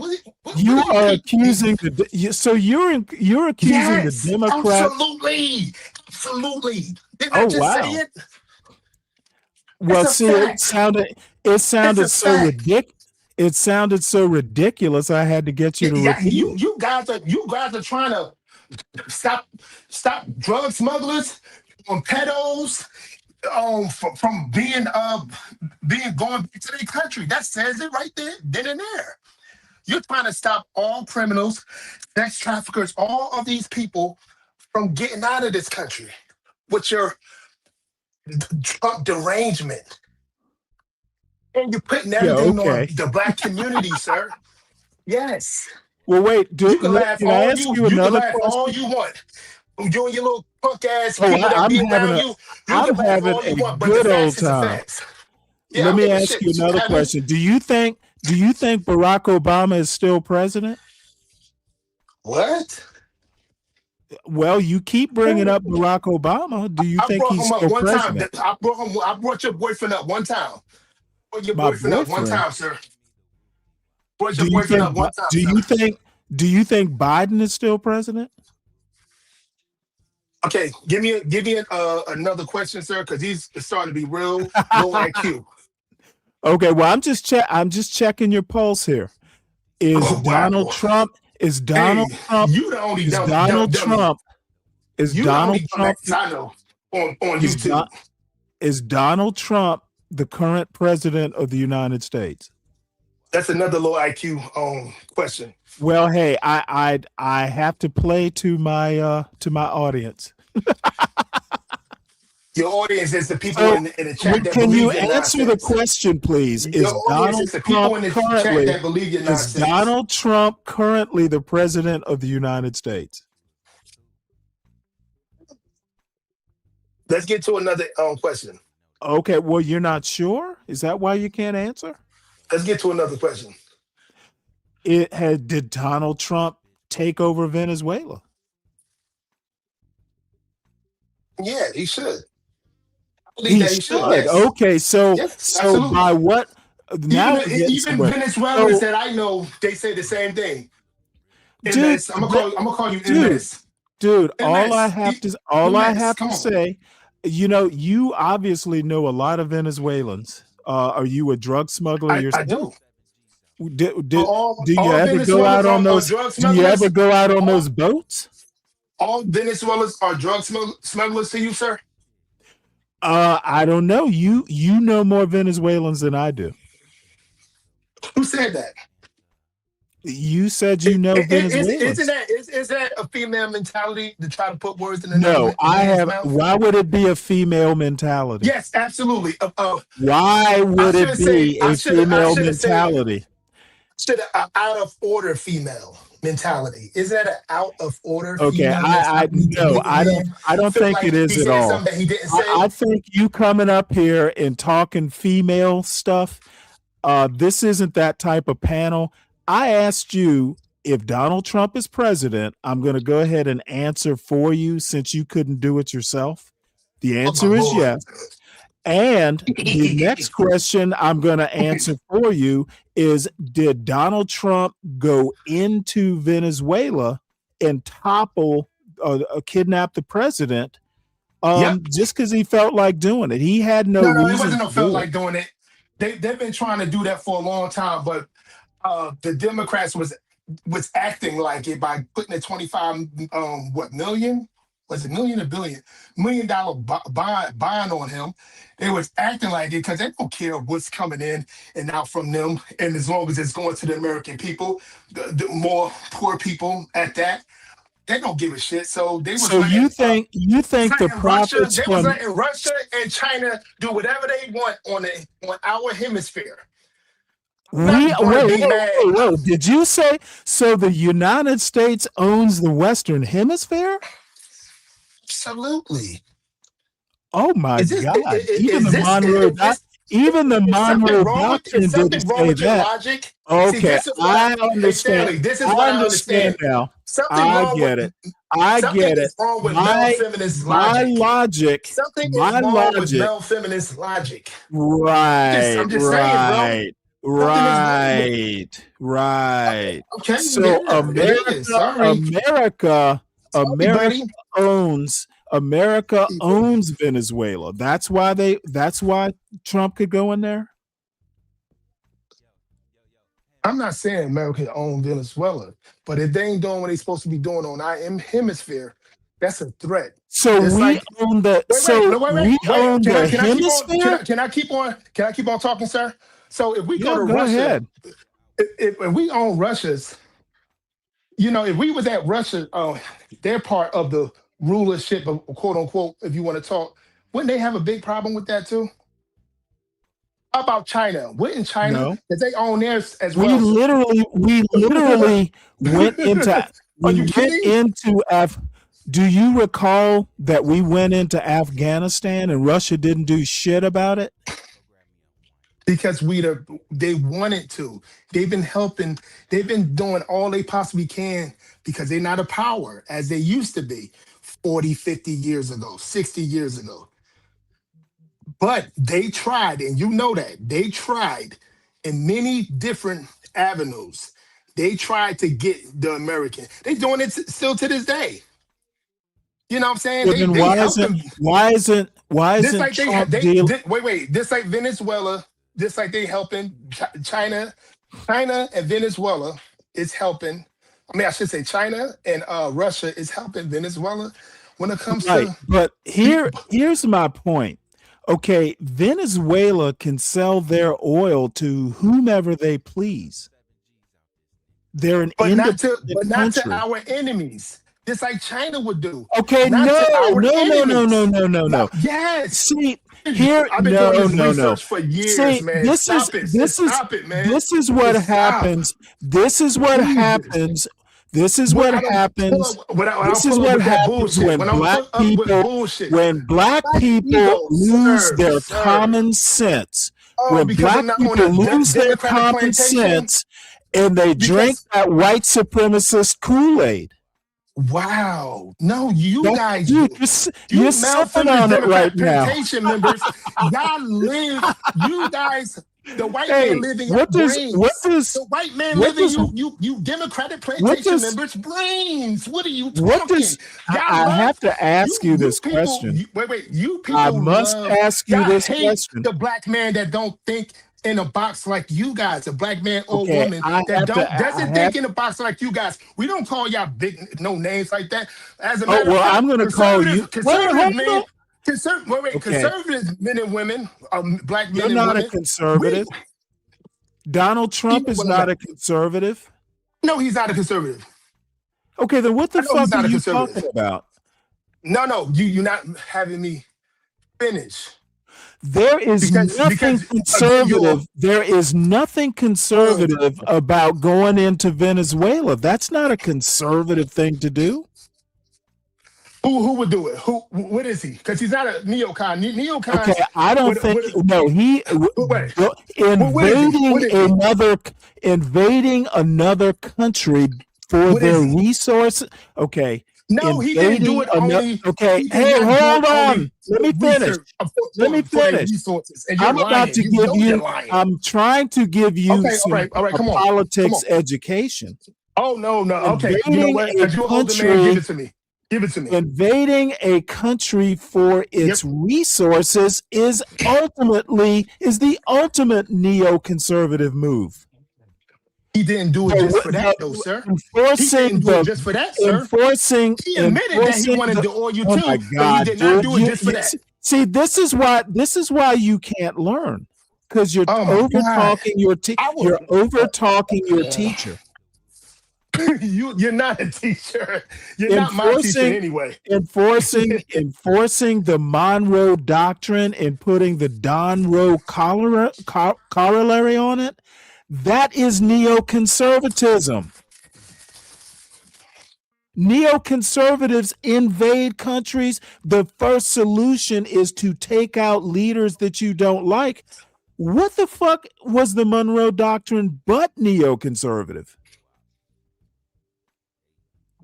you are accusing you're accusing the Democrats. Absolutely. Didn't I just say it? Well, see, it sounded so ridiculous. It sounded so ridiculous. I had to get you to repeat. You guys are trying to stop drug smugglers, pedos, from being going back to their country. That says it right there, then and there. You're trying to stop all criminals, sex traffickers, all of these people from getting out of this country with your drug derangement. And you're putting everything on the black community, sir. Yes. Well, wait. You can laugh all you want. You and your little punk ass people that be around you. I'm having a good old time. Let me ask you another question. Do you think Barack Obama is still president? What? Well, you keep bringing up Barack Obama. Do you think he's still president? I brought your boyfriend up one time. Your My boyfriend up one boyfriend? time, sir. Brought your boyfriend up one time. Do you think Biden is still president? Okay, give me another question, sir, because he's starting to be real low IQ. Okay, well, I'm just checking your pulse here. Is Donald Trump? Is Donald Trump? You the only is Donald Trump? Is you Donald the Trump? I know on YouTube. Is Donald Trump the current president of the United States? That's another low IQ question. Well, hey, I have to play to my audience. Your audience is the people in the chat that Can believe you your answer nonsense. the question, please? Your Is audience Donald is the people in the Trump chat currently that believe your is nonsense. Donald Trump currently the president of the United States? Let's get to another question. Okay, well, you're not sure? Is that why you can't answer? Let's get to another question. Did Donald Trump take over Venezuela? Yeah, he should. I He believe that he should. should. Yes. Okay, so Yes, absolutely. by what? Now we're getting Even somewhere. Venezuelans So- that I know, they say the same thing. Dude, MS. I'm gonna call you dude, MS. Dude, MS. all I have MS, to come on. say, you obviously know a lot of Venezuelans. Are you a drug smuggler yourself? I do. Do you all ever go out Venezuelans on are those? drug Do you ever smugglers? go out on those boats? All Venezuelans are drug smugglers to you, sir? I don't know. You know more Venezuelans than I do. Who said that? You said you know Venezuelans. Isn't that a female mentality to try to put words in the No, I man's have. mouth? Why would it be a female mentality? Yes, absolutely. Why would it be a female mentality? mentality? Should an out of order female mentality? Is that an out of order? Okay, female I mentality to no, make a I man don't feel think like it is he at said all. something that he didn't say? I think you coming up here and talking female stuff. This isn't that type of panel. I asked you if Donald Trump is president. I'm going to go ahead and answer for you since you couldn't do it yourself. The answer is yes. And the next question I'm going to answer for you is, did Donald Trump go into Venezuela and topple, kidnap the president just because he felt like doing it? He had no reason. No, it wasn't no to felt do like it. doing it. They've been trying to do that for a long time, but the Democrats was acting like it by putting a 25 million? Was it million or billion? $1 million bond on him. They was acting like it because they don't care what's coming in and out from them. And as long as it's going to the American people, the more poor people at that, they don't give a shit. So they was So you think the profits They was from letting Russia and China do whatever they want on our hemisphere. wait, did you say so the United States owns the Western Hemisphere? Absolutely. Oh my God. Even is the this- Monroe is this- even the Monroe Doctrine Is something didn't wrong say with your that. logic? See, Okay, this is what I Hey, understand. Stanley, this is I what I understand understand. now. Something I wrong get with- it. I something get it. is wrong with My male feminist logic. Something is my wrong with logic. male feminist logic. Right, I'm just saying, bro. right. Okay, So yeah, it is. Sorry. America owns Venezuela. That's why Trump could go in there. I'm not saying America own Venezuela, but if they ain't doing what they supposed to be doing on our hemisphere, that's a threat. So It's we like- own the Wait. the Can hemisphere. I keep on talking, sir? So if we go to Go Russia, ahead. if we own Russia's, if we was at Russia, they're part of the rulership of quote unquote, if you want to talk, wouldn't they have a big problem with that too? How about China? Wouldn't China, No. because they own theirs as We well? literally went into Do you recall that we went into Afghanistan and Russia didn't do shit about it? Because they wanted to. They've been helping. They've been doing all they possibly can because they're not a power as they used to be 40, 50 years ago, 60 years ago. But they tried, and you know that. They tried in many different avenues. They tried to get the American. They're doing it still to this day. You know what I'm saying? Well, then why isn't Trump dealing? Wait. This like Venezuela. This like they helping China and Venezuela is helping. I mean, I should say China and Russia is helping Venezuela when it comes Right. to. But here's my point. Okay, Venezuela can sell their oil to whomever they please. They're an But not independent to country. our enemies. Just like China would do. Okay, Not no, to our no, enemies. no. Yes. See, here, I've been doing this no. research for years, See, man. Stop it. Stop it, man. This is what Just stop. happens. This is what Jesus. happens. This is When what I don't happens. pull up- when I This don't is pull up what with that happens bullshit. when When I don't black pull up with people, bullshit. when black people ego, lose sir, their sir. common sense. Oh, When because black I'm not on people a lose their Democratic common plantation? sense and they drink Because that white supremacist Kool-Aid. wow. No, you That's, guys dude, do. you're You sipping malfeasance on it right Democratic now. plantation members, y'all live, you guys, the white Hey, man live in your what does brains. The white man what live in does you Democratic what plantation does members' brains. What are you what talking? does Y'all I love have to ask you this people. question. Wait. You I people must love. ask you Y'all this hate question. the black man that don't think in a box like you guys. A black man or Okay, woman I that have to doesn't think in a box like you guys. We don't call y'all big no names like that. As a Oh matter of well, fact, I'm going to call you. Wait, conservative men. hold on. Okay, Conservative men and women, black you're men and not a women. conservative. Donald Trump is not a conservative. No, he's not a conservative. Okay, then what the I know he's fuck are not a you conservative. talking about? No, you're not having me finish. There is nothing conservative. There is nothing conservative about going into Venezuela. That's not a conservative thing to do. Who would do it? What is he? Because he's not a neocon. Neocons. Okay, I don't think no. Invading another country for their resources. Okay. No, he didn't do it only. Okay, hey, hold on. Let me finish. I'm about to give you. I'm trying to give you some politics education. Oh no. Okay, you know what? Because you're older man, give it to me. Give it to me. Invading a country for its resources is the ultimate neoconservative move. He didn't do it just for that, though, sir. He didn't do it just for that, sir. He admitted that he wanted the oil too, my but God, he did not dude, do it just for that. See, this is why you can't learn, because you're over talking your you're over talking your teacher. You're not a teacher. You're not my teacher anyway. Enforcing the Monroe Doctrine and putting the Donroe corollary on it. That is neoconservatism. Neoconservatives invade countries. The first solution is to take out leaders that you don't like. What the fuck was the Monroe Doctrine but neoconservative?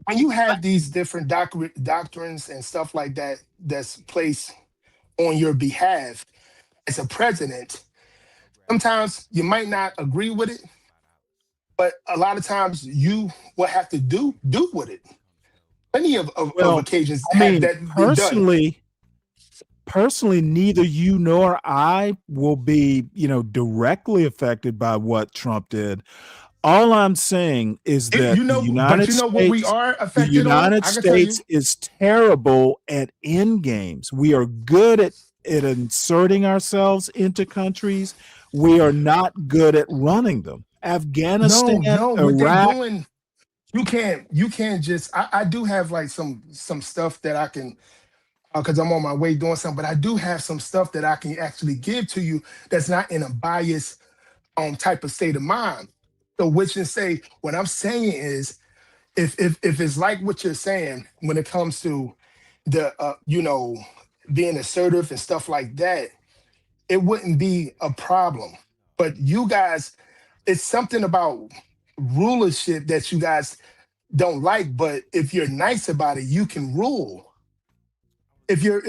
When you have these different doctrines and stuff like that that's placed on your behalf as a president, sometimes you might not agree with it, but a lot of times you will have to do with it. Plenty of occasions have that been done. Personally, neither you nor I will be, directly affected by what Trump did. All I'm saying is that the United States is terrible at end games. We are good at inserting ourselves into countries. We are not good at running them. Afghanistan, what Iraq. they're doing, you can't just. I do have like some stuff that I can, because I'm on my way doing something. But I do have some stuff that I can actually give to you that's not in a biased type of state of mind. So, which is say, what I'm saying is, if it's like what you're saying when it comes to the being assertive and stuff like that, it wouldn't be a problem. But you guys, it's something about rulership that you guys don't like. But if you're nice about it, you can rule. If you're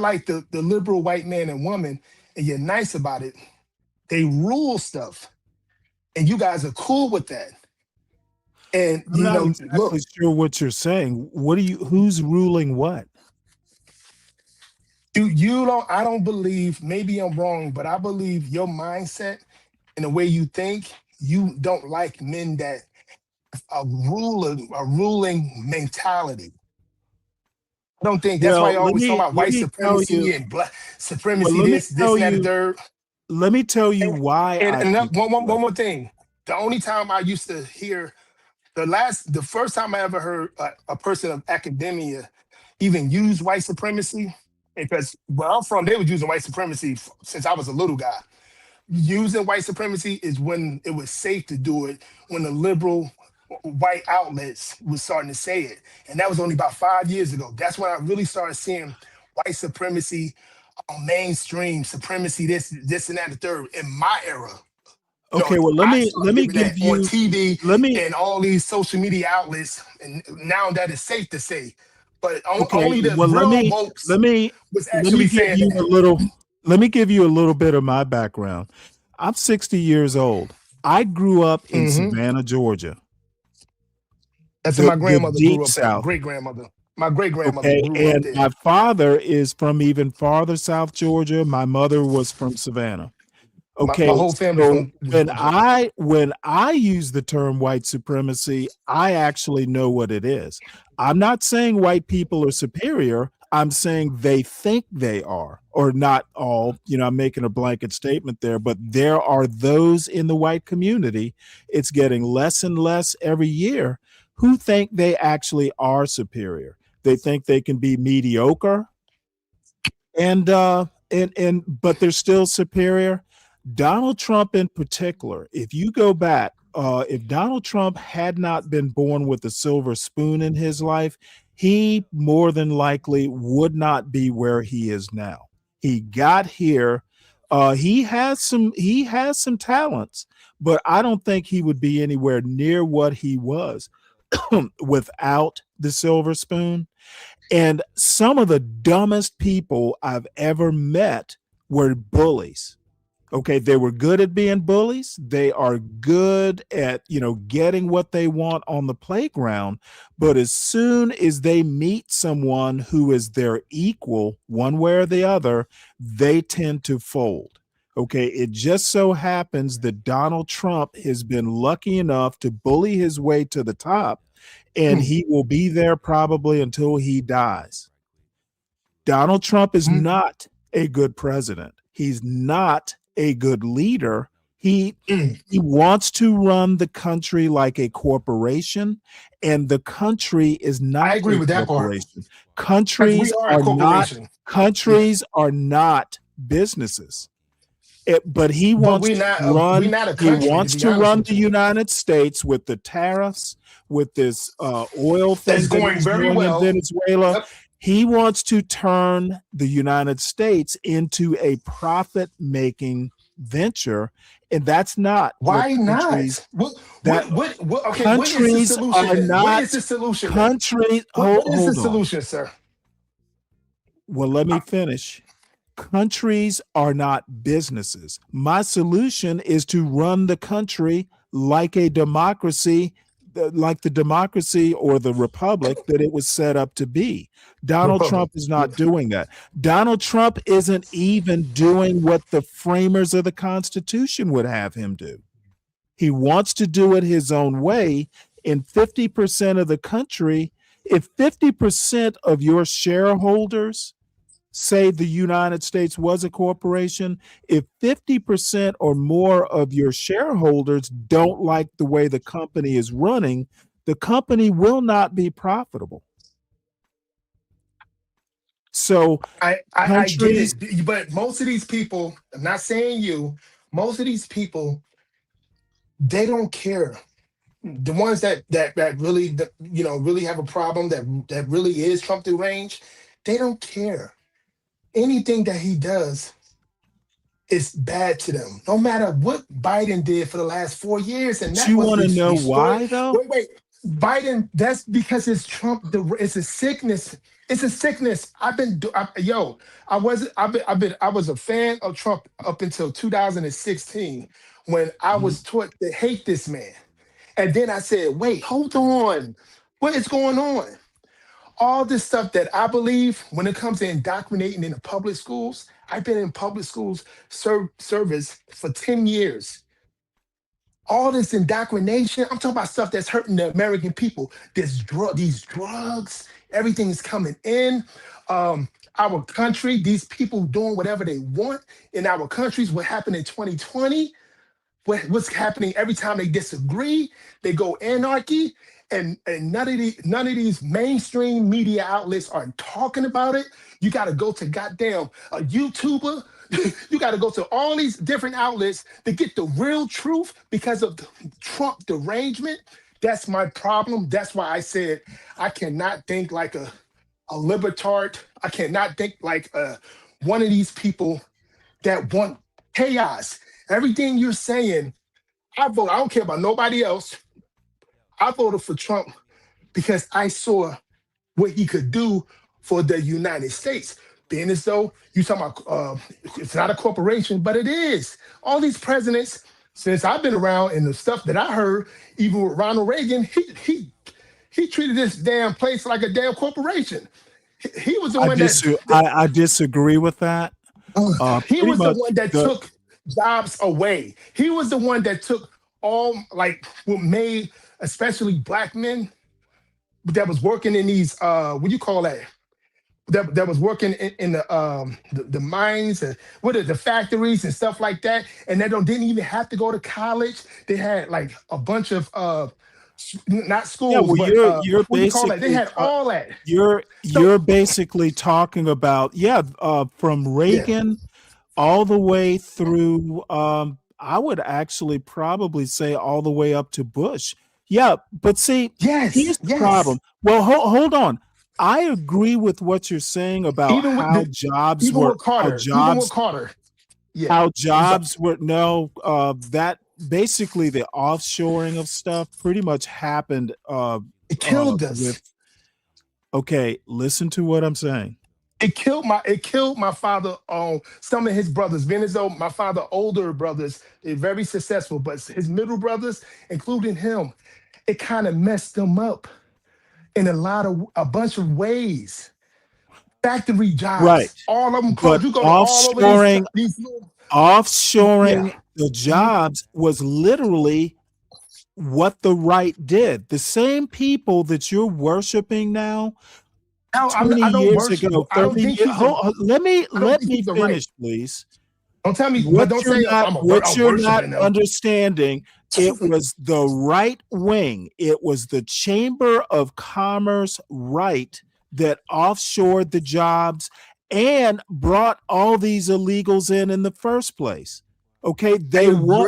like the liberal white man and woman and you're nice about it, they rule stuff. And you guys are cool with that. And I'm not exactly sure what you're saying. Who's ruling what? I don't believe, maybe I'm wrong, but I believe your mindset and the way you think, you don't like men that a ruling mentality. don't think that's why Well, you always talk about let white me tell you. supremacy and black Well, supremacy, let me this tell and that, the you. third. Let me tell you why And, I and think it's one right. more thing. The only time I used to hear the first time I ever heard a person of academia even use white supremacy, because where I'm from, they was using white supremacy since I was a little guy. Using white supremacy is when it was safe to do it, when the liberal white outlets was starting to say it. And that was only about 5 years ago. That's when I really started seeing white supremacy on mainstream supremacy, this and that, the third, in my era. No, Okay, well I let started me hearing give that on you TV let me and all these social media outlets, and now that is safe to say. But okay, only the well real wokes was let me actually give saying you that. let me give you a little bit of my background. I'm 60 years old. I grew up in Hmm. Savannah, Georgia, That's where my the grandmother deep grew up at. South. Great grandmother. My great grandmother Okay, grew up and there. my father is from even farther south Georgia. My mother was from Savannah. My Okay, whole family so from Georgia. when I use the term white supremacy, I actually know what it is. I'm not saying white people are superior. I'm saying they think they are, or not all. I'm making a blanket statement there, but there are those in the white community. It's getting less and less every year who think they actually are superior. They think they can be mediocre and but they're still superior. Donald Trump in particular, if you go back, if Donald Trump had not been born with a silver spoon in his life, he more than likely would not be where he is now. He got here. He has some talents, but I don't think he would be anywhere near what he was without the silver spoon. And some of the dumbest people I've ever met were bullies. Okay, they were good at being bullies. They are good at, getting what they want on the playground. But as soon as they meet someone who is their equal, one way or the other, they tend to fold. Okay, it just so happens that Donald Trump has been lucky enough to bully his way to the top, and he will be there probably until he dies. Donald Trump is not a good president. He's not a good leader. He wants to run the country like a corporation, and the country is I not agree a with that part. corporation. Because we are a corporation. Countries are not businesses. But he But wants to we run. not a He country, to wants be to honest run with the you. United States with the tariffs, with this oil That's thing that going he's very doing in well. Venezuela. Yep. He wants to turn the United States into a profit-making venture, and that's not what Why countries. not? That Okay, what is the countries solution are then? What not is the solution then? countries. What is the Hold on. solution, sir? Well, let me finish. Countries are not businesses. My solution is to run the country like a democracy, like the democracy or the republic that it was set up to be. Donald Republic. Trump is not doing that. Donald Trump isn't even doing what the framers of the Constitution would have him do. He wants to do it his own way. In 50% of the country, if 50% of your shareholders say the United States was a corporation, if 50% or more of your shareholders don't like the way the company is running, the company will not be profitable. So I get countries, it, but most of these people, I'm not saying you, most of these people, they don't care. The ones that really really have a problem that really is Trump through range, they don't care. Anything that he does is bad to them. No matter what Biden did for the last 4 years, and but that you was want to know restored. why though? Wait. Biden, that's because it's Trump. It's a sickness. It's a sickness. I was a fan of Trump up until 2016 when I was taught to hate this man. And then I said, wait, hold on. What is going on? All this stuff that I believe when it comes to indoctrinating in the public schools, I've been in public schools service for 10 years. All this indoctrination, I'm talking about stuff that's hurting the American people. These drugs Everything is coming in. Our country, these people doing whatever they want in our countries. What happened in 2020? What's happening every time they disagree? They go anarchy, and none of these mainstream media outlets are talking about it. You got to go to goddamn a YouTuber. You got to go to all these different outlets to get the real truth because of the Trump derangement. That's my problem. That's why I said I cannot think like a libertard. I cannot think like one of these people that want chaos. Everything you're saying, I vote. I don't care about nobody else. I voted for Trump because I saw what he could do for the United States. Being as though you talking about, it's not a corporation, but it is. All these presidents, since I've been around, and the stuff that I heard, even with Ronald Reagan, he treated this damn place like a damn corporation. He was the one I disagree with that. He was the one that took jobs away. He was the one that took all, like, what made especially black men that was working in these what do you call that? That was working in the mines and the factories and stuff like that, and they didn't even have to go to college. They had like a bunch of not schools, yeah, well, but you're what do you call that? basically They had all that. You're basically talking about from Reagan all the way through. I would actually probably say all the way up to Bush. Yeah, but see, here's the problem. Well, hold on. I agree with what you're saying about how jobs were. How jobs were. No, that basically the offshoring of stuff pretty much happened. It killed us. Okay, listen to what I'm saying. It killed my father. Some of his brothers, being as though my father older brothers, they're very successful, but his middle brothers, including him, it kind of messed them up in a bunch of ways. Factory jobs, right? All of them. But you go offshoring, offshoring the jobs was literally what the right did. The same people that you're worshiping now. 20 years ago, 30 years. Let me finish, please. Don't tell me what you're not them. Understanding. It was the right wing. It was the Chamber of Commerce right that offshored the jobs and brought all these illegals in the first place. Okay, back in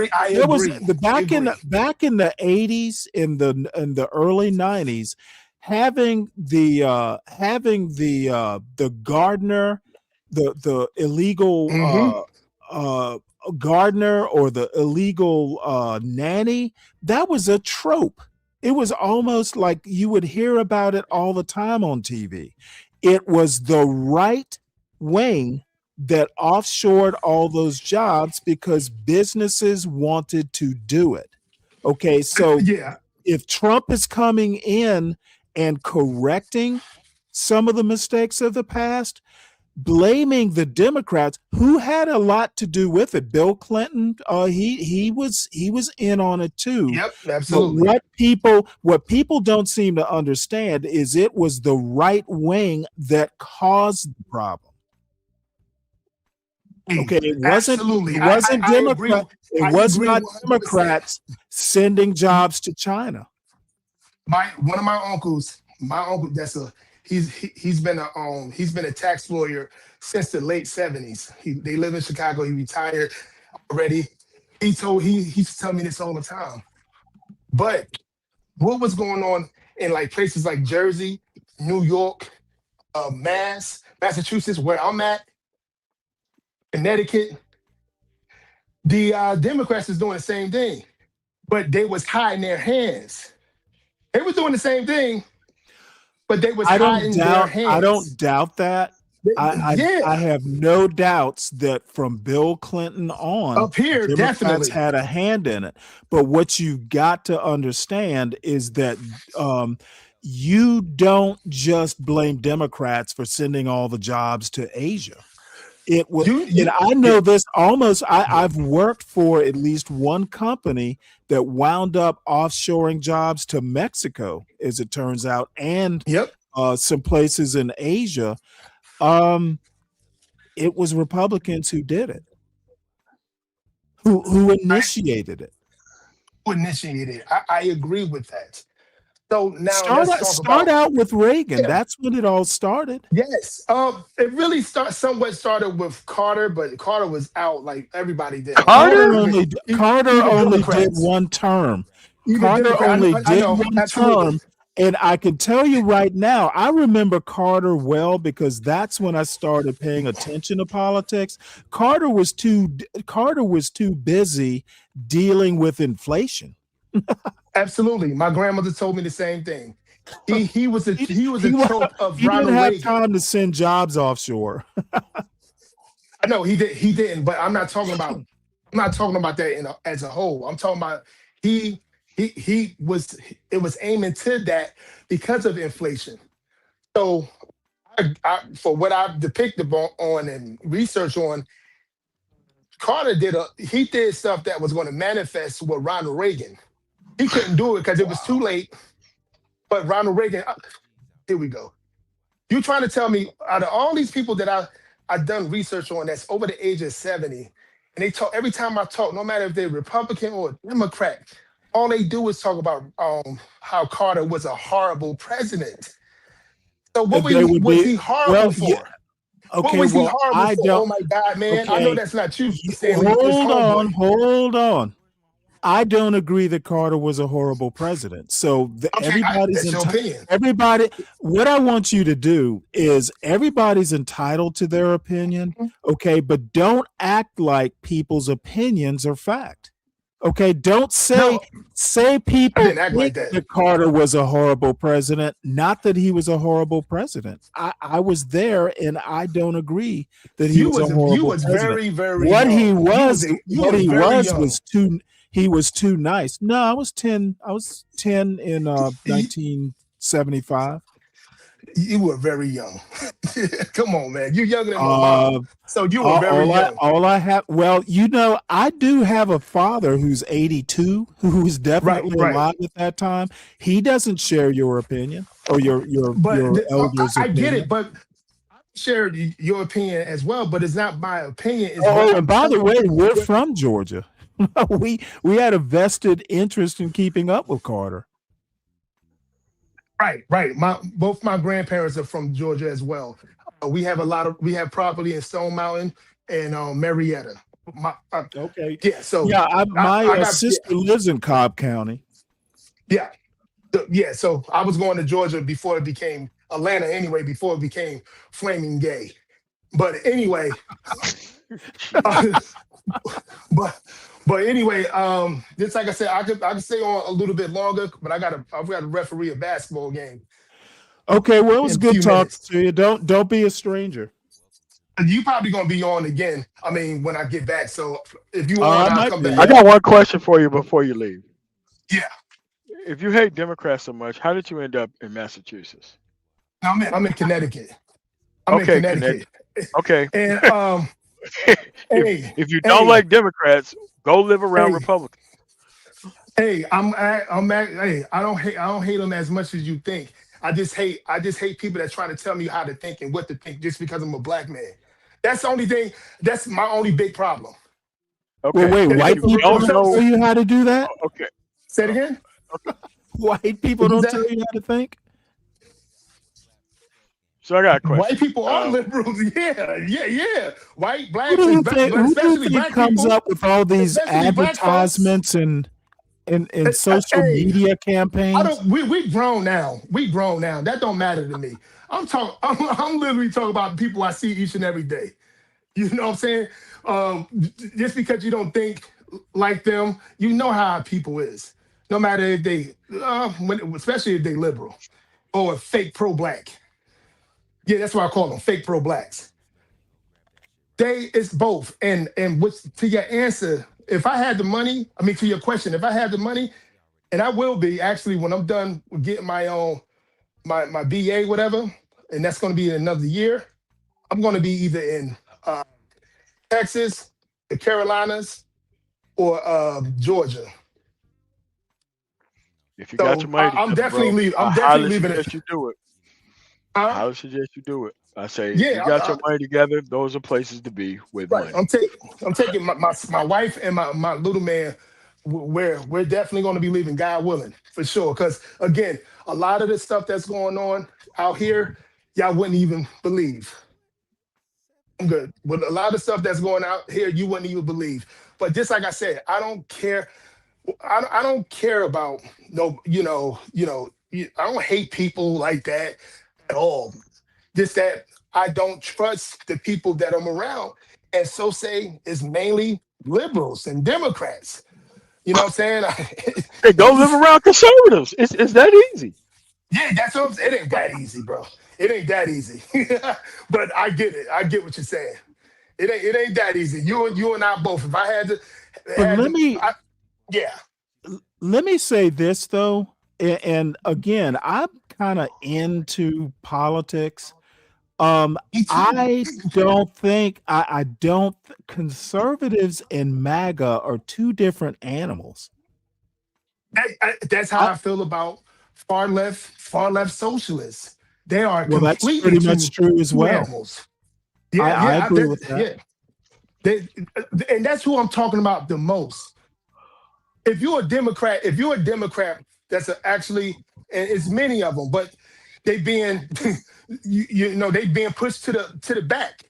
the 80s, in the early 90s. Having the gardener, the illegal gardener or the illegal nanny, that was a trope. It was almost like you would hear about it all the time on TV. It was the right wing that offshored all those jobs because businesses wanted to do it. Okay, so if Trump is coming in and correcting some of the mistakes of the past, blaming the Democrats, who had a lot to do with it. Bill Clinton, he was in on it too. Yep, absolutely. But what people don't seem to understand is it was the right wing that caused the problem. Okay, it wasn't Democrats. It was not Democrats sending jobs to China. One of my uncles, he's been a tax lawyer since the late 70s. They live in Chicago. He retired already. He used to tell me this all the time. But what was going on in like places like Jersey, New York, Massachusetts, where I'm at, Connecticut, the Democrats is doing the same thing, but they was hiding their hands. They were doing the same thing, but they was hiding their hands. I don't doubt that. I have no doubts that from Bill Clinton on, up here, Democrats definitely had a hand in it. But what you got to understand is that you don't just blame Democrats for sending all the jobs to Asia. It was, and I know this almost. I've worked for at least one company that wound up offshoring jobs to Mexico, as it turns out, and some places in Asia, it was Republicans who did it, who initiated it. Who initiated it? I agree with that. So now Start out with Reagan. Yeah. That's when it all started. Yes. It really somewhat started with Carter, but Carter was out like everybody did. Carter only did Democrats. one term. Even Carter Democrats, only I did know, one absolutely. term. And I can tell you right now, I remember Carter well because that's when I started paying attention to politics. Carter was too busy dealing with inflation. Absolutely. My grandmother told me the same thing. He was a trope of He Ronald didn't have Reagan. time to send jobs offshore. I know he didn't, but I'm not talking about that as a whole. I'm talking about it was aiming to that because of inflation. So for what I've depicted on and research on, Carter did stuff that was going to manifest with Ronald Reagan. He couldn't do it because it was too late. But Ronald Reagan, here we go. You trying to tell me out of all these people that I've done research on that's over the age of 70, and they talk every time I talk, no matter if they're Republican or Democrat, all they do is talk about how Carter was a horrible president. So what was he horrible for? Yeah. Okay, what was he well, horrible for? Oh my God, man! I know okay. that's not you, Stanley. Hold on. I don't agree that Carter was a horrible president. So everybody's entitled. What I want you to do is everybody's entitled to their opinion, okay? But don't act like people's opinions are fact. Okay, don't say people think that Carter was a horrible president, not that he was a horrible president. I was there, and I don't agree that he was a horrible president. Very, very what young. he was young. was too nice. No, I was 10 in 1975. You were very young. Come on, man. You're younger than my mom. So you were very young. I do have a father who's 82, who's definitely alive at that time. He doesn't share your opinion or your elders' I opinion. get it, but I share your opinion as well, but it's not my opinion. And by the way, we're from Georgia. we had a vested interest in keeping up with Carter. Right. Both my grandparents are from Georgia as well. We have property in Stone Mountain and Marietta. Okay. Yeah. So my sister lives in Cobb County. Yeah. So I was going to Georgia before it became Atlanta anyway, before it became flaming gay. But anyway, But anyway, just like I said, I could stay on a little bit longer, but I've got to referee a basketball game. Okay, well, it was good talking to you. Don't be a stranger. You probably gonna be on again. I mean, when I get back. So if you want, I'll come back. I got one question for you before you leave. Yeah. If you hate Democrats so much, how did you end up in Massachusetts? I'm in Connecticut. I'm in Connecticut. Okay. And if you don't like Democrats, go live around Republicans. Hey, I don't hate them as much as you think. I just hate people that try to tell me how to think and what to think just because I'm a black man. That's the only thing. That's my only big problem. Okay. Wait, white people don't tell you how to do that? Okay. Say it again. Okay. White people don't tell you how to think? So I got a question. White people are liberals. Yeah. White, black, Who especially do you black think comes people, up with all these especially black folks? advertisements and social media campaigns? We grown now. That don't matter to me. I'm literally talking about people I see each and every day. You know what I'm saying? Just because you don't think like them, you know how people is. No matter if they, especially if they liberal or fake pro-black. Yeah, that's what I call them, fake pro-blacks. It's both. And to your answer, if I had the money, to your question, if I had the money, and I will be actually when I'm done with getting my own, my BA, whatever, and that's going to be in another year, I'm going to be either in Texas, the Carolinas, or Georgia. If you got your money, I'm definitely leaving. You do it. I would suggest you do it. I say, if Yeah, you got your money together, those are places to be with right. money. I'm taking my wife and my little man. We're definitely going to be leaving, God willing, for sure. Because again, a lot of the stuff that's going on out here, y'all wouldn't even believe. I'm good. But a lot of stuff that's going out here, you wouldn't even believe. But just like I said, I don't care. I don't care about no, I don't hate people like that at all. Just that I don't trust the people that I'm around. And so say it's mainly liberals and Democrats. You know what I'm saying? Hey, don't live around conservatives. It's that easy. Yeah, that's what I'm saying. It ain't that easy, bro. It ain't that easy. But I get it. I get what you're saying. It ain't that easy. You and I both. If I had to, But yeah. let me say this though, and again, I'm kind of into politics. I don't think conservatives and MAGA are two different animals. That's how I feel about far left socialists. They are Well, that's completely pretty much true as two well. animals. Yeah, I agree with that. Yeah. And that's who I'm talking about the most. If you're a Democrat, that's actually, and it's many of them, but they being, they being pushed to the back.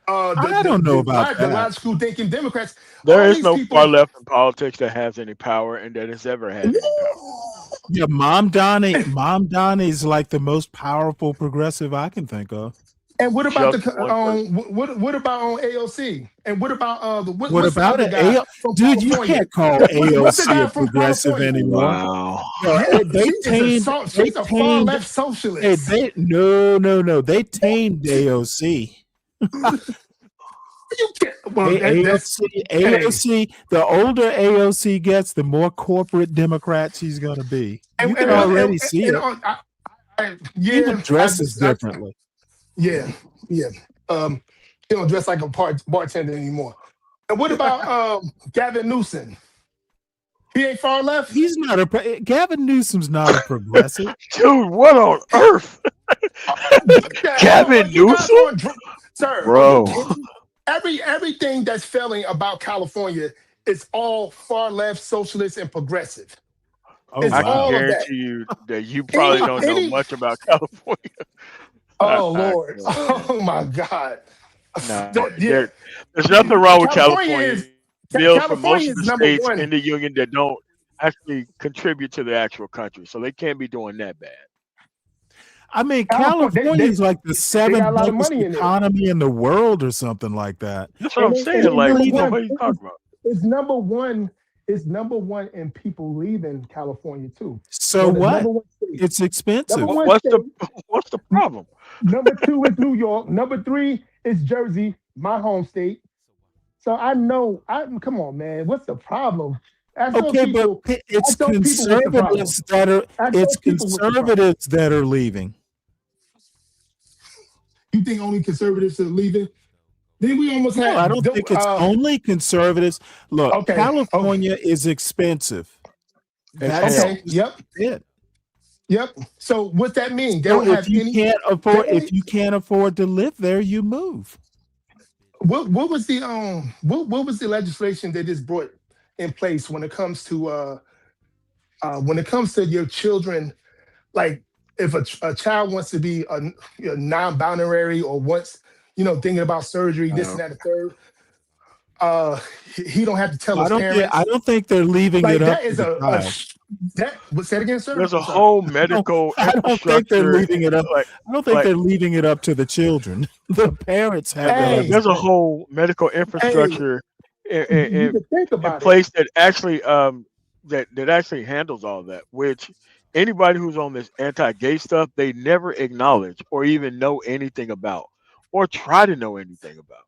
I don't know about the that. logical thinking Democrats. There all is these no people, far left in politics that has any power and that has ever had any power. Yeah, Mom Donnie is like the most powerful progressive I can think of. And what about Just one person. what about on AOC? And what about What what's the about other it? guy from Dude, you California? can't call What's the AOC guy a from progressive California? anymore. Wow. No, Yeah, she's a far left socialist. No. They tamed AOC. You can't. Well, AOC, the older AOC gets, the more corporate Democrat she's going to be. You can already see it. Even dresses differently. Yeah. You don't dress like a bartender anymore. And what about Gavin Newsom? He ain't far left. He's not Gavin Newsom's not a progressive. Dude, what on earth? Gavin Newsom? Sir, Bro. Everything that's failing about California is all far left, socialist, and progressive. Oh, It's I can all of that. guarantee you that you probably don't know much about California. Oh Lord! Oh my God! No, there's nothing wrong with California. Bills for most California of is the number states one. in the union that don't actually contribute to the actual country, so they can't be doing that bad. I mean, California, California is like the got a seventh lot of biggest money in there. economy in the world or something like that. That's what I'm saying. Like, what are you talking about? It's number one. It's number one in people leaving California too. So Well, the what? number one state. It's expensive. Number one What's the problem? Number two is New York. Number three is Jersey, my home state. So I know. Come on, man. What's the problem? Okay, but it's conservatives that are leaving. You think only conservatives are leaving? Then we almost had. No, I don't think it's only conservatives. Look, Okay, California is expensive. That's it. Yep. So what that mean? They So don't have any. If you can't afford to live there, you move. What was the what was the legislation that is brought in place when it comes to your children? Like if a child wants to be a non-binary or wants thinking about surgery, this and that, the third. He don't have to tell his parents. I don't think they're leaving Like it up that to is the child. what's that again, sir? There's a whole medical I don't think they're infrastructure. leaving it up. I don't think they're leaving it up to the children. The parents have. There's a whole medical infrastructure in place that actually that actually handles all that. Which anybody who's on this anti-gay stuff, they never acknowledge or even know anything about, or try to know anything about.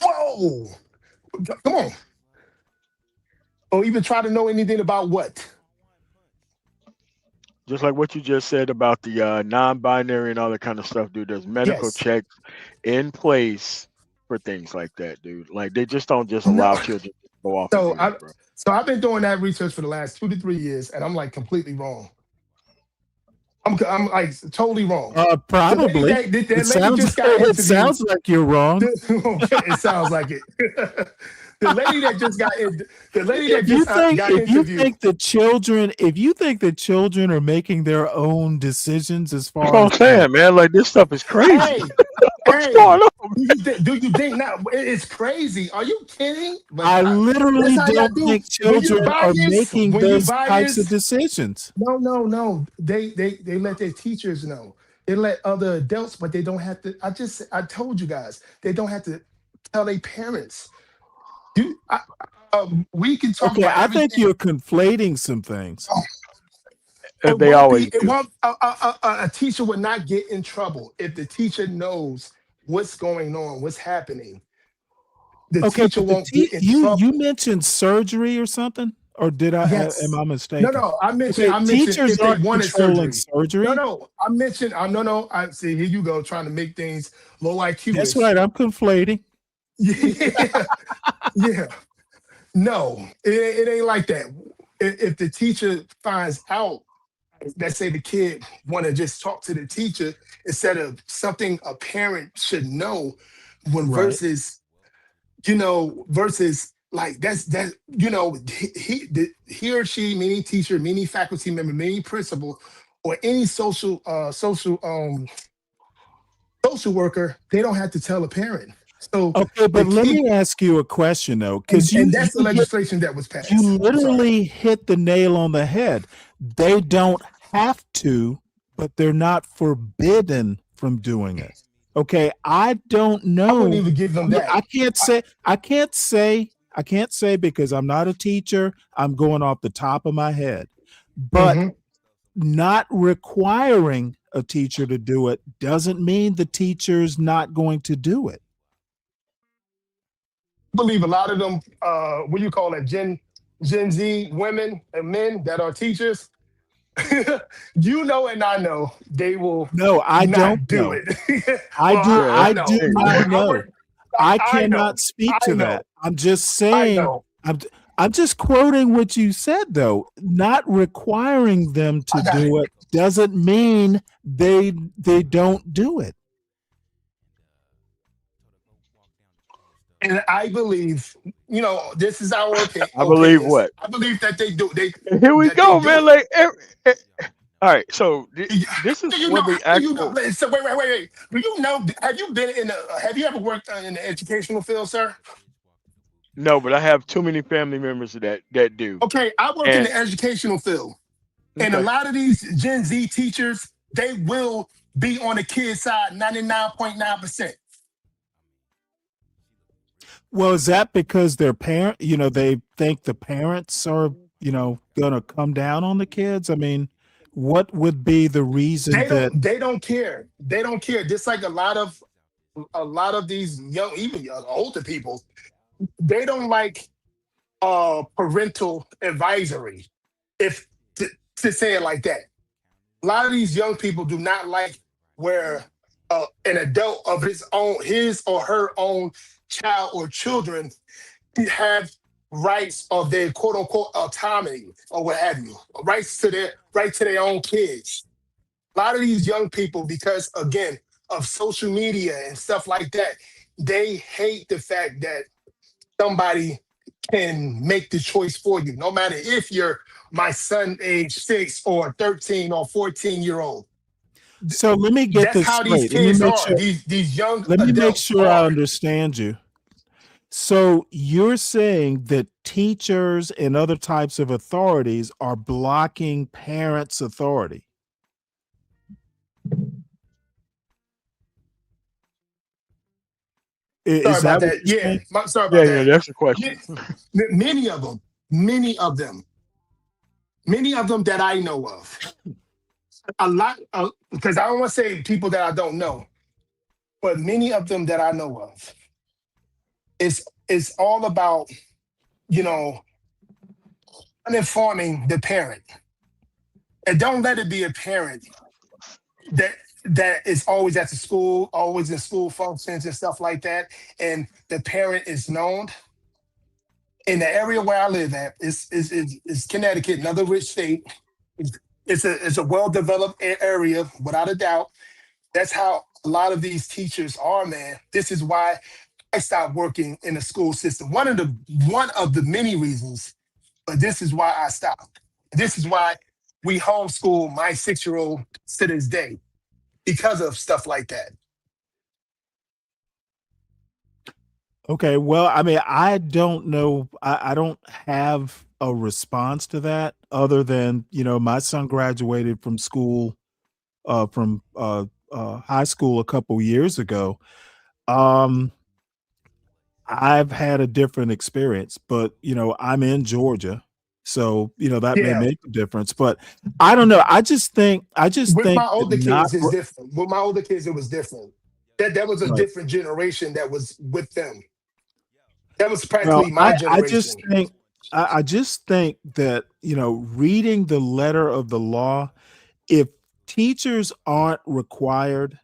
Whoa! Come on. Or even try to know anything about what? Just like what you just said about the non-binary and all that kind of stuff, dude. There's medical checks in place for things like that, dude. Like they just don't just allow children to go off. So I've been doing that research for the last 2 to 3 years, and I'm like completely wrong. I'm like totally wrong. Probably. That lady It just got interviewed. sounds like you're wrong. It sounds like it. The lady that just got If you interviewed. think the children are making their own decisions as That's far what I'm as saying, man. Like this stuff is crazy. Hey, What's hey, going on? do you think now it's crazy? Are you kidding? But I literally that's how y'all don't do. think When you children are bias, making when you those types of bias, decisions. no. They let their teachers know. They let other adults, but they don't have to. I told you guys, they don't have to tell their parents. We can talk Okay, about I think everything. you're conflating some things. They always do. A teacher would not get in trouble if the teacher knows what's going on, what's happening. The Okay, teacher but won't get in trouble. you mentioned surgery or something, or did I? Yes. Am I mistaken? No. I mentioned. Okay, I mentioned teachers if they aren't wanted controlling surgery. surgery. No. I mentioned. No. I see. Here you go, trying to make things low IQ. That's right. I'm conflating. Yeah. No, it ain't like that. If the teacher finds out, let's say the kid want to just talk to the teacher instead of something a parent should know, when Right. versus like that he or she, meaning teacher, meaning faculty member, meaning principal, or any social worker, they don't have to tell a parent. So Okay, but the let kid, me ask you a question though, because and that's the legislation that was passed. you Sorry. literally hit the nail on the head. They don't have to, but they're not forbidden from doing it. Okay, I don't know. I wouldn't even give them that. I can't say because I'm not a teacher. I'm going off the top of my head. But not requiring a teacher to do it doesn't mean the teacher's not going to do it. I believe a lot of them, what do you call it, Gen Z women and men that are teachers, and I know they will. No, I not don't do know. it. I do not know. I I cannot know. speak I to know. that. I'm just I saying. know. I'm just quoting what you said though. Not requiring them to do it doesn't mean they don't do it. And I believe, this is our opinion. I believe what? I believe that they do. And here we that go, they do man. it. Like, all right. So this is You where know, the actual. so wait. Do you know? Have you ever worked in the educational field, sir? No, but I have too many family members that do. Okay, I work in And the educational field, and a okay. lot of these Gen Z teachers, they will be on the kid's side 99.9%. Well, is that because their parent, they think the parents are, going to come down on the kids? I mean, what would be the reason They don't care. They don't care. Just like a lot of these young, even young, older people, they don't like parental advisory, if to say it like that. A lot of these young people do not like where an adult of his or her own child or children have rights of their quote unquote autonomy or what have you, rights to their own kids. A lot of these young people, because again of social media and stuff like that, they hate the fact that somebody can make the choice for you, no matter if you're my son age 6 or 13 or 14-year-old. So let me get That's this how these straight. Let me kids make are. sure. These young Let me make adults sure I are. understand you. So you're saying that teachers and other types of authorities are blocking parents' authority? Sorry Is about that what that. you're Yeah, saying? sorry about Yeah, that. that's the question. Many of them that I know of. A lot, because I don't want to say people that I don't know, but many of them that I know of. It's all about, uninforming the parent. And don't let it be a parent that is always at the school, always in school functions and stuff like that. And the parent is known. In the area where I live at is Connecticut, another rich state. It's a well-developed area, without a doubt. That's how a lot of these teachers are, man. This is why I stopped working in the school system. One of the many reasons, but this is why I stopped. This is why we homeschool my 6-year-old to this day, because of stuff like that. Okay, well, I mean, I don't know. I don't have a response to that other than, my son graduated from school, from high school a couple years ago. Um, I've had a different experience, but I'm in Georgia, so that may Yeah. make a difference. But I don't know. I just think With my that older not kids, it's different. With my older kids, it was different. That was a right. different generation that was with them. That was Well, practically my I generation. just think that reading the letter of the law, if teachers aren't required,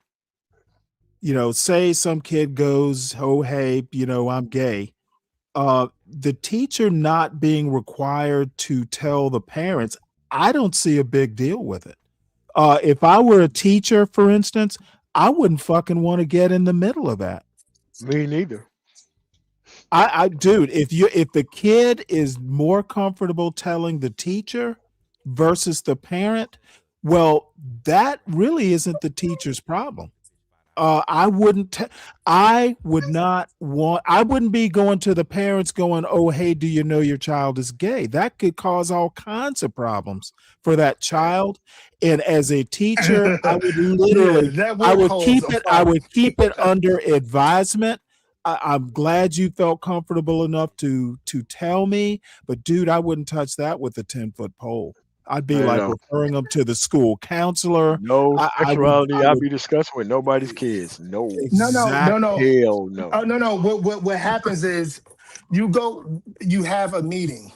say some kid goes, oh hey, I'm gay. The teacher not being required to tell the parents, I don't see a big deal with it. If I were a teacher, for instance, I wouldn't fucking want to get in the middle of that. Me neither. Dude, if the kid is more comfortable telling the teacher versus the parent, well, that really isn't the teacher's problem. I wouldn't be going to the parents going, oh, hey, do you know your child is gay? That could cause all kinds of problems for that child. And as a teacher, I would literally, that I would cause keep a it, I would problem. keep it under advisement. I'm glad you felt comfortable enough to tell me, but dude, I wouldn't touch that with a 10-foot pole. I'd be like referring them to the school counselor. No I sexuality would I'll be discussing with nobody's kids. No. No. Hell no. Oh, no. What happens is you have a meeting.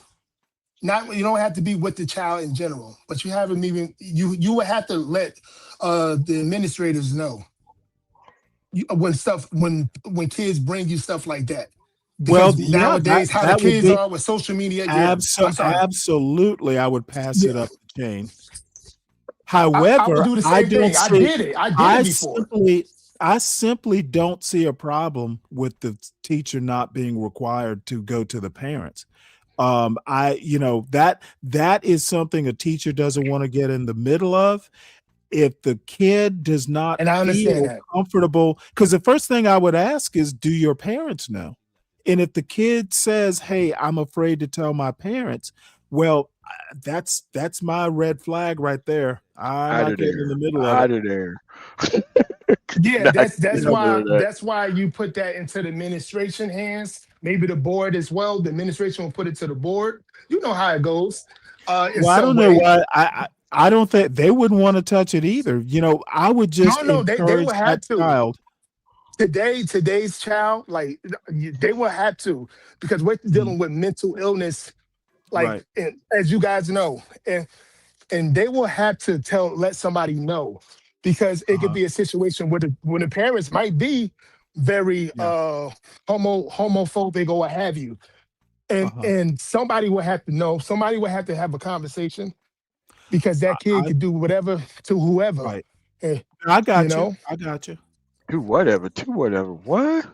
You don't have to be with the child in general, but you have a meeting. You would have to let the administrators know when kids bring you stuff like that. Well, Because yeah, nowadays, how the that would kids be are with social media, I'm sorry. absolutely. I would pass it Yeah. up the chain. I would However, do the I same don't thing. I see. did it before. I simply don't see a problem with the teacher not being required to go to the parents. That is something a teacher doesn't want to get in the middle of. If the kid does not And I understand feel that. comfortable, because the first thing I would ask is, do your parents know? And if the kid says, hey, I'm afraid to tell my parents, well, that's my red flag right there. I'm Out not of getting in there. the middle of Out it. of there. Yeah, that's None why of that. you put that into the administration hands. Maybe the board as well. The administration will put it to the board. You know how it goes. In Well, I some don't know way. why. I don't think they wouldn't want to touch it either. I would just No, they encourage will have that to. child. Today's child, like they will have to, because we're dealing with mental illness, Right. and, as you guys know, and they will have to let somebody know, because it could be a situation where the parents might be very homophobic or what have you, and somebody will have to know. Somebody will have to have a conversation, because that kid could do whatever to whoever. Right. And, I got you. know, I got you. To whatever. What?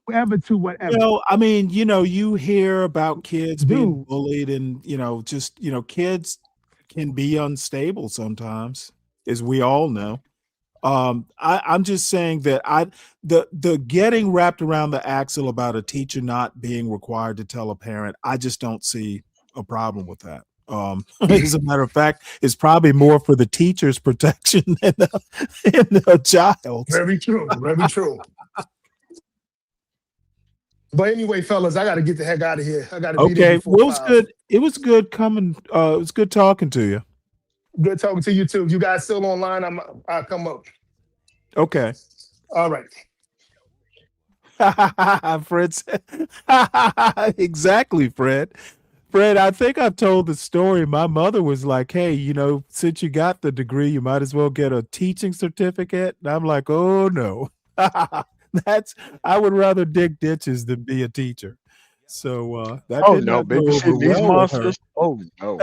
whoever to whatever. Well, I mean, you hear about kids being bullied, and kids can be unstable sometimes, as we all know. I'm just saying that the getting wrapped around the axle about a teacher not being required to tell a parent, I just don't see a problem with that. As a matter of fact, it's probably more for the teacher's protection than the child. Very true. Very true. But anyway, fellas, I got to get the heck out of here. I got to be there Okay, before well, it was 5. good. It was good coming. It was good talking to you. Good talking to you too. If you guys still online, I'll come up. Okay. All right. Fred said, exactly, Fred. Fred, I think I've told the story. My mother was like, hey, since you got the degree, you might as well get a teaching certificate. And I'm like, oh no. I would rather dig ditches than be a teacher. So that Oh did no, not go over babysitting these well with her. monsters. Oh no.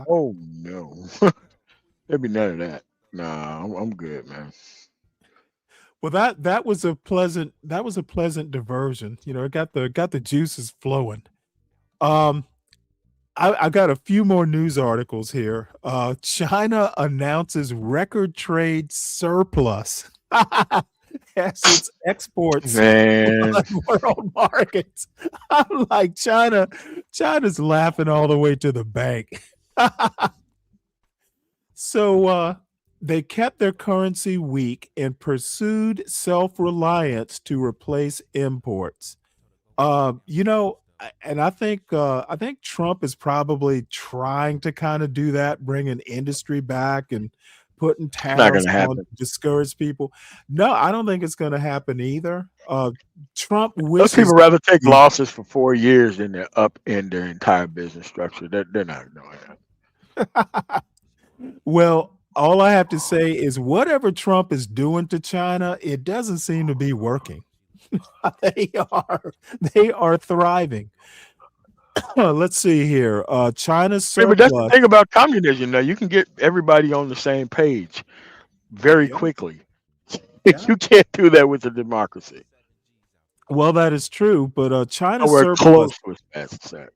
Oh no. There'd be none of that. Nah, I'm good, man. Well, that was a pleasant diversion. You know, it got the juices flowing. Um, I got a few more news articles here. China announces record trade surplus as its exports Man. flood world markets. I'm like, China's laughing all the way to the bank. So they kept their currency weak and pursued self-reliance to replace imports. You know, and I think Trump is probably trying to kind of do that, bringing industry back and putting It's not tariffs gonna on happen. to discourage people. No, I don't think it's going to happen either. Trump Those people wishes. rather take losses for 4 years than to upend their entire business structure. They're not doing that. Well, all I have to say is whatever Trump is doing to China, it doesn't seem to be working. They are thriving. Let's see here. China's Hey, but that's the surplus. thing about communism. Now you can get everybody on the same page very quickly. You can't do that with a democracy. Well, that is true, but China's Nowhere surplus, close to as fast as that.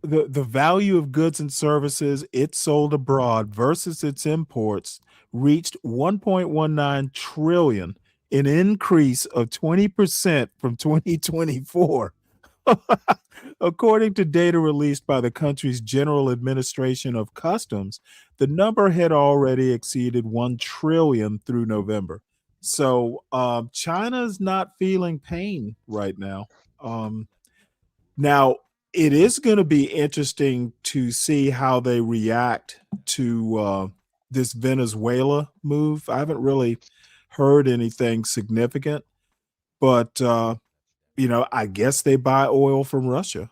the value of goods and services it sold abroad versus its imports reached 1.19 trillion, an increase of 20% from 2024. According to data released by the country's General Administration of Customs, the number had already exceeded 1 trillion through November. So China's not feeling pain right now. Now, it is going to be interesting to see how they react to this Venezuela move. I haven't really heard anything significant, but you know, I guess they buy oil from Russia.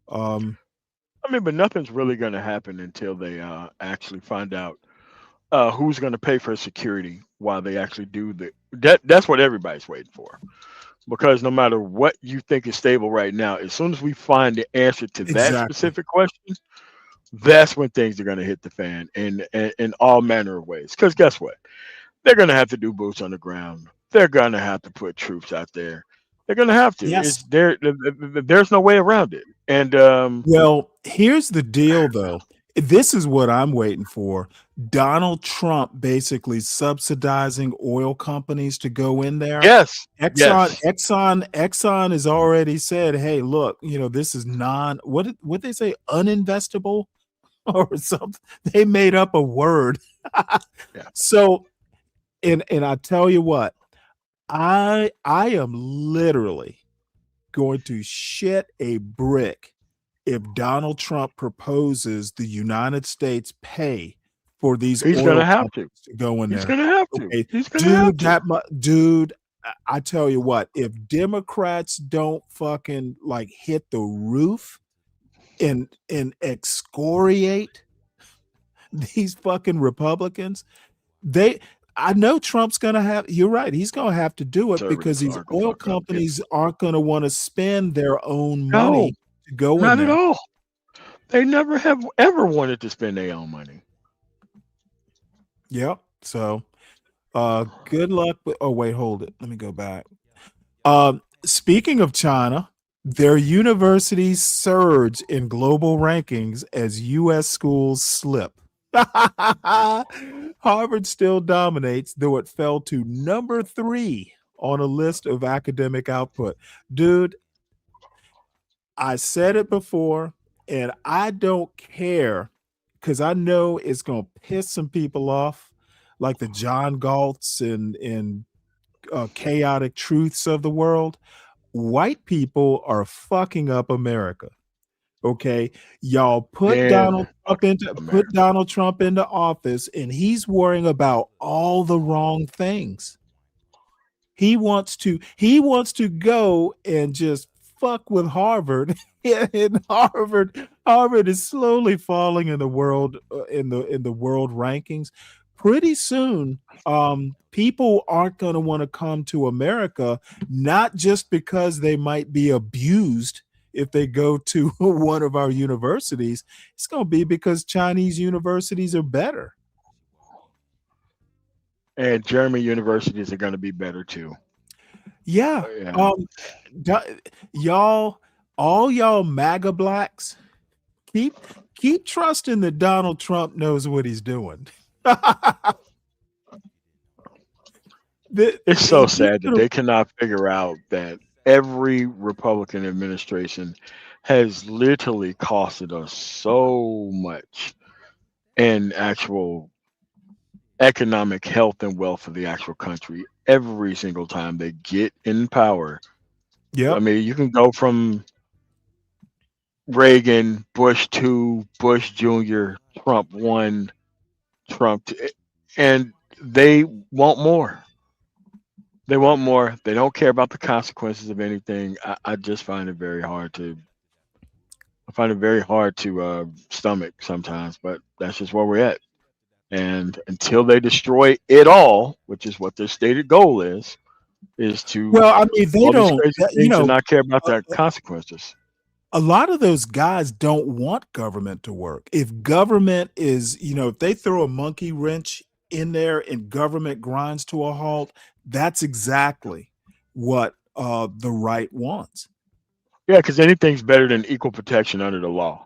I mean, but nothing's really going to happen until they actually find out who's going to pay for security while they actually do that's what everybody's waiting for. Because no matter what you think is stable right now, as soon as we find the answer to that Exactly. specific question, that's when things are going to hit the fan in all manner of ways. Because guess what? They're going to have to do boots on the ground. They're going to have to put troops out there. They're going to have to. Yes. There's no way around it. And Well, here's the deal, though. This is what I'm waiting for. Donald Trump basically subsidizing oil companies to go in there. yes, Exxon has already said, "Hey, look, you know, this is what they say, uninvestable or something." They made up a word. So, and I tell you what, I am literally going to shit a brick if Donald Trump proposes the United States pay for these he's oil going to have companies to. to go in He's there. going to have to. Okay, He's going to have dude, to. dude, I tell you what, if Democrats don't fucking like hit the roof and excoriate these fucking Republicans, I know Trump's gonna have. You're right. He's gonna have to do it because Conservatives these are gonna oil fuck up. companies aren't gonna want to spend their own No, money to go in not at there. all. They never have ever wanted to spend their own money. Yep. So, good luck. Oh wait, hold it. Let me go back. Speaking of China, their universities surge in global rankings as U.S. schools slip. Harvard still dominates, though it fell to number 3 on a list of academic output. Dude, I said it before, and I don't care because I know it's going to piss some people off, like the John Galts and chaotic truths of the world. White people are fucking up America. Okay, y'all put Donald Trump into office, and he's worrying about all the wrong things. He wants to go and just fuck with Harvard, and Harvard is slowly falling in the world in the world rankings. Pretty soon, people aren't going to want to come to America, not just because they might be abused if they go to one of our universities, it's going to be because Chinese universities are better. And German universities are going to be better too. Yeah. Yeah. Y'all, all y'all MAGA blacks, keep trusting that Donald Trump knows what he's doing. It's so sad that they cannot figure out that every Republican administration has literally costed us so much in actual economic health and wealth for the actual country every single time they get in power. Yeah. I mean, you can go from Reagan, Bush 2, Bush Jr., Trump 1, Trump 2, and they want more. They want more. They don't care about the consequences of anything. I just find it very hard to. I find it very hard to stomach sometimes, but that's just where we're at. And until they destroy it all, which is what their stated goal is to Well, I mean, they all these don't, crazy things and not care about the consequences. a lot of those guys don't want government to work. If government is, if they throw a monkey wrench in there and government grinds to a halt, that's exactly what the right wants. Yeah, because anything's better than equal protection under the law.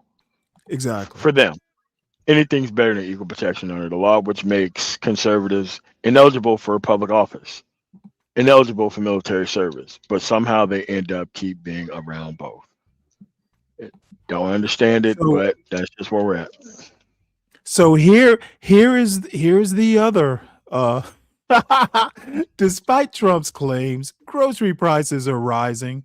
Exactly. For them, anything's better than equal protection under the law, which makes conservatives ineligible for public office, ineligible for military service, but somehow they end up keep being around both. Don't understand it, but that's just where we're at. So here is the other. Despite Trump's claims, grocery prices are rising.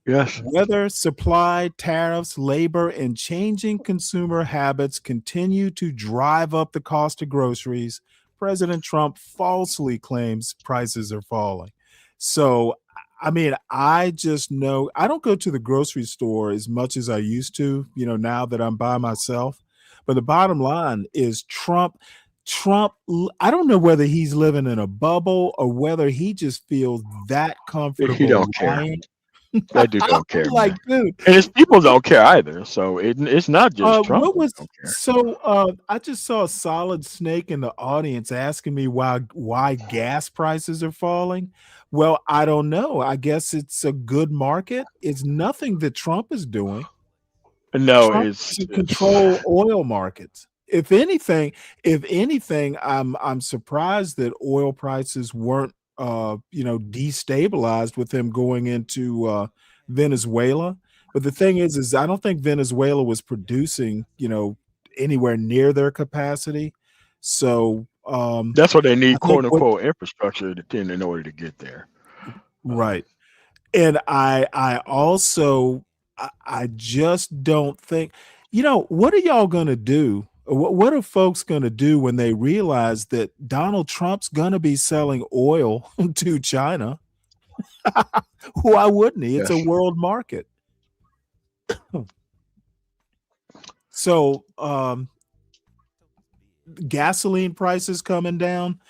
Yes. Weather, supply, tariffs, labor, and changing consumer habits continue to drive up the cost of groceries. President Trump falsely claims prices are falling. So, I mean, I just know I don't go to the grocery store as much as I used to, now that I'm by myself. But the bottom line is Trump, I don't know whether he's living in a bubble or whether he just feels that comfortable. He don't care. That dude don't care. Like, dude. And his people don't care either. So it's not just Trump. What was don't care. so? I just saw a solid snake in the audience asking me why gas prices are falling. Well, I don't know. I guess it's a good market. It's nothing that Trump is doing. No, Trump it's to control oil markets. If anything, I'm surprised that oil prices weren't destabilized with him going into Venezuela. But the thing is I don't think Venezuela was producing, anywhere near their capacity. So that's what they need, quote unquote, infrastructure in order to get there. Right. And I also I just don't think, what are y'all gonna do? What are folks going to do when they realize that Donald Trump's going to be selling oil to China? Why wouldn't he? It's a world market. So, gasoline prices coming down.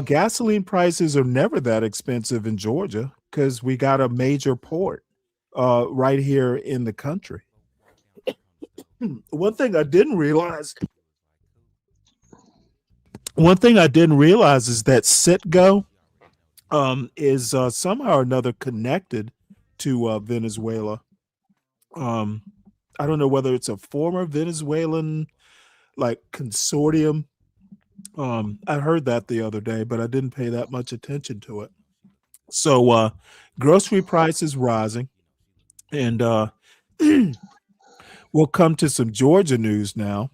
Gasoline prices are never that expensive in Georgia because we got a major port right here in the country. One thing I didn't realize is that Citgo is somehow or another connected to Venezuela. I don't know whether it's a former Venezuelan consortium. I heard that the other day, but I didn't pay that much attention to it. So grocery prices rising, and we'll come to some Georgia news now.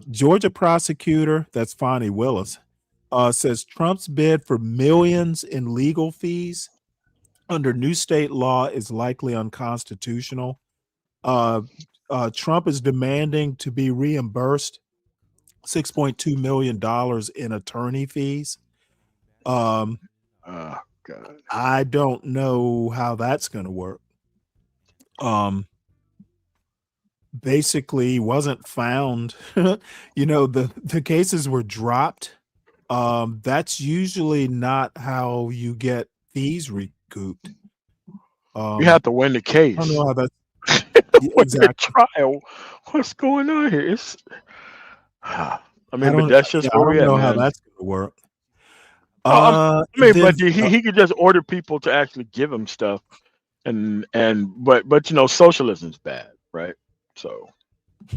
Georgia prosecutor, that's Fonnie Willis, says Trump's bid for millions in legal fees under new state law is likely unconstitutional. Trump is demanding to be reimbursed $6.2 million in attorney fees. God. I don't know how that's going to work. Basically wasn't found. The cases were dropped. That's usually not how you get fees recouped. You have to win the case. I don't know how that. With the trial, what's going on here? It's, I mean, but that's just I where don't we at, know how man. that's gonna work. I mean, but then- he could just order people to actually give him stuff, but you know, socialism's bad, right? So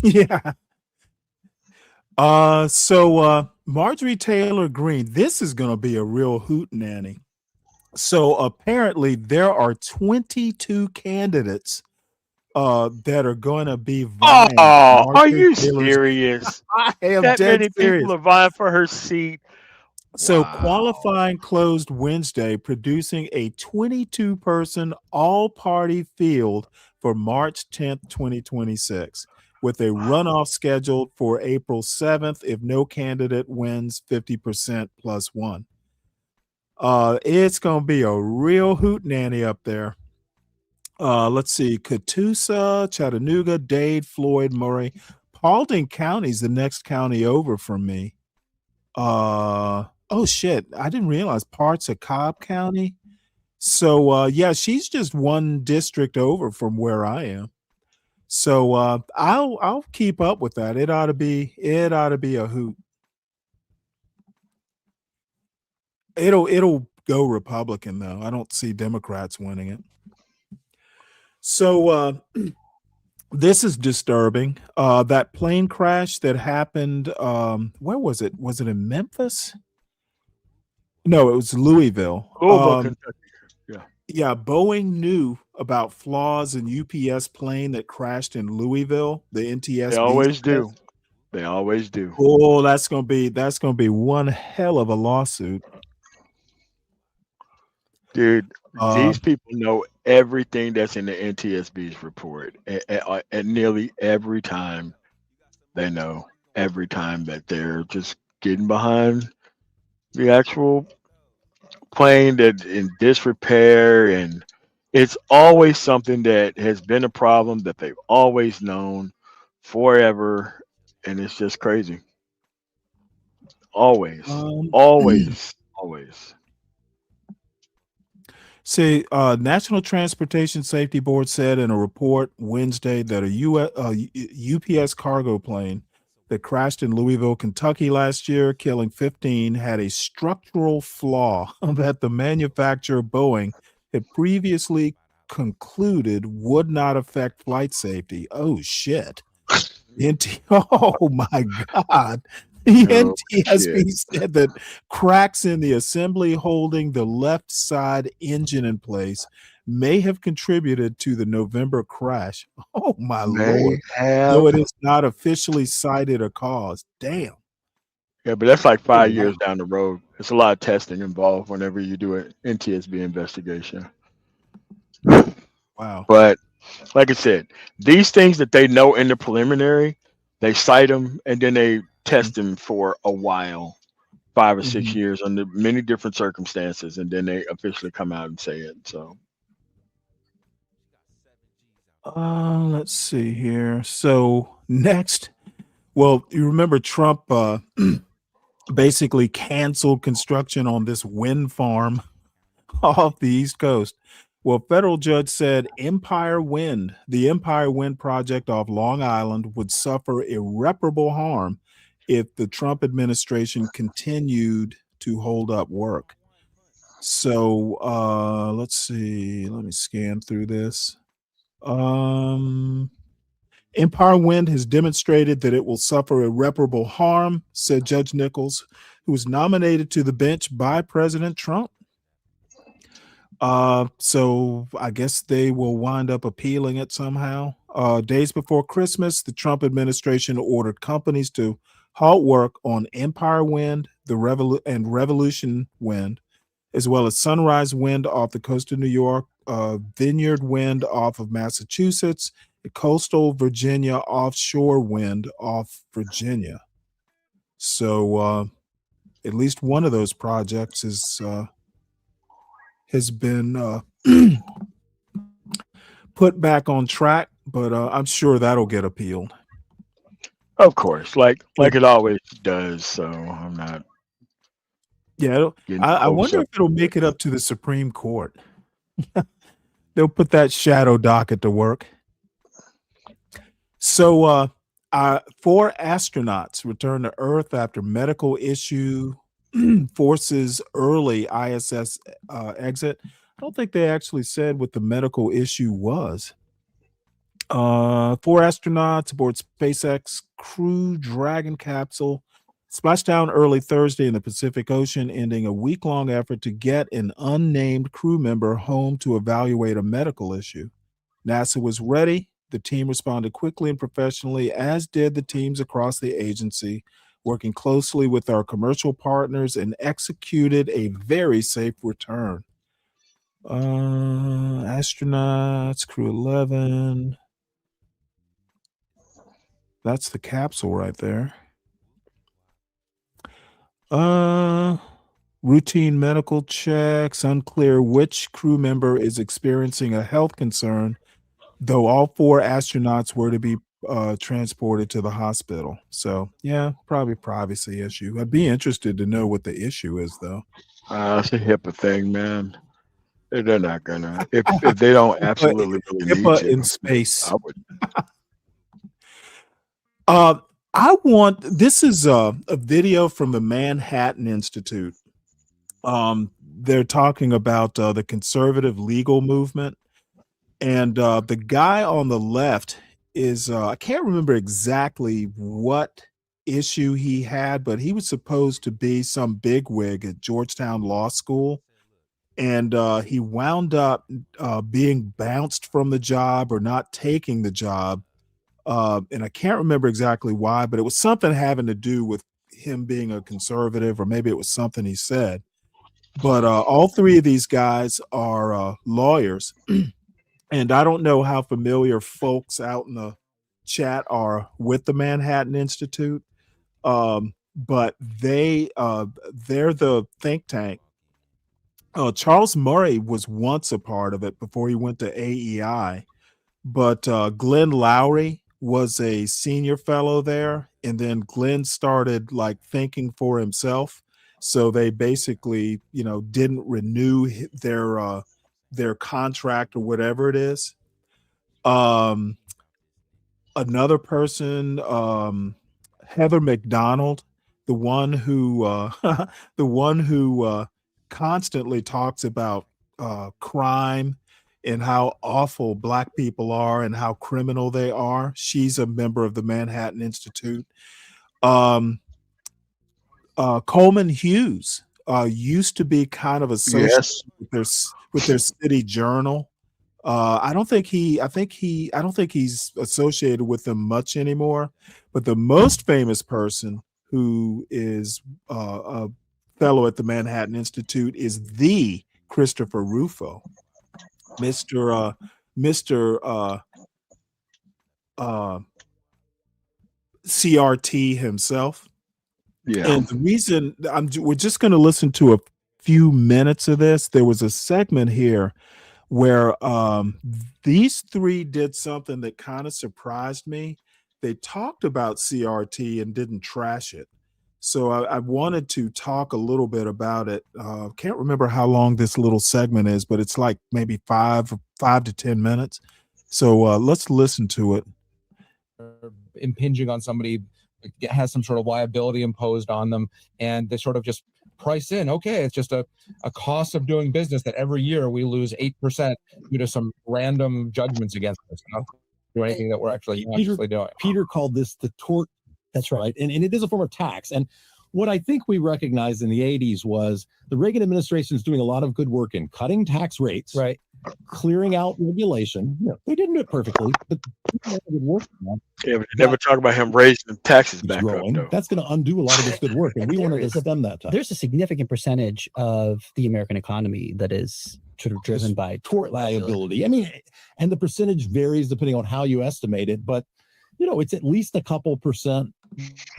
Yeah. So Marjorie Taylor Greene, this is going to be a real hootenanny. So apparently there are 22 candidates that are going to be vying. oh, are Marjorie you Taylor's- serious? I am That dead many serious. people are vying for her seat. So qualifying closed Wednesday, producing a 22-person all-party field for March 10th, 2026, with a runoff scheduled for April 7th if no candidate wins 50% plus one. It's going to be a real hootenanny up there. Let's see. Catoosa, Chattanooga, Dade, Floyd, Murray. Paulding County is the next county over from me. Oh shit, I didn't realize parts of Cobb County. So yeah, she's just one district over from where I am. So I'll keep up with that. It ought to be a hoot. It'll go Republican though. I don't see Democrats winning it. So this is disturbing. That plane crash that happened, where was it? Was it in Memphis? No, it was Louisville. Kentucky. Yeah. Yeah, Boeing knew about flaws in UPS plane that crashed in Louisville, the NTSB. They always do. They always do. Oh, that's gonna be one hell of a lawsuit. Dude, these people know everything that's in the NTSB's report. And nearly every time they know, every time that they're just getting behind the actual plane that in disrepair, and it's always something that has been a problem that they've always known forever, and it's just crazy. Always. See, National Transportation Safety Board said in a report Wednesday that a UPS cargo plane that crashed in Louisville, Kentucky last year, killing 15, had a structural flaw that the manufacturer Boeing had previously concluded would not affect flight safety. Oh shit. Oh my God. The NTSB said that cracks in the assembly holding the left side engine in place may have contributed to the November crash. Oh my Lord. Though it is not officially cited a cause. Damn. Yeah, but that's like 5 years down the road. It's a lot of testing involved whenever you do an NTSB investigation. Wow. But like I said, these things that they know in the preliminary, they cite them and then they test them for a while, 5 or 6 years under many different circumstances, and then they officially come out and say it. So let's see here. So next, well, you remember Trump basically canceled construction on this wind farm off the East Coast. Well, federal judge said the Empire Wind project off Long Island would suffer irreparable harm if the Trump administration continued to hold up work. So let's see. Let me scan through this. Empire Wind has demonstrated that it will suffer irreparable harm, said Judge Nichols, who was nominated to the bench by President Trump. So I guess they will wind up appealing it somehow. Days before Christmas, the Trump administration ordered companies to halt work on Empire Wind, and Revolution Wind, as well as Sunrise Wind off the coast of New York, Vineyard Wind off of Massachusetts, and Coastal Virginia Offshore Wind off Virginia. So at least one of those projects has been put back on track, but I'm sure that'll get appealed. of course, like it always does. So I'm not. Yeah, getting I close wonder up if it'll to make it. it up to the Supreme Court. They'll put that shadow docket to work. So, 4 astronauts return to Earth after medical issue forces early ISS exit. I don't think they actually said what the medical issue was. 4 astronauts aboard SpaceX Crew Dragon capsule splashed down early Thursday in the Pacific Ocean, ending a week-long effort to get an unnamed crew member home to evaluate a medical issue. NASA was ready. The team responded quickly and professionally, as did the teams across the agency, working closely with our commercial partners, and executed a very safe return. Astronauts, crew 11. That's the capsule right there. Routine medical checks. Unclear which crew member is experiencing a health concern, though all 4 astronauts were to be transported to the hospital. So, yeah, probably privacy issue. I'd be interested to know what the issue is, though. It's a HIPAA thing, man. They're not gonna if they don't absolutely really HIPAA need you. in space. I would. This is a video from the Manhattan Institute. They're talking about the conservative legal movement. And the guy on the left is, I can't remember exactly what issue he had, but he was supposed to be some bigwig at Georgetown Law School. And he wound up being bounced from the job or not taking the job. And I can't remember exactly why, but it was something having to do with him being a conservative, or maybe it was something he said. But all 3 of these guys are lawyers. And I don't know how familiar folks out in the chat are with the Manhattan Institute, but they're the think tank. Charles Murray was once a part of it before he went to AEI, but Glenn Lowry was a senior fellow there, and then Glenn started like thinking for himself. So they basically, didn't renew their contract or whatever it is. Another person, Heather McDonald, the one who constantly talks about crime and how awful Black people are and how criminal they are. She's a member of the Manhattan Institute. Coleman Hughes used to be kind of associated with their city journal. I don't think he's associated with them much anymore. But the most famous person who is a fellow at the Manhattan Institute is the Christopher Rufo, Mr. CRT himself. Yeah. And the reason we're just going to listen to a few minutes of this. There was a segment here where these 3 did something that kind of surprised me. They talked about CRT and didn't trash it. So I wanted to talk a little bit about it. Can't remember how long this little segment is, but it's like maybe 5 to 10 minutes. So let's listen to it. Impinging on somebody, has some sort of liability imposed on them, and they sort of just price in, okay, it's just a cost of doing business that every year we lose 8% due to some random judgments against us, not do anything that we're actually doing. Peter called this the tort. That's right. And it is a form of tax. And what I think we recognized in the 80s was the Reagan administration is doing a lot of good work in cutting tax rates, right? Clearing out regulation. They didn't do it perfectly, but good work. Yeah, but they never talk about him raising taxes back up, though. That's going to undo a lot of this good work, and we wanted to stem that time. There's a significant percentage of the American economy that is sort of driven by tort liability. I mean, and the percentage varies depending on how you estimate it, but it's at least a couple percent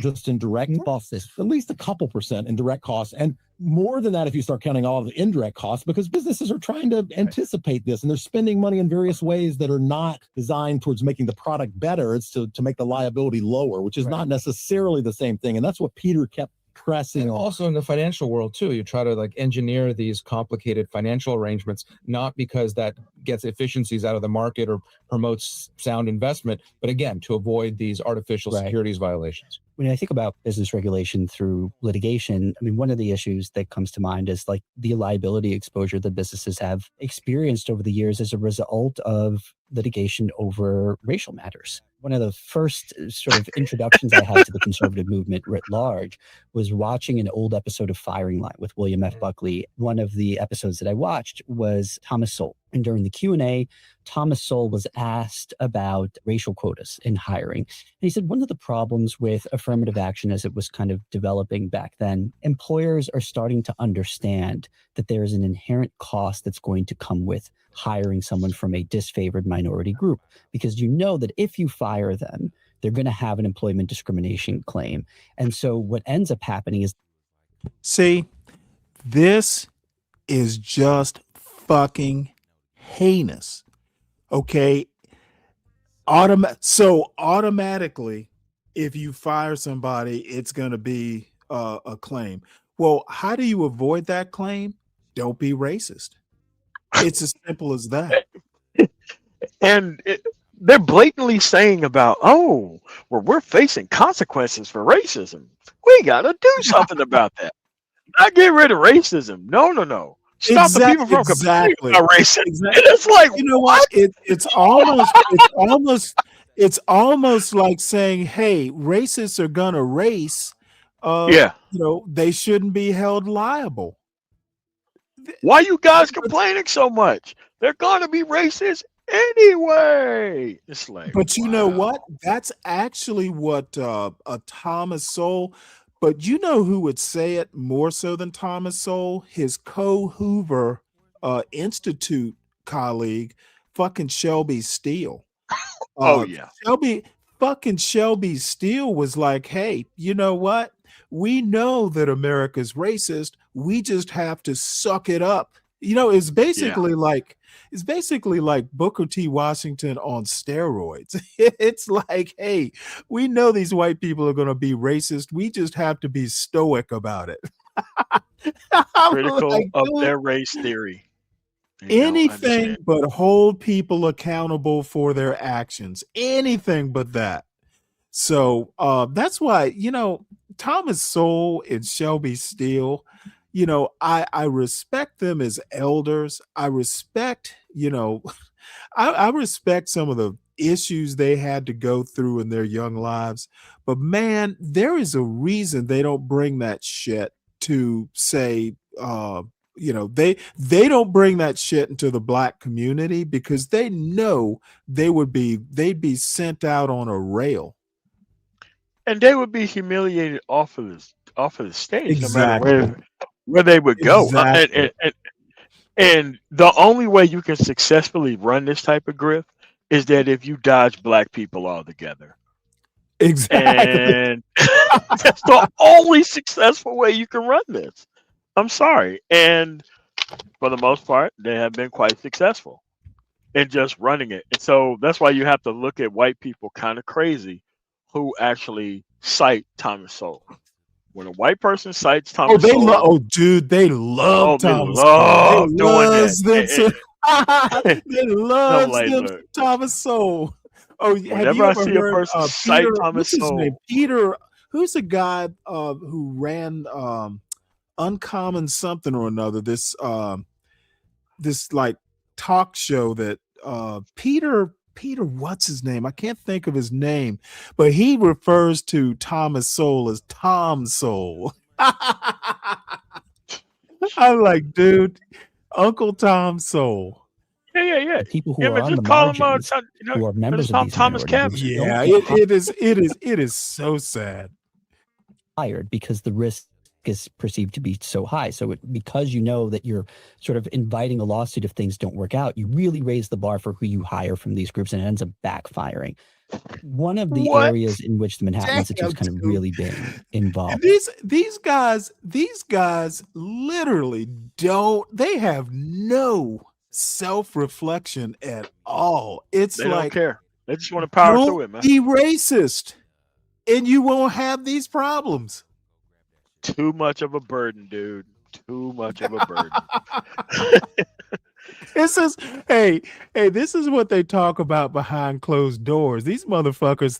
just in direct costs, at least a couple percent in direct costs, and more than that if you start counting all of the indirect costs, because businesses are trying to anticipate this and they're spending money in various ways that are not designed towards making the product better. It's to make the liability lower, which is not necessarily the same thing. And that's what Peter kept pressing on. Also in the financial world too, you try to like engineer these complicated financial arrangements, not because that gets efficiencies out of the market or promotes sound investment, but again, to avoid these artificial securities violations. When I think about business regulation through litigation, I mean, one of the issues that comes to mind is like the liability exposure that businesses have experienced over the years as a result of litigation over racial matters. One of the first sort of introductions I had to the conservative movement writ large was watching an old episode of Firing Line with William F. Buckley. One of the episodes that I watched was Thomas Sowell. And during the Q&A, Thomas Sowell was asked about racial quotas in hiring. And he said one of the problems with affirmative action as it was kind of developing back then, employers are starting to understand that there is an inherent cost that's going to come with hiring someone from a disfavored minority group, because you know that if you fire them, they're going to have an employment discrimination claim. And so what ends up happening is... See, this is just fucking heinous. Okay. So automatically, if you fire somebody, it's going to be a claim. Well, how do you avoid that claim? Don't be racist. It's as simple as that. And they're blatantly saying about, oh, well, we're facing consequences for racism. We got to do something about that. Not get rid of racism. No. Stop the people from complaining about racism. Exactly. And it's like, you know what? It's almost like saying, hey, racists are gonna race. You know, they shouldn't be held liable. Why you guys complaining so much? They're gonna be racist anyway. It's like, but you know what? That's actually what a Thomas Sowell. But you know who would say it more so than Thomas Sowell? His co-Hoover Institute colleague, fucking Shelby Steele. Shelby Steele was like, hey, you know what? We know that America's racist. We just have to suck it up. You know, it's basically like Booker T. Washington on steroids. It's like, hey, we know these white people are going to be racist. We just have to be stoic about it. Critical like, of their race theory. Anything but hold people accountable for their actions. Anything but that. So that's why, you know, Thomas Sowell and Shelby Steele, you know, I respect them as elders. I respect, you know, I respect some of the issues they had to go through in their young lives. But man, there is a reason they don't bring that shit to say, you know, they don't bring that shit into the black community because they know they'd be sent out on a rail. And they would be humiliated off of the stage, Exactly. no matter where they would go. Exactly. And the only way you can successfully run this type of grift is that if you dodge black people altogether. Exactly. And that's the only successful way you can run this. I'm sorry. And for the most part, they have been quite successful in just running it. And so that's why you have to look at white people kind of crazy who actually cite Thomas Sowell. When a white person cites Thomas Sowell, they love Thomas Sowell. They doing that. They love Thomas Sowell. Oh, whenever I see a person cite Thomas Sowell, Peter, who's the guy who ran Uncommon something or another? This like talk show that Peter, what's his name? I can't think of his name, but he refers to Thomas Sowell as Tom Sowell. I'm like, dude, Uncle Tom Sowell. Yeah. People who are on the margins, who are members of these Thomas minority Cabot. groups, it is so sad. Hired because the risk is perceived to be so high. So because you know that you're sort of inviting a lawsuit if things don't work out, you really raise the bar for who you hire from these groups, and it ends up backfiring. One of the areas in which the Manhattan Institute has kind of really been involved. These guys literally they have no self-reflection at all. It's they like, don't care. They just want to power through it, man. Be racist, and you won't have these problems. too much of a burden, dude. Too much of a burden. This is this is what they talk about behind closed doors. These motherfuckers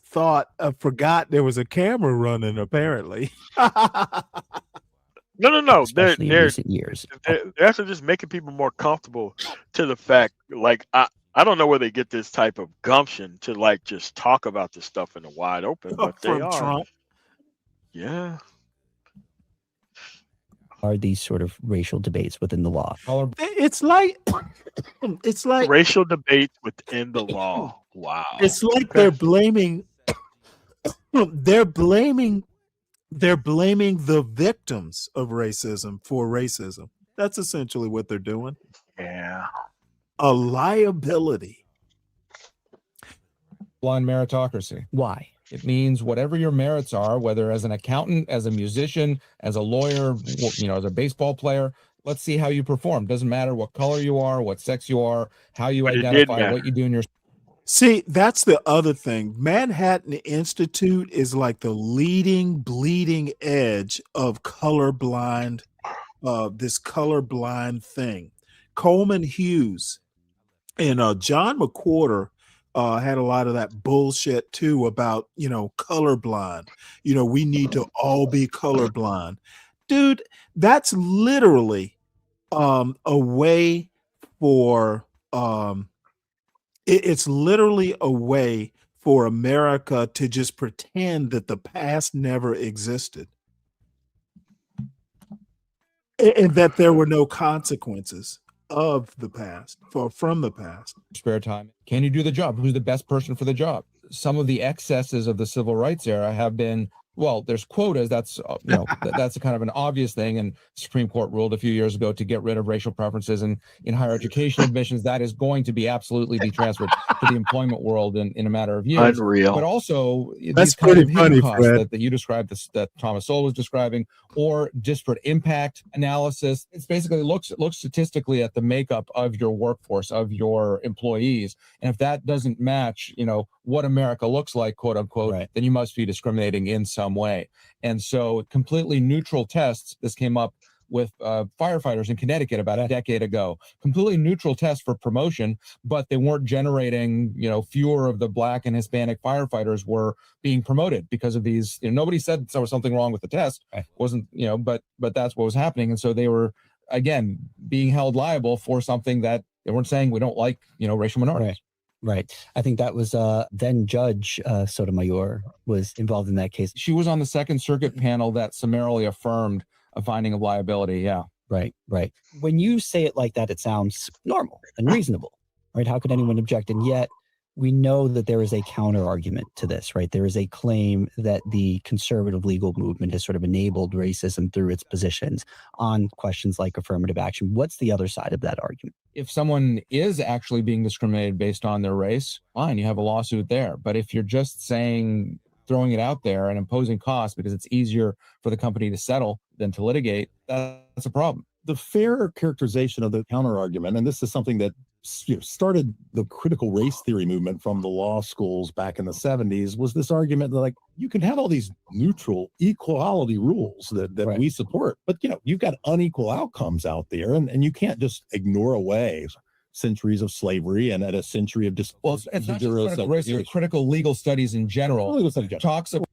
forgot there was a camera running, apparently. No. Especially in recent years. They're actually just making people more comfortable to the fact, like, I don't know where they get this type of gumption to like just talk about this stuff in the wide open, but they From are. Trump. Yeah. Are these sort of racial debates within the law? It's like racial debates within the law. Wow. It's like they're blaming the victims of racism for racism. That's essentially what they're doing. Yeah. A liability. Blind meritocracy. Why? It means whatever your merits are, whether as an accountant, as a musician, as a lawyer, as a baseball player, let's see how you perform. Doesn't matter what color you are, what sex you are, how you identify, what you do in your. See, that's the other thing. Manhattan Institute is like the leading bleeding edge of colorblind, this colorblind thing. Coleman Hughes and John McWhorter had a lot of that bullshit too about, colorblind. We need to all be colorblind. Dude, that's literally a way for it's literally a way for America to just pretend that the past never existed and that there were no consequences of the past from the past. Spare time. Can you do the job? Who's the best person for the job? Some of the excesses of the civil rights era have been, well, there's quotas. That's that's a kind of an obvious thing. And Supreme Court ruled a few years ago to get rid of racial preferences in higher education admissions. That is going to be absolutely be transferred to the employment world in a matter of years. Unreal. But also That's these kind of pretty hidden funny, costs Fred. that you described, that Thomas Sowell was describing, or disparate impact analysis. It's basically looks statistically at the makeup of your workforce, of your employees. And if that doesn't match, what America looks like, quote unquote, then you must be discriminating in some way. And so completely neutral tests, this came up with firefighters in Connecticut about a decade ago, completely neutral tests for promotion, but they weren't generating, fewer of the Black and Hispanic firefighters were being promoted because of these. Nobody said there was something wrong with the test. Wasn't, but that's what was happening. And so they were, again, being held liable for something that they weren't saying we don't like, racial minorities. Right. I think that was then Judge Sotomayor was involved in that case. She was on the Second Circuit panel that summarily affirmed a finding of liability. Yeah. Right. When you say it like that, it sounds normal and reasonable, right? How could anyone object? And yet we know that there is a counter argument to this, right? There is a claim that the conservative legal movement has sort of enabled racism through its positions on questions like affirmative action. What's the other side of that argument? If someone is actually being discriminated based on their race, fine, you have a lawsuit there. But if you're just saying, throwing it out there and imposing costs because it's easier for the company to settle than to litigate, that's a problem. The fair characterization of the counter argument, and this is something that started the critical race theory movement from the law schools back in the 70s, was this argument that, like, you can have all these neutral equality rules that we support, but you've got unequal outcomes out there, and you can't just ignore away centuries of slavery and a century of it's not just critical race theory, critical legal studies in general. Talks about.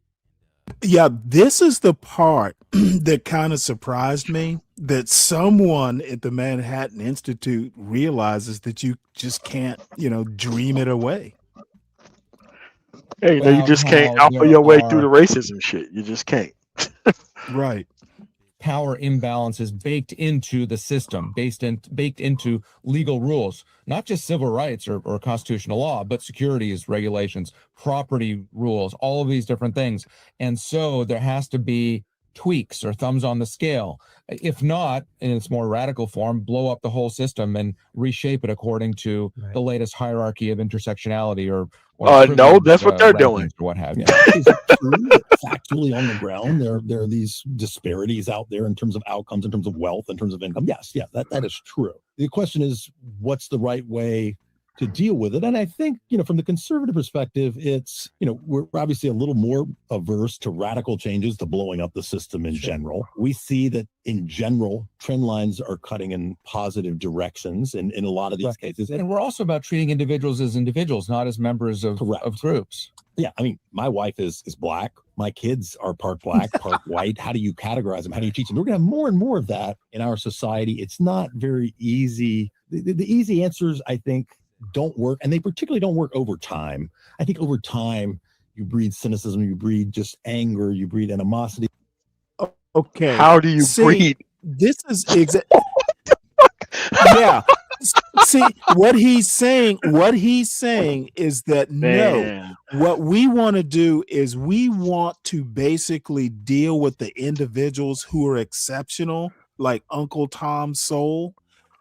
Yeah, this is the part that kind of surprised me, that someone at the Manhattan Institute realizes that you just can't, dream it away. Hey, you just can't alpha your way through the racism shit. You just can't. Right. Power imbalances baked into the system, baked into legal rules, not just civil rights or constitutional law, but securities regulations, property rules, all of these different things. And so there has to be tweaks or thumbs on the scale. If not, in its more radical form, blow up the whole system and reshape it according to the latest hierarchy of intersectionality or no, that's what they're doing. Or what have you. Is it true that factually on the ground there are these disparities out there in terms of outcomes, in terms of wealth, in terms of income? Yes, that is true. The question is, what's the right way to deal with it. And I think, from the conservative perspective, it's, we're obviously a little more averse to radical changes, to blowing up the system in general. We see that in general, trend lines are cutting in positive directions in a lot of these cases. And we're also about treating individuals as individuals, not as members of groups. Yeah, I mean, my wife is black. My kids are part black, part white. How do you categorize them? How do you teach them? We're going to have more and more of that in our society. It's not very easy. The easy answers, I think, don't work, and they particularly don't work over time. I think over time, you breed cynicism, you breed just anger, you breed animosity. Okay. How do you breed? This is yeah. See, what he's saying is that no, what we want to do is we want to basically deal with the individuals who are exceptional, like Uncle Tom Sowell.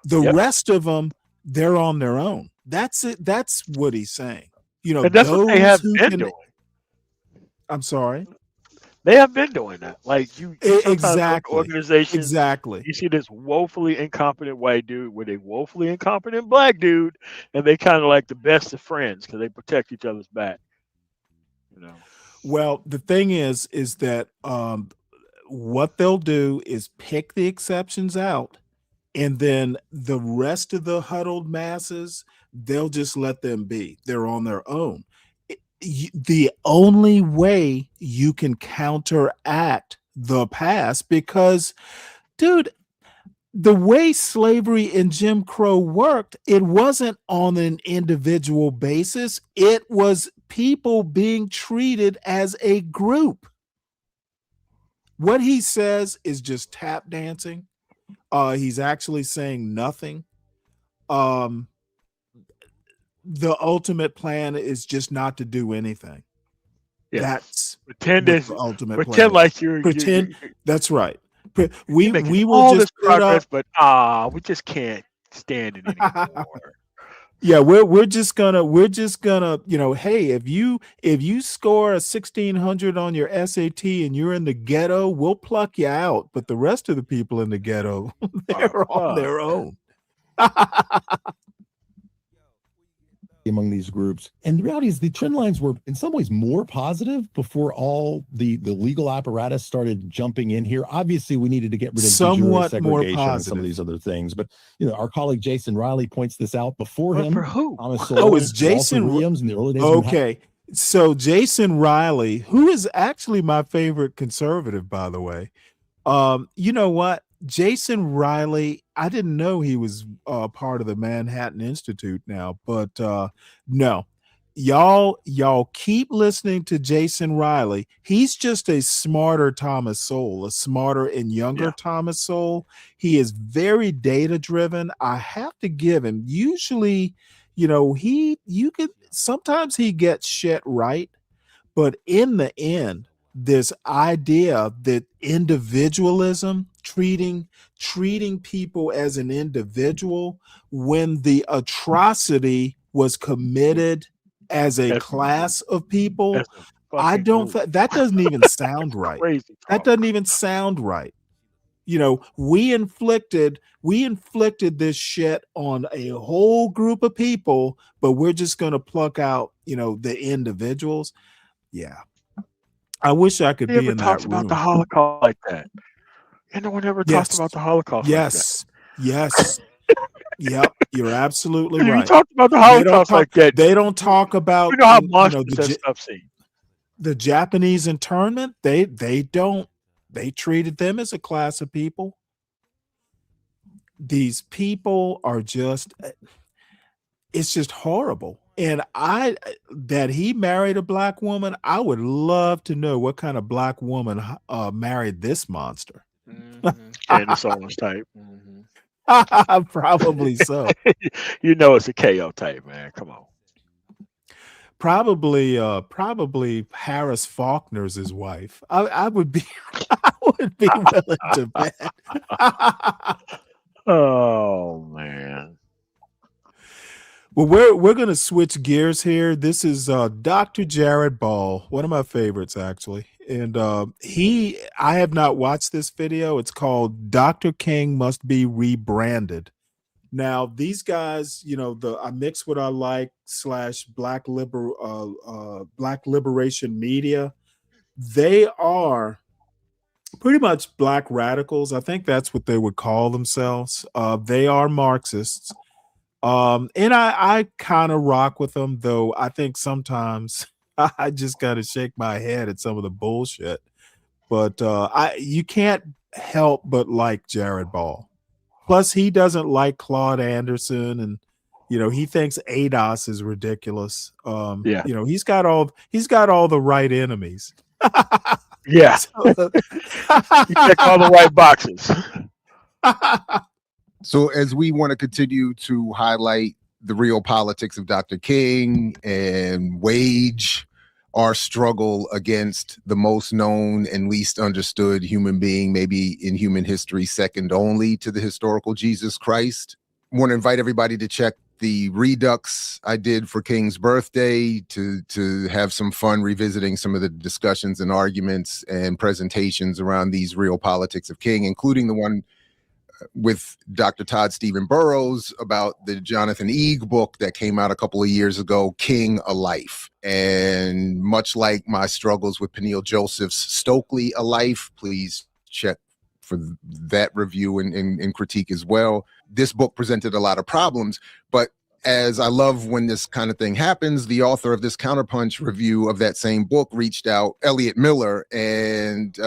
The rest of them, they're on their own. That's it. That's what he's saying. And that's what they have been doing. I'm sorry. They have been doing that. Like you exactly organizations. Exactly. You see this woefully incompetent white dude with a woefully incompetent black dude, and they kind of like the best of friends because they protect each other's back. Well, the thing is that what they'll do is pick the exceptions out, and then the rest of the huddled masses, they'll just let them be. They're on their own. The only way you can counteract the past, because, dude, the way slavery and Jim Crow worked, it wasn't on an individual basis. It was people being treated as a group. What he says is just tap dancing. He's actually saying nothing. The ultimate plan is just not to do anything. Yes. That's the ultimate pretend plan. like you're pretend. That's right. We will all just this progress, but we just can't stand it anymore. Yeah, we're just gonna hey, if you score a 1600 on your SAT and you're in the ghetto, we'll pluck you out. But the rest of the people in the ghetto, they're on their own. Among these groups. And the reality is the trend lines were in some ways more positive before all the legal apparatus started jumping in here. Obviously, we needed to get rid of Somewhat segregation more and positive. some of these other things. But our colleague Jason Riley points this out before him. For who? It's Jason Williams in the early days. Okay. So Jason Riley, who is actually my favorite conservative, by the way. You know what? Jason Riley, I didn't know he was part of the Manhattan Institute now, but no, y'all keep listening to Jason Riley. He's just a smarter Thomas Sowell, a smarter and younger Thomas Sowell. He is very data driven. I have to give him. Usually, sometimes he gets shit right, but in the end, this idea that individualism, treating people as an individual when the atrocity was committed as a class of people, I don't that doesn't even sound right. That doesn't even sound right. We inflicted this shit on a whole group of people, but we're just going to pluck out, the individuals. Yeah. I wish I could be in that talks room. about the Holocaust like that. And no one ever talks about the Holocaust like that. Yes. Yep, you're absolutely right. You talked about the Holocaust like that. They don't talk about how monstrous that stuff seems. The Japanese internment. They don't. They treated them as a class of people. These people are just. It's just horrible. And that he married a black woman, I would love to know what kind of black woman married this monster. Candace Owens type. Probably so. It's a KO type, man. Come on. Probably Harris Faulkner's his wife. I would be willing to bet. Oh man. Well, we're going to switch gears here. This is Dr. Jared Ball, one of my favorites, actually. And I have not watched this video. It's called Dr. King Must Be Rebranded. Now, these guys, you know, I mix what I like / Black Liberation Media. They are pretty much black radicals. I think that's what they would call themselves. They are Marxists. And I kind of rock with them, though I think sometimes I just gotta shake my head at some of the bullshit. But you can't help but like Jared Ball. Plus, he doesn't like Claude Anderson, and you know, he thinks ADOS is ridiculous. Yeah. You know, he's got all the right enemies. Yeah. You check all the right boxes. So as we want to continue to highlight the real politics of Dr. King and wage our struggle against the most known and least understood human being, maybe in human history, second only to the historical Jesus Christ, I want to invite everybody to check the Redux I did for King's birthday to have some fun revisiting some of the discussions and arguments and presentations around these real politics of King, including the one with Dr. Todd Stephen Burrows about the Jonathan Eeg book that came out a couple of years ago, King, A Life. And much like my struggles with Peniel Joseph's Stokely, A Life, please check for that review and critique as well. This book presented a lot of problems, but as I love when this kind of thing happens, the author of this Counterpunch review of that same book reached out, Elliot Miller, and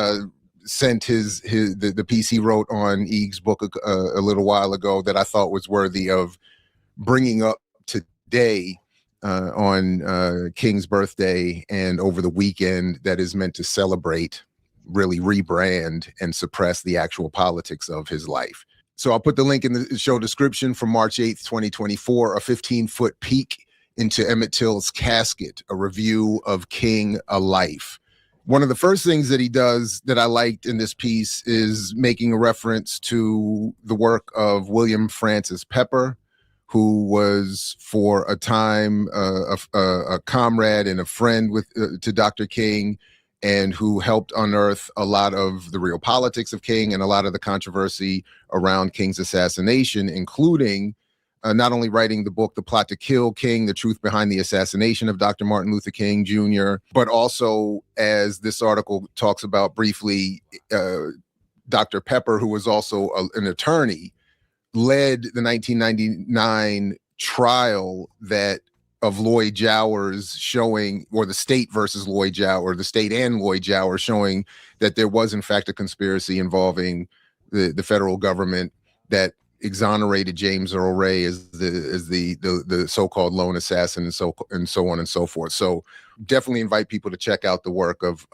sent the piece he wrote on Eeg's book a little while ago that I thought was worthy of bringing up today on King's birthday and over the weekend, that is meant to celebrate, really rebrand and suppress the actual politics of his life. So I'll put the link in the show description from March 8th, 2024, a 15-foot peek into Emmett Till's casket, a review of King, A Life. One of the first things that he does that I liked in this piece is making a reference to the work of William Francis Pepper, who was for a time a comrade and a friend to Dr. King, and who helped unearth a lot of the real politics of King and a lot of the controversy around King's assassination, including not only writing the book, The Plot to Kill King, The Truth Behind the Assassination of Dr. Martin Luther King Jr., but also, as this article talks about briefly, Dr. Pepper, who was also an attorney, led the 1999 trial of Lloyd Jowers, showing, or the state versus Lloyd Jowers, the state and Lloyd Jowers, showing that there was in fact a conspiracy involving the federal government that exonerated James Earl Ray as the so-called lone assassin, and so on and so forth. So definitely invite people to check out the work of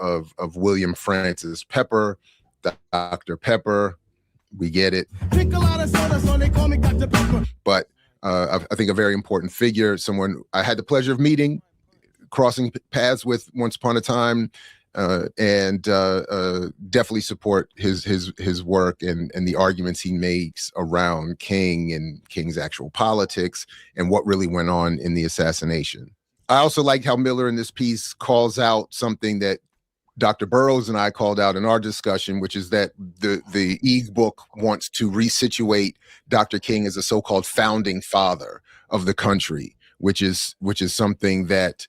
William Francis Pepper, Dr. Pepper. We get it. Drink a lot of soda, so they call me Dr. Pepper. But I think a very important figure, someone I had the pleasure of meeting, crossing paths with once upon a time, and definitely support his work and the arguments he makes around King and King's actual politics and what really went on in the assassination. I also like how Miller in this piece calls out something that Dr. Burrows and I called out in our discussion, which is that the Eeg book wants to resituate Dr. King as a so-called founding father of the country, which is something that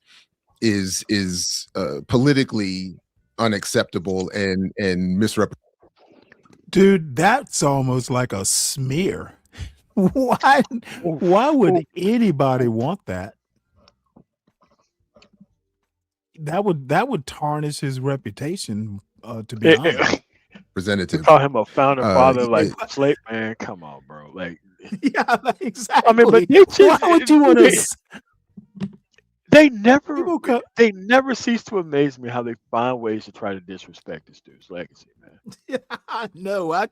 is politically unacceptable and misrepresented. Dude, that's almost like a smear. Why would anybody want that? That would tarnish his reputation, to be honest. Representative. Call him a founding father, like Slate, man. Come on, bro. Like, yeah, exactly. I mean, but why would you want to? They never cease to amaze me how they find ways to try to disrespect this dude's legacy, man. Yeah, I know. I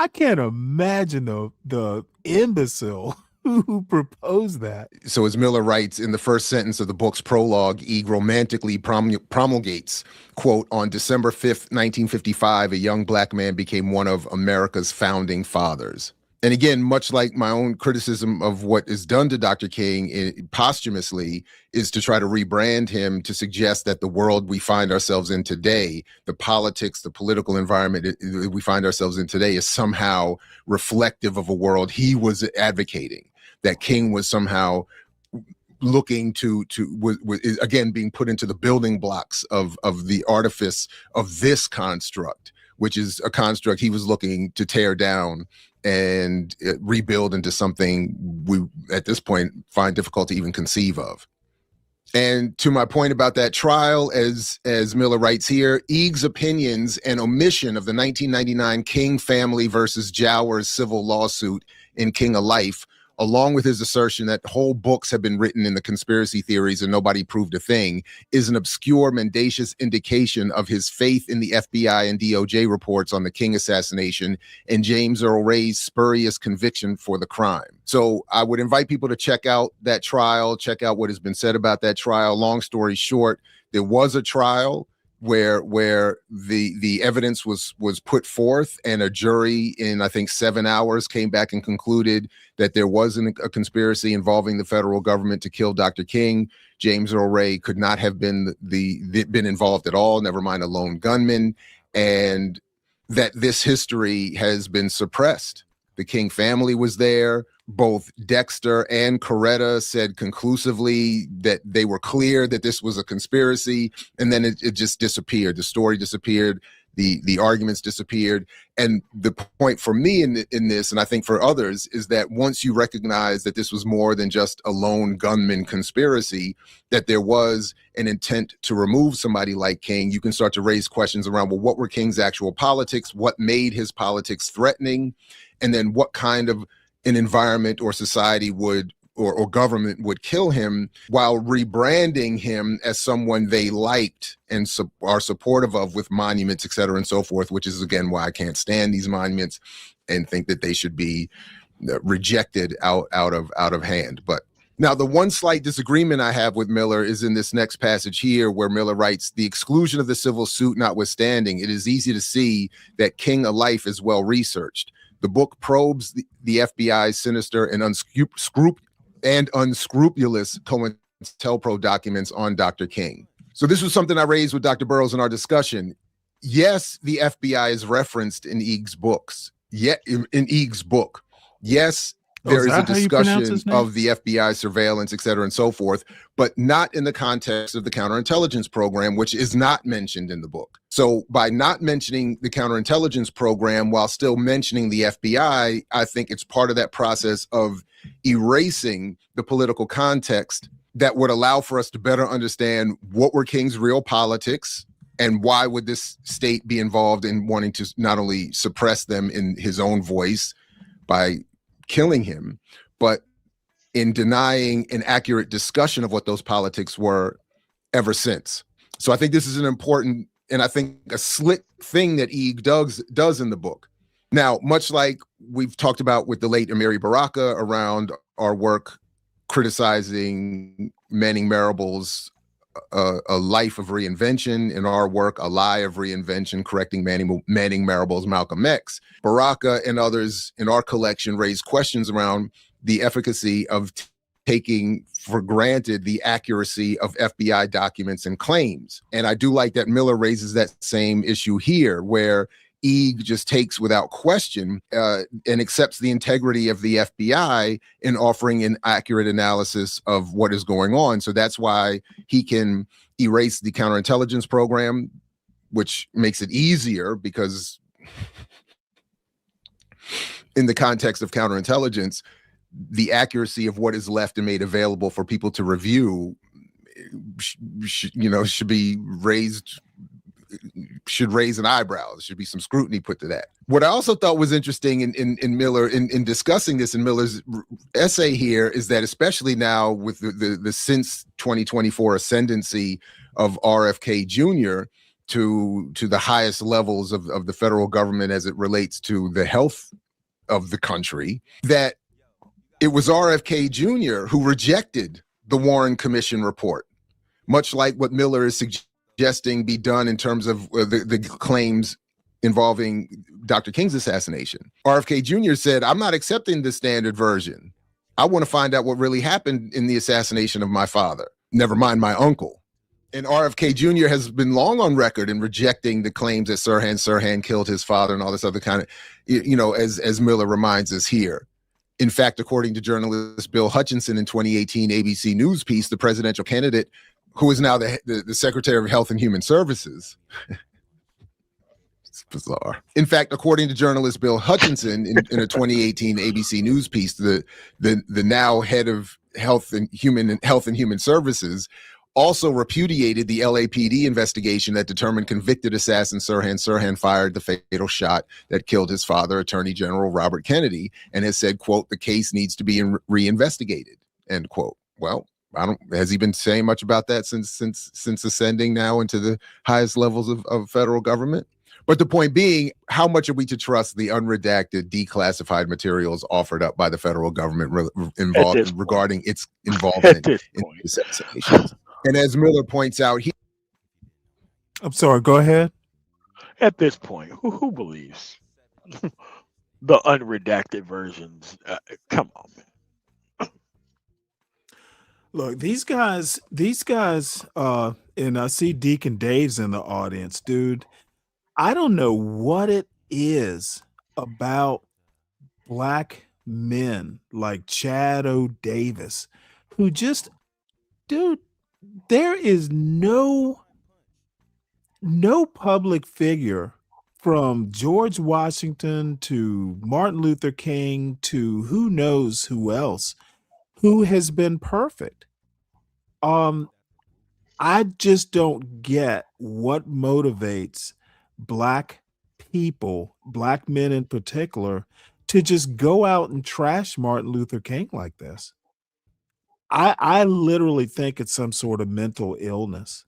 can't imagine the imbecile who proposed that. So as Miller writes in the first sentence of the book's prologue, Eeg romantically promulgates, quote, on December 5th, 1955, a young black man became one of America's founding fathers. And again, much like my own criticism of what is done to Dr. King posthumously, is to try to rebrand him to suggest that the world we find ourselves in today, the politics, the political environment we find ourselves in today, is somehow reflective of a world he was advocating, that King was somehow looking to again being put into the building blocks of the artifice of this construct, which is a construct he was looking to tear down and rebuild into something we at this point find difficult to even conceive of. And to my point about that trial, as Miller writes here, Eag's opinions and omission of the 1999 King family versus Jowers civil lawsuit in King of Life, along with his assertion that whole books have been written in the conspiracy theories and nobody proved a thing, is an obscure, mendacious indication of his faith in the FBI and DOJ reports on the King assassination and James Earl Ray's spurious conviction for the crime. So I would invite people to check out that trial, check out what has been said about that trial. Long story short, there was a trial where the evidence was put forth, and a jury in, I think, 7 hours came back and concluded that there wasn't a conspiracy involving the federal government to kill Dr. King. James Earl Ray could not have been been involved at all, never mind a lone gunman, and that this history has been suppressed. The King family was there. Both Dexter and Coretta said conclusively that they were clear that this was a conspiracy, and then it just disappeared. The story disappeared. The arguments disappeared. And the point for me in this, and I think for others, is that once you recognize that this was more than just a lone gunman conspiracy, that there was an intent to remove somebody like King, you can start to raise questions around, well, what were King's actual politics? What made his politics threatening? And then what kind of an environment or society would or government would kill him, while rebranding him as someone they liked and are supportive of with monuments, et cetera, and so forth, which is, again, why I can't stand these monuments and think that they should be rejected out of hand. But now, the one slight disagreement I have with Miller is in this next passage here, where Miller writes, the exclusion of the civil suit notwithstanding, it is easy to see that King of Life is well researched. The book probes the FBI's sinister and unscrupulous COINTELPRO documents on Dr. King. So this was something I raised with Dr. Burroughs in our discussion. Yes, the FBI is referenced in Eag's books. Yet in Eag's book. Yes, there is a discussion of the FBI surveillance, et cetera, and so forth, but not in the context of the counterintelligence program, which is not mentioned in the book. So by not mentioning the counterintelligence program while still mentioning the FBI, I think it's part of that process of erasing the political context that would allow for us to better understand what were King's real politics and why would this state be involved in wanting to not only suppress them in his own voice by killing him, but in denying an accurate discussion of what those politics were ever since. So I think this is an important, and I think a slick thing that Eag does in the book. Now, much like we've talked about with the late Amiri Baraka around our work criticizing Manning Marable's A Life of Reinvention, in our work, A Lie of Reinvention, correcting Manning Marable's Malcolm X, Baraka and others in our collection raised questions around the efficacy of taking for granted the accuracy of FBI documents and claims. And I do like that Miller raises that same issue here, where Eag just takes without question and accepts the integrity of the FBI in offering an accurate analysis of what is going on. So that's why he can erase the counterintelligence program, which makes it easier because in the context of counterintelligence, the accuracy of what is left and made available for people to review, should be raised. Should raise an eyebrow. There should be some scrutiny put to that. What I also thought was interesting in Miller, in discussing this in Miller's essay here, is that especially now with the since 2024 ascendancy of RFK Jr. to the highest levels of the federal government as it relates to the health of the country, that it was RFK Jr. who rejected the Warren Commission report, much like what Miller is suggesting be done in terms of the claims involving Dr. King's assassination. RFK Jr. said, I'm not accepting the standard version. I want to find out what really happened in the assassination of my father, never mind my uncle. And RFK Jr. has been long on record in rejecting the claims that Sirhan killed his father and all this other kind of, as Miller reminds us here. In fact, according to journalist Bill Hutchinson in 2018 ABC News piece, the presidential candidate, who is now the Secretary of Health and Human Services, it's bizarre. In fact, according to journalist Bill Hutchinson in a 2018 ABC News piece, the now head of Health and Human Services also repudiated the LAPD investigation that determined convicted assassin Sirhan fired the fatal shot that killed his father, Attorney General Robert Kennedy, and has said, quote, the case needs to be reinvestigated, end quote. Well, has he been saying much about that since ascending now into the highest levels of federal government? But the point being, how much are we to trust the unredacted, declassified materials offered up by the federal government regarding its involvement in the assassinations? And as Miller points out, I'm sorry, go ahead. At this point, who believes the unredacted versions? Come on, man. Look, these guys, and I see Deacon Dave's in the audience, dude. I don't know what it is about black men like Chad O. Davis who just, dude, there is no public figure from George Washington to Martin Luther King to who knows who else who has been perfect. I just don't get what motivates black people, black men in particular, to just go out and trash Martin Luther King like this. I literally think it's some sort of mental illness.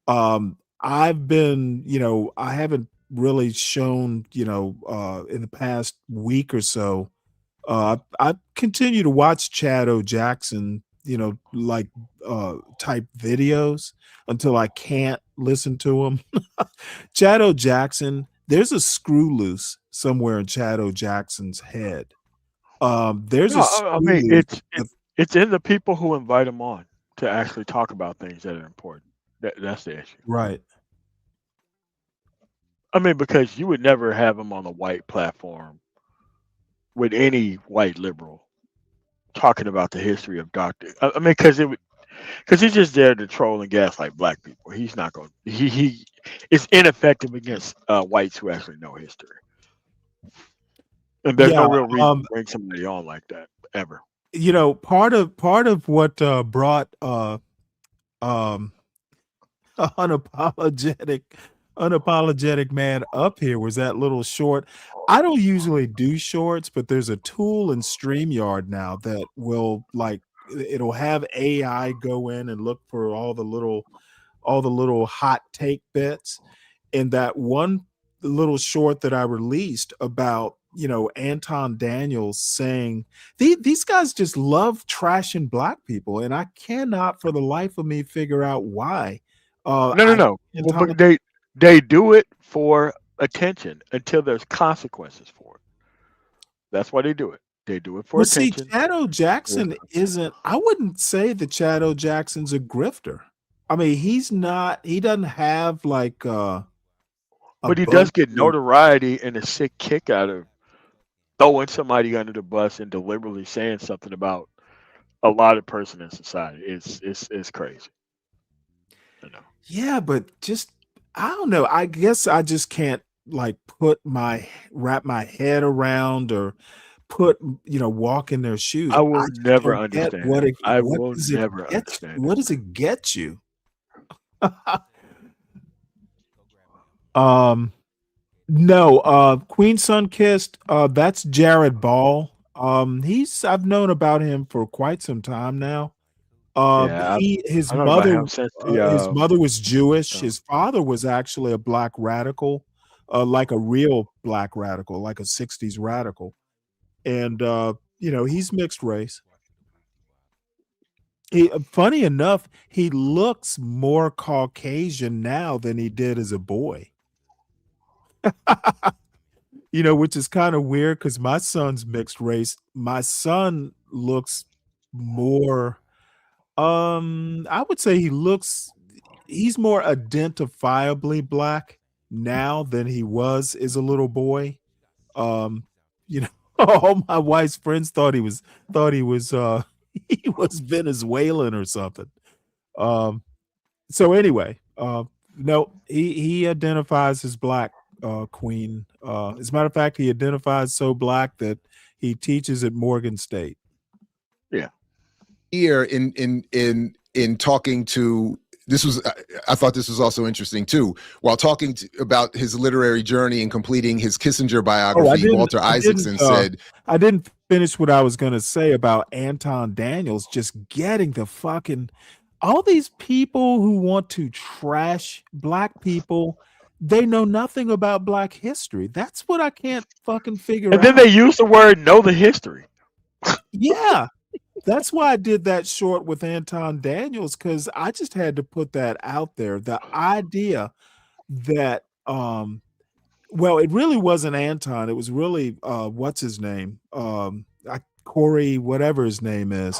I've been, I haven't really shown, in the past week or so. I continue to watch Chad O. Jackson, type videos until I can't listen to him. Chad O. Jackson, there's a screw loose somewhere in Chad O. Jackson's head. It's in the people who invite him on to actually talk about things that are important. That's the issue. Right. I mean, because you would never have him on a white platform with any white liberal talking about the history of Dr. I mean, because he's just there to troll and gaslight black people. He's not going. He is ineffective against whites who actually know history. And there's no real reason to bring somebody on like that ever. Part of what brought unapologetic man up here was that little short. I don't usually do shorts, but there's a tool in StreamYard now that will it'll have AI go in and look for all the little hot take bits. And that one little short that I released about Anton Daniels saying these guys just love trashing black people, and I cannot for the life of me figure out why. No. But they do it for attention until there's consequences for it. That's why they do it. They do it for attention. See, Chad O. Jackson isn't. I wouldn't say that Chad O. Jackson's a grifter. I mean, he's not. He doesn't have but he does get notoriety and a sick kick out of throwing somebody under the bus and deliberately saying something about a lot of person in society. It's crazy. Yeah, but just I don't know. I guess I just can't wrap my head around or walk in their shoes. I will never understand. What does it get you? No, Queen Sunkissed, that's Jared Ball. I've known about him for quite some time now. His mother was Jewish. His father was actually a black radical, like a real black radical, like a 60s radical. And he's mixed race. Funny enough, he looks more Caucasian now than he did as a boy. You know, which is kind of weird because my son's mixed race. My son looks more, I would say he's more identifiably black now than he was as a little boy. You know, all my wife's friends thought he was he was Venezuelan or something. So anyway, no, he identifies as black, Queen. As a matter of fact, he identifies so black that he teaches at Morgan State. Yeah. Here in talking to, this was, I thought this was also interesting too. While talking about his literary journey and completing his Kissinger biography, Walter Isaacson said, I didn't finish what I was going to say about Anton Daniels just getting the fucking, all these people who want to trash black people, they know nothing about black history. That's what I can't fucking figure out. And then they use the word "know the history." Yeah. That's why I did that short with Anton Daniels, because I just had to put that out there. The idea that well, it really wasn't Anton, it was really what's his name? Corey, whatever his name is,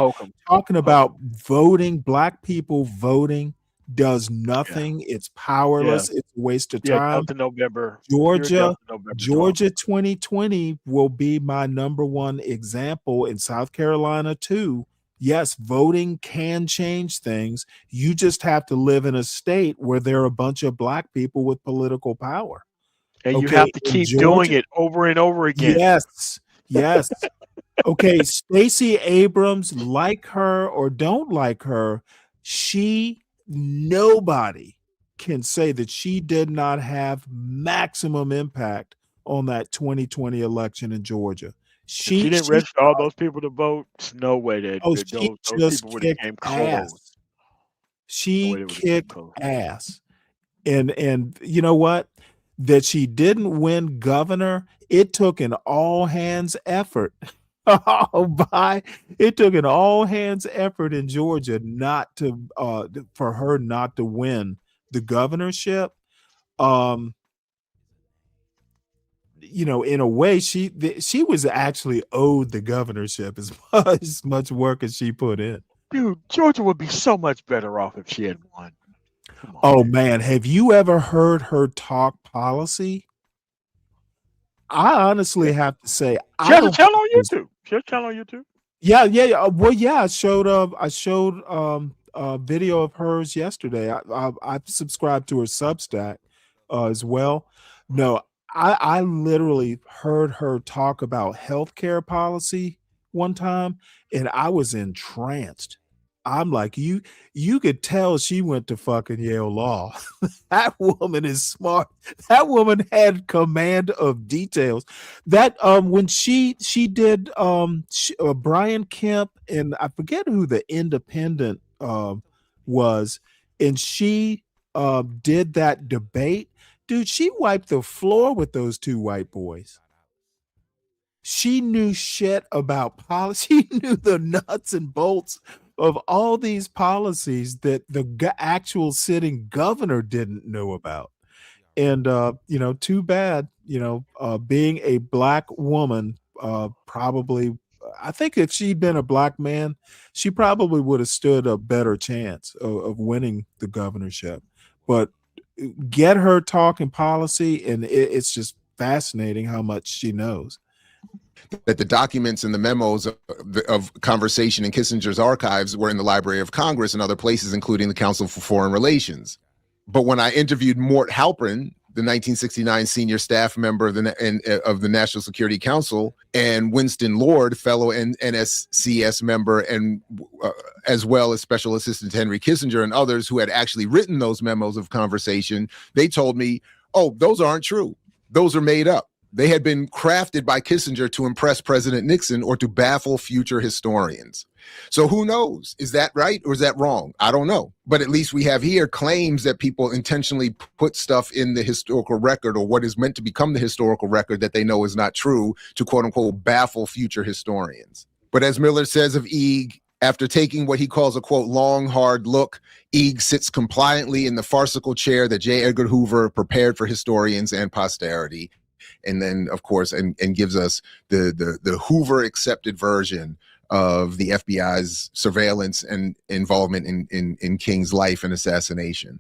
talking about voting, black people voting does nothing. It's powerless. It's a waste of time. Up to November. Georgia November 2020 will be my number one example, in South Carolina too. Yes, voting can change things. You just have to live in a state where there are a bunch of black people with political power. And you have to keep doing it over and over again. Yes. Yes. Okay, Stacey Abrams, like her or don't like her, nobody can say that she did not have maximum impact on that 2020 election in Georgia. She didn't register all those people to vote. There's no way that those people would have came close. She kicked ass. And you know what? That she didn't win governor, it took an all hands effort. It took an all hands effort in Georgia not to for her not to win the governorship. You know, in a way, she was actually owed the governorship as much work as she put in. Dude, Georgia would be so much better off if she had won. Oh man, have you ever heard her talk policy? I honestly have to say, She has a channel on YouTube. She has a channel on YouTube. Yeah. Well, yeah, I showed a video of hers yesterday. I subscribed to her Substack as well. No, I literally heard her talk about healthcare policy one time, and I was entranced. I'm like, you could tell she went to fucking Yale Law. That woman is smart. That woman had command of details. That when she did Brian Kemp, and I forget who the independent was, and she did that debate, dude, she wiped the floor with those two white boys. She knew shit about policy. She knew the nuts and bolts of all these policies that the actual sitting governor didn't know about. And, you know, too bad, you know, being a black woman, probably, I think if she'd been a black man, she probably would have stood a better chance of winning the governorship. But get her talking policy, and it's just fascinating how much she knows. That the documents and the memos of conversation in Kissinger's archives were in the Library of Congress and other places, including the Council for Foreign Relations. But when I interviewed Mort Halperin, the 1969 senior staff member of the National Security Council, and Winston Lord, fellow NSCS member, and as well as Special Assistant Henry Kissinger and others who had actually written those memos of conversation, they told me, oh, those aren't true. Those are made up. They had been crafted by Kissinger to impress President Nixon or to baffle future historians. So who knows? Is that right or is that wrong? I don't know. But at least we have here claims that people intentionally put stuff in the historical record, or what is meant to become the historical record, that they know is not true, to quote unquote baffle future historians. But as Miller says of Eeg, After taking what he calls a, quote, long, hard look, Eeg sits compliantly in the farcical chair that J. Edgar Hoover prepared for historians and posterity. And then, of course, and gives us the Hoover-accepted version of the FBI's surveillance and involvement in King's life and assassination.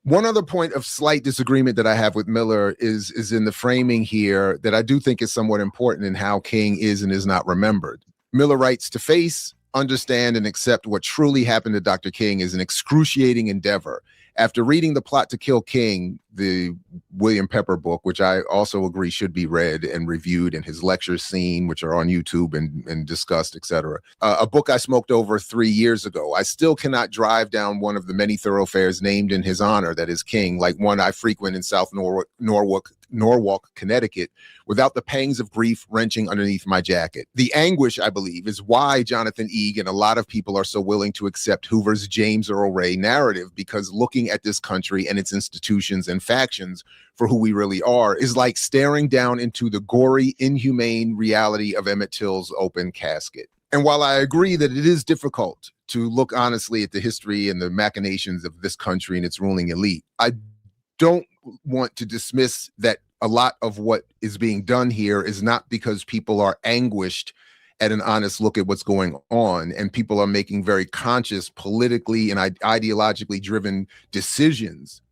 One other point of slight disagreement that I have with Miller is in the framing here that I do think is somewhat important in how King is and is not remembered. Miller writes, to face, understand, and accept what truly happened to Dr. King is an excruciating endeavor. After reading The Plot to Kill King, the William Pepper book, which I also agree should be read and reviewed, and his lectures seen, which are on YouTube and discussed, etc. A book I smoked over 3 years ago. I still cannot drive down one of the many thoroughfares named in his honor, that is King, like one I frequent in South Norwalk, Connecticut, without the pangs of grief wrenching underneath my jacket. The anguish, I believe, is why Jonathan Eeg and a lot of people are so willing to accept Hoover's James Earl Ray narrative, because looking at this country and its institutions and factions for who we really are is like staring down into the gory, inhumane reality of Emmett Till's open casket. And while I agree that it is difficult to look honestly at the history and the machinations of this country and its ruling elite, I don't want to dismiss that a lot of what is being done here is not because people are anguished at an honest look at what's going on, and people are making very conscious, politically and ideologically driven decisions.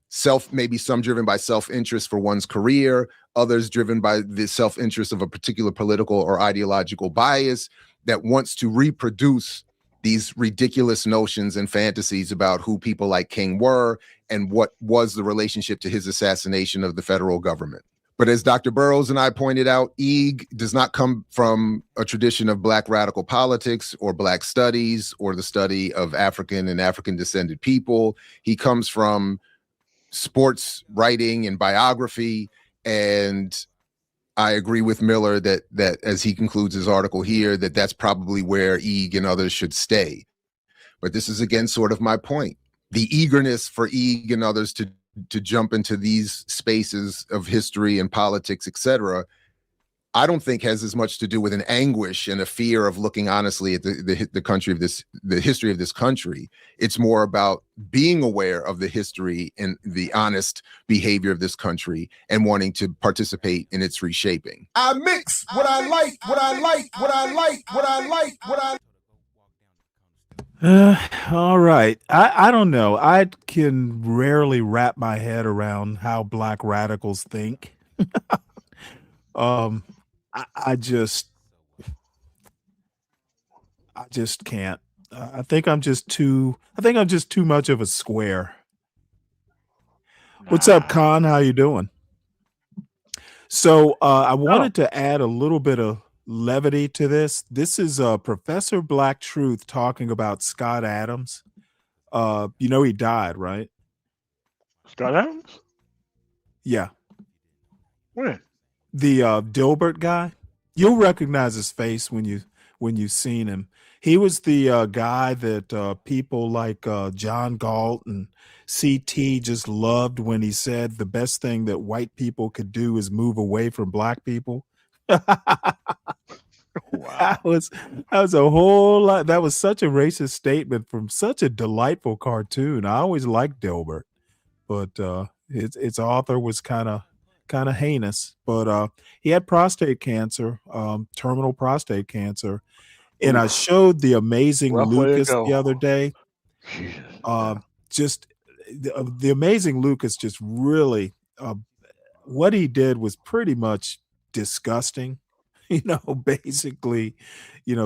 Maybe some driven by self-interest for one's career, others driven by the self-interest of a particular political or ideological bias that wants to reproduce these ridiculous notions and fantasies about who people like King were and what was the relationship to his assassination of the federal government. But as Dr. Burroughs and I pointed out, Eeg does not come from a tradition of Black radical politics or Black studies or the study of African and African descended people. He comes from sports writing and biography. And I agree with Miller that as he concludes his article here, that's probably where Eeg and others should stay. But this is, again, sort of my point. The eagerness for Eeg and others to jump into these spaces of history and politics, etc., I don't think has as much to do with an anguish and a fear of looking honestly at the country of this, the history of this country. It's more about being aware of the history and the honest behavior of this country and wanting to participate in its reshaping. I mix what I like, what I like, what I like, what I like, what I. All right. I don't know. I can rarely wrap my head around how Black radicals think. I just can't. I think I'm just too much of a square. What's up, Khan? How you doing? So I wanted to add a little bit of levity to this. This is Professor Black Truth talking about Scott Adams. He died, right? Scott Adams? Yeah. When? The Dilbert guy. You'll recognize his face when you've seen him. He was the guy that people like John Galt and CT just loved when he said the best thing that white people could do is move away from Black people. Wow. That was a whole lot. That was such a racist statement from such a delightful cartoon. I always liked Dilbert, but its author was kind of heinous. But he had prostate cancer, terminal prostate cancer, and I showed the Amazing Lucas the other day. Just the Amazing Lucas, just really what he did was pretty much disgusting. Basically,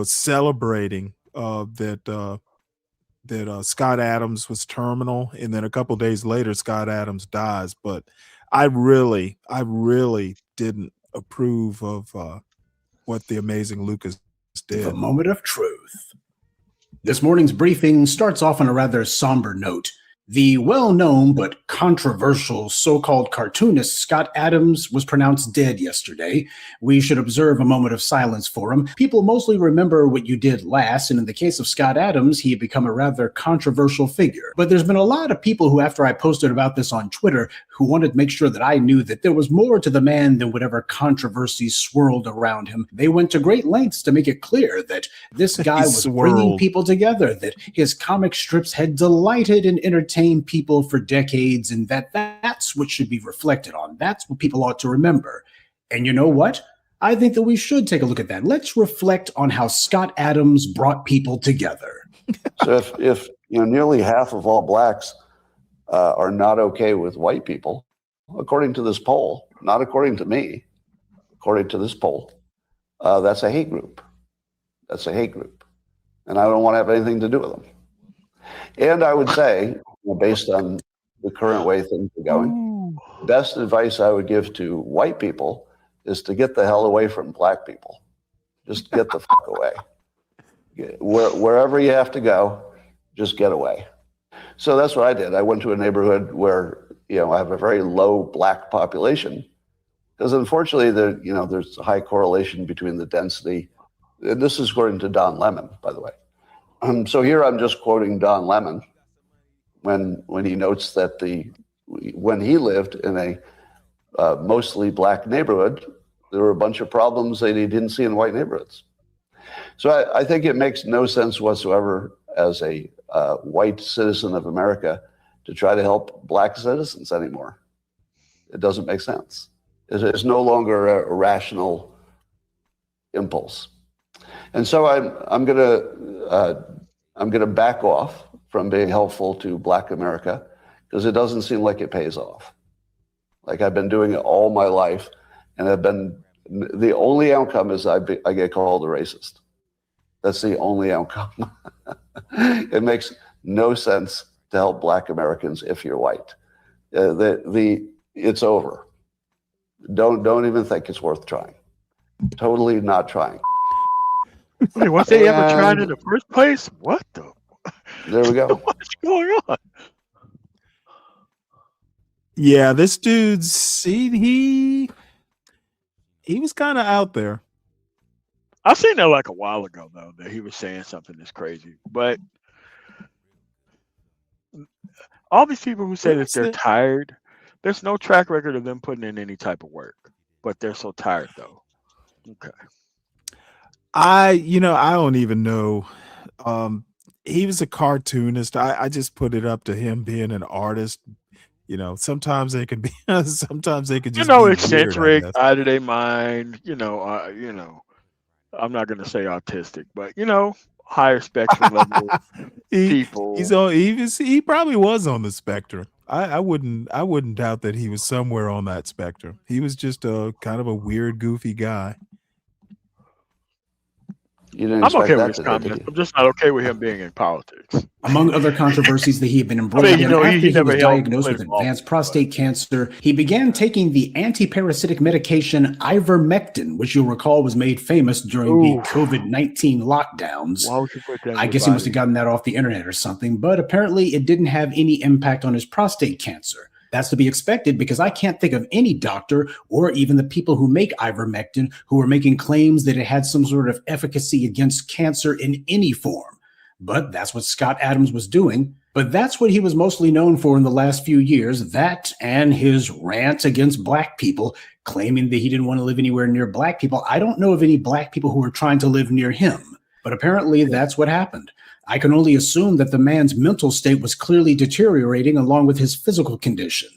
celebrating that Scott Adams was terminal, and then a couple days later, Scott Adams dies. But I really didn't approve of what the Amazing Lucas did. The moment of truth. This morning's briefing starts off on a rather somber note. The well-known but controversial so-called cartoonist Scott Adams was pronounced dead yesterday. We should observe a moment of silence for him. People mostly remember what you did last, and in the case of Scott Adams, he had become a rather controversial figure. But there's been a lot of people who, after I posted about this on Twitter, who wanted to make sure that I knew that there was more to the man than whatever controversies swirled around him. They went to great lengths to make it clear that this guy was bringing people together, that his comic strips had delighted and entertained people for decades, and that's what should be reflected on. That's what people ought to remember. And you know what? I think that we should take a look at that. Let's reflect on how Scott Adams brought people together. So if nearly half of all blacks are not okay with white people, according to this poll, not according to me, according to this poll, that's a hate group. That's a hate group. And I don't want to have anything to do with them. And I would say, based on the current way things are going, best advice I would give to white people is to get the hell away from black people. Just get the fuck away. Wherever you have to go, just get away. So that's what I did. I went to a neighborhood where, I have a very low black population, because unfortunately there's a high correlation between the density. And this is according to Don Lemon, by the way. So here I'm just quoting Don Lemon when he notes that when he lived in a mostly black neighborhood, there were a bunch of problems that he didn't see in white neighborhoods. So I think it makes no sense whatsoever as a white citizen of America to try to help black citizens anymore. It doesn't make sense. It's no longer a rational impulse. And so I'm gonna back off from being helpful to black America, because it doesn't seem like it pays off. Like, I've been doing it all my life, and the only outcome is I get called a racist. That's the only outcome. It makes no sense to help black Americans if you're white. It's over. Don't even think it's worth trying. Totally not trying. Wait, was they ever tried in the first place? What the? There we go. What's going on? Yeah, this dude's he was kind of out there. I seen that like a while ago though, that he was saying something that's crazy. But all these people who say that they're tired, there's no track record of them putting in any type of work. But they're so tired though. Okay. I don't even know. He was a cartoonist. I just put it up to him being an artist. Sometimes they can be, sometimes they can just be eccentric, weird, out of their mind. I'm not going to say autistic, but higher spectrum level people. He probably was on the spectrum. I wouldn't doubt that he was somewhere on that spectrum. He was just a kind of a weird, goofy guy. I'm okay with his comments. I'm just not okay with him being in politics. Among other controversies that he had been embroiled in, after he was diagnosed with advanced prostate cancer, he began taking the anti-parasitic medication ivermectin, which you'll recall was made famous during the COVID-19 lockdowns. Why would you put that in I your guess he must body? have gotten that off the internet or something, but apparently it didn't have any impact on his prostate cancer. That's to be expected, because I can't think of any doctor or even the people who make ivermectin who are making claims that it had some sort of efficacy against cancer in any form. But that's what Scott Adams was doing. But that's what he was mostly known for in the last few years, that and his rant against black people, claiming that he didn't want to live anywhere near black people. I don't know of any black people who were trying to live near him, but apparently that's what happened. I can only assume that the man's mental state was clearly deteriorating along with his physical condition.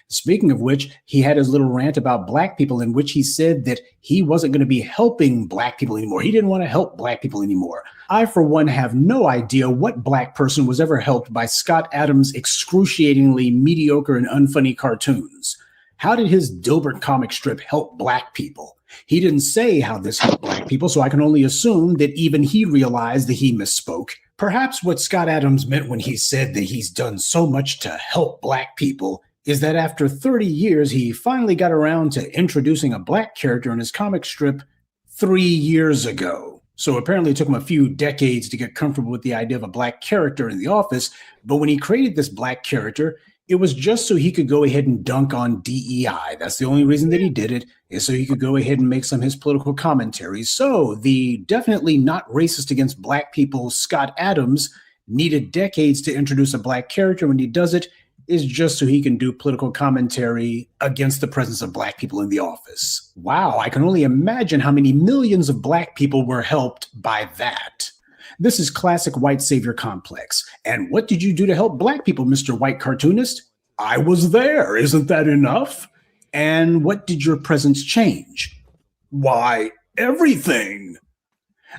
Speaking of which, he had his little rant about black people in which he said that he wasn't going to be helping black people anymore. He didn't want to help black people anymore. I, for one, have no idea what black person was ever helped by Scott Adams' excruciatingly mediocre and unfunny cartoons. How did his Dilbert comic strip help black people? He didn't say how this helped black people, so I can only assume that even he realized that he misspoke. Perhaps what Scott Adams meant when he said that he's done so much to help black people is that after 30 years, he finally got around to introducing a black character in his comic strip 3 years ago. So apparently it took him a few decades to get comfortable with the idea of a black character in the office. But when he created this black character, it was just so he could go ahead and dunk on DEI. That's the only reason that he did it, is so he could go ahead and make some of his political commentaries. So the definitely not racist against black people, Scott Adams, needed decades to introduce a black character. When he does it, is just so he can do political commentary against the presence of black people in the office. Wow, I can only imagine how many millions of black people were helped by that. This is classic white savior complex. And what did you do to help black people, Mr. White Cartoonist? I was there. Isn't that enough? And what did your presence change? Why, everything.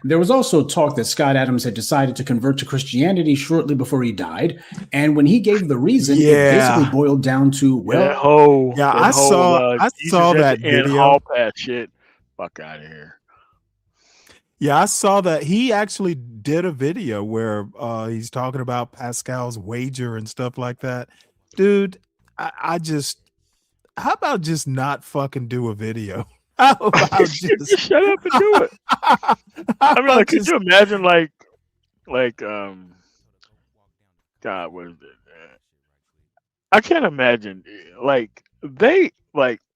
There was also talk that Scott Adams had decided to convert to Christianity shortly before he died. And when he gave the reason, it basically boiled down to, well, I saw that video. Hall pass shit. Fuck out of here. Yeah, I saw that. He actually did a video where he's talking about Pascal's wager and stuff like that. Dude, I just, how about just not fucking do a video? How about just shut up and do it? I mean, like, could you imagine, like, God, what is it? I can't imagine, like,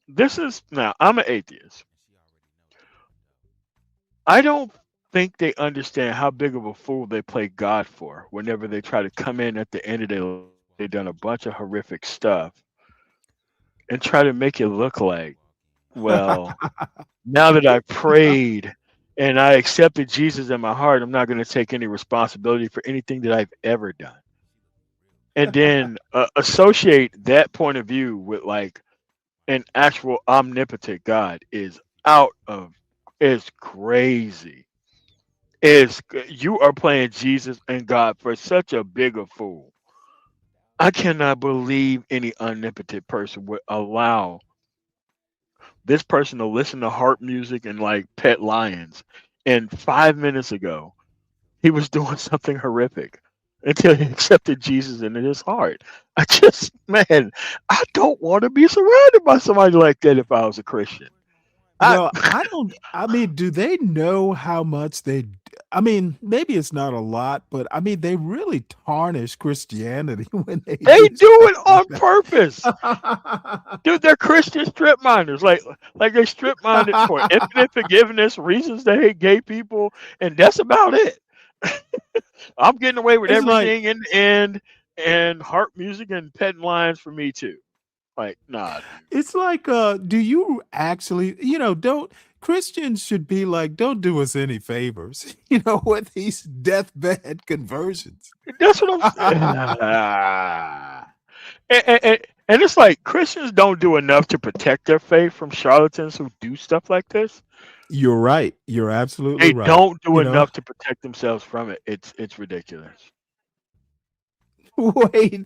this is, now, I'm an atheist. I don't think they understand how big of a fool they play God for whenever they try to come in at the end of the day. They've done a bunch of horrific stuff and try to make it look like, well, now that I prayed and I accepted Jesus in my heart, I'm not going to take any responsibility for anything that I've ever done. And then associate that point of view with like an actual omnipotent God is crazy. You are playing Jesus and God for such a big a fool. I cannot believe any omnipotent person would allow this person to listen to harp music and like pet lions. And 5 minutes ago, he was doing something horrific until he accepted Jesus into his heart. I don't want to be surrounded by somebody like that if I was a Christian. I mean, do they know how much I mean, maybe it's not a lot, but I mean, they really tarnish Christianity when they do it on purpose. Dude, they're Christian strip miners. Like they strip mined for infinite forgiveness, reasons to hate gay people, and that's about it. I'm getting away with everything in the end, and harp music and petting lions for me too. Like, nah. It's like, do you actually, don't Christians should be like, don't do us any favors, with these deathbed conversions. That's what I'm saying. And it's like Christians don't do enough to protect their faith from charlatans who do stuff like this. You're right. You're absolutely right. They don't do enough to protect themselves from it. It's ridiculous. Wait,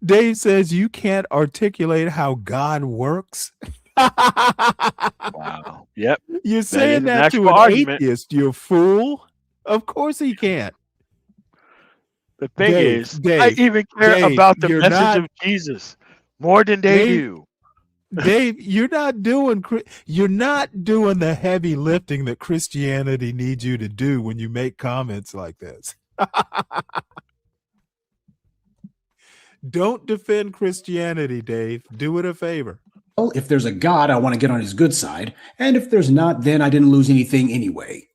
Dave says you can't articulate how God works. Wow. Yep. You're saying that to an atheist, you fool. Of course he can't. The thing is, I even care about the message of Jesus more than they do. Dave, you're not doing the heavy lifting that Christianity needs you to do when you make comments like this. Don't defend Christianity, Dave. Do it a favor. Well, if there's a God, I want to get on his good side. And if there's not, then I didn't lose anything anyway.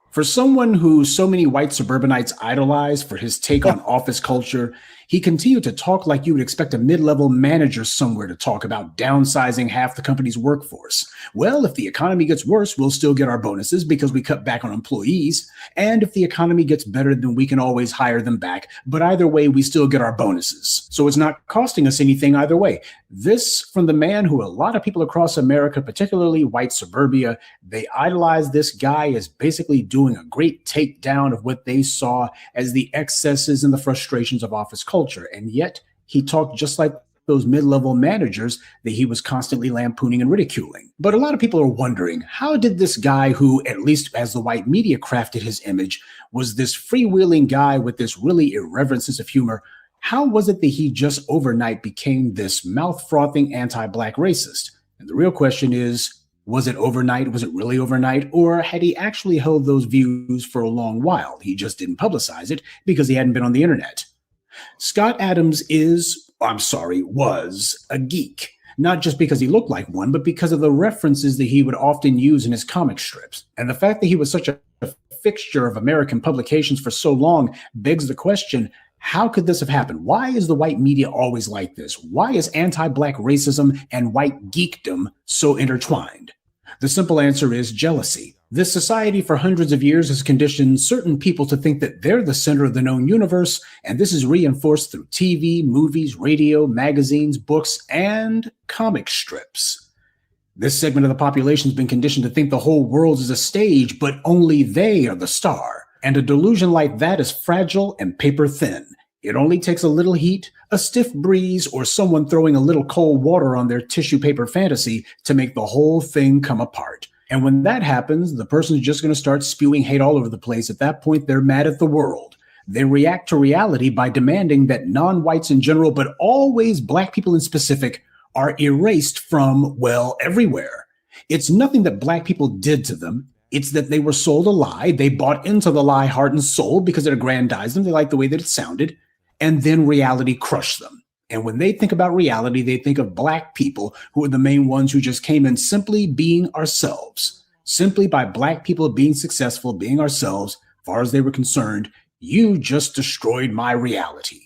For someone who so many white suburbanites idolize for his take on office culture, he continued to talk like you would expect a mid-level manager somewhere to talk about downsizing half the company's workforce. Well, if the economy gets worse, we'll still get our bonuses because we cut back on employees. And if the economy gets better, then we can always hire them back. But either way, we still get our bonuses. So it's not costing us anything either way. This from the man who a lot of people across America, particularly white suburbia, they idolize this guy as basically doing a great takedown of what they saw as the excesses and the frustrations of office culture. And yet he talked just like those mid-level managers that he was constantly lampooning and ridiculing. But a lot of people are wondering, how did this guy who, at least as the white media crafted his image, was this freewheeling guy with this really irreverent sense of humor, how was it that he just overnight became this mouth-frothing anti-black racist? And the real question is, Was it overnight? Was it really overnight? Or had he actually held those views for a long while? He just didn't publicize it because he hadn't been on the internet. Scott Adams was a geek. Not just because he looked like one, but because of the references that he would often use in his comic strips. And the fact that he was such a fixture of American publications for so long begs the question, how could this have happened? Why is the white media always like this? Why is anti-Black racism and white geekdom so intertwined? The simple answer is jealousy. This society for hundreds of years has conditioned certain people to think that they're the center of the known universe, and this is reinforced through TV, movies, radio, magazines, books, and comic strips. This segment of the population has been conditioned to think the whole world is a stage, but only they are the star. And a delusion like that is fragile and paper thin. It only takes a little heat, a stiff breeze, or someone throwing a little cold water on their tissue paper fantasy to make the whole thing come apart. And when that happens, the person's just going to start spewing hate all over the place. At that point, they're mad at the world. They react to reality by demanding that non-whites in general, but always Black people in specific, are erased from, well, everywhere. It's nothing that Black people did to them. It's that they were sold a lie. They bought into the lie heart and soul because it aggrandized them. They liked the way that it sounded. And then reality crushed them. And when they think about reality, they think of Black people who are the main ones who just came in simply being ourselves. Simply by Black people being successful, being ourselves, as far as they were concerned, you just destroyed my reality.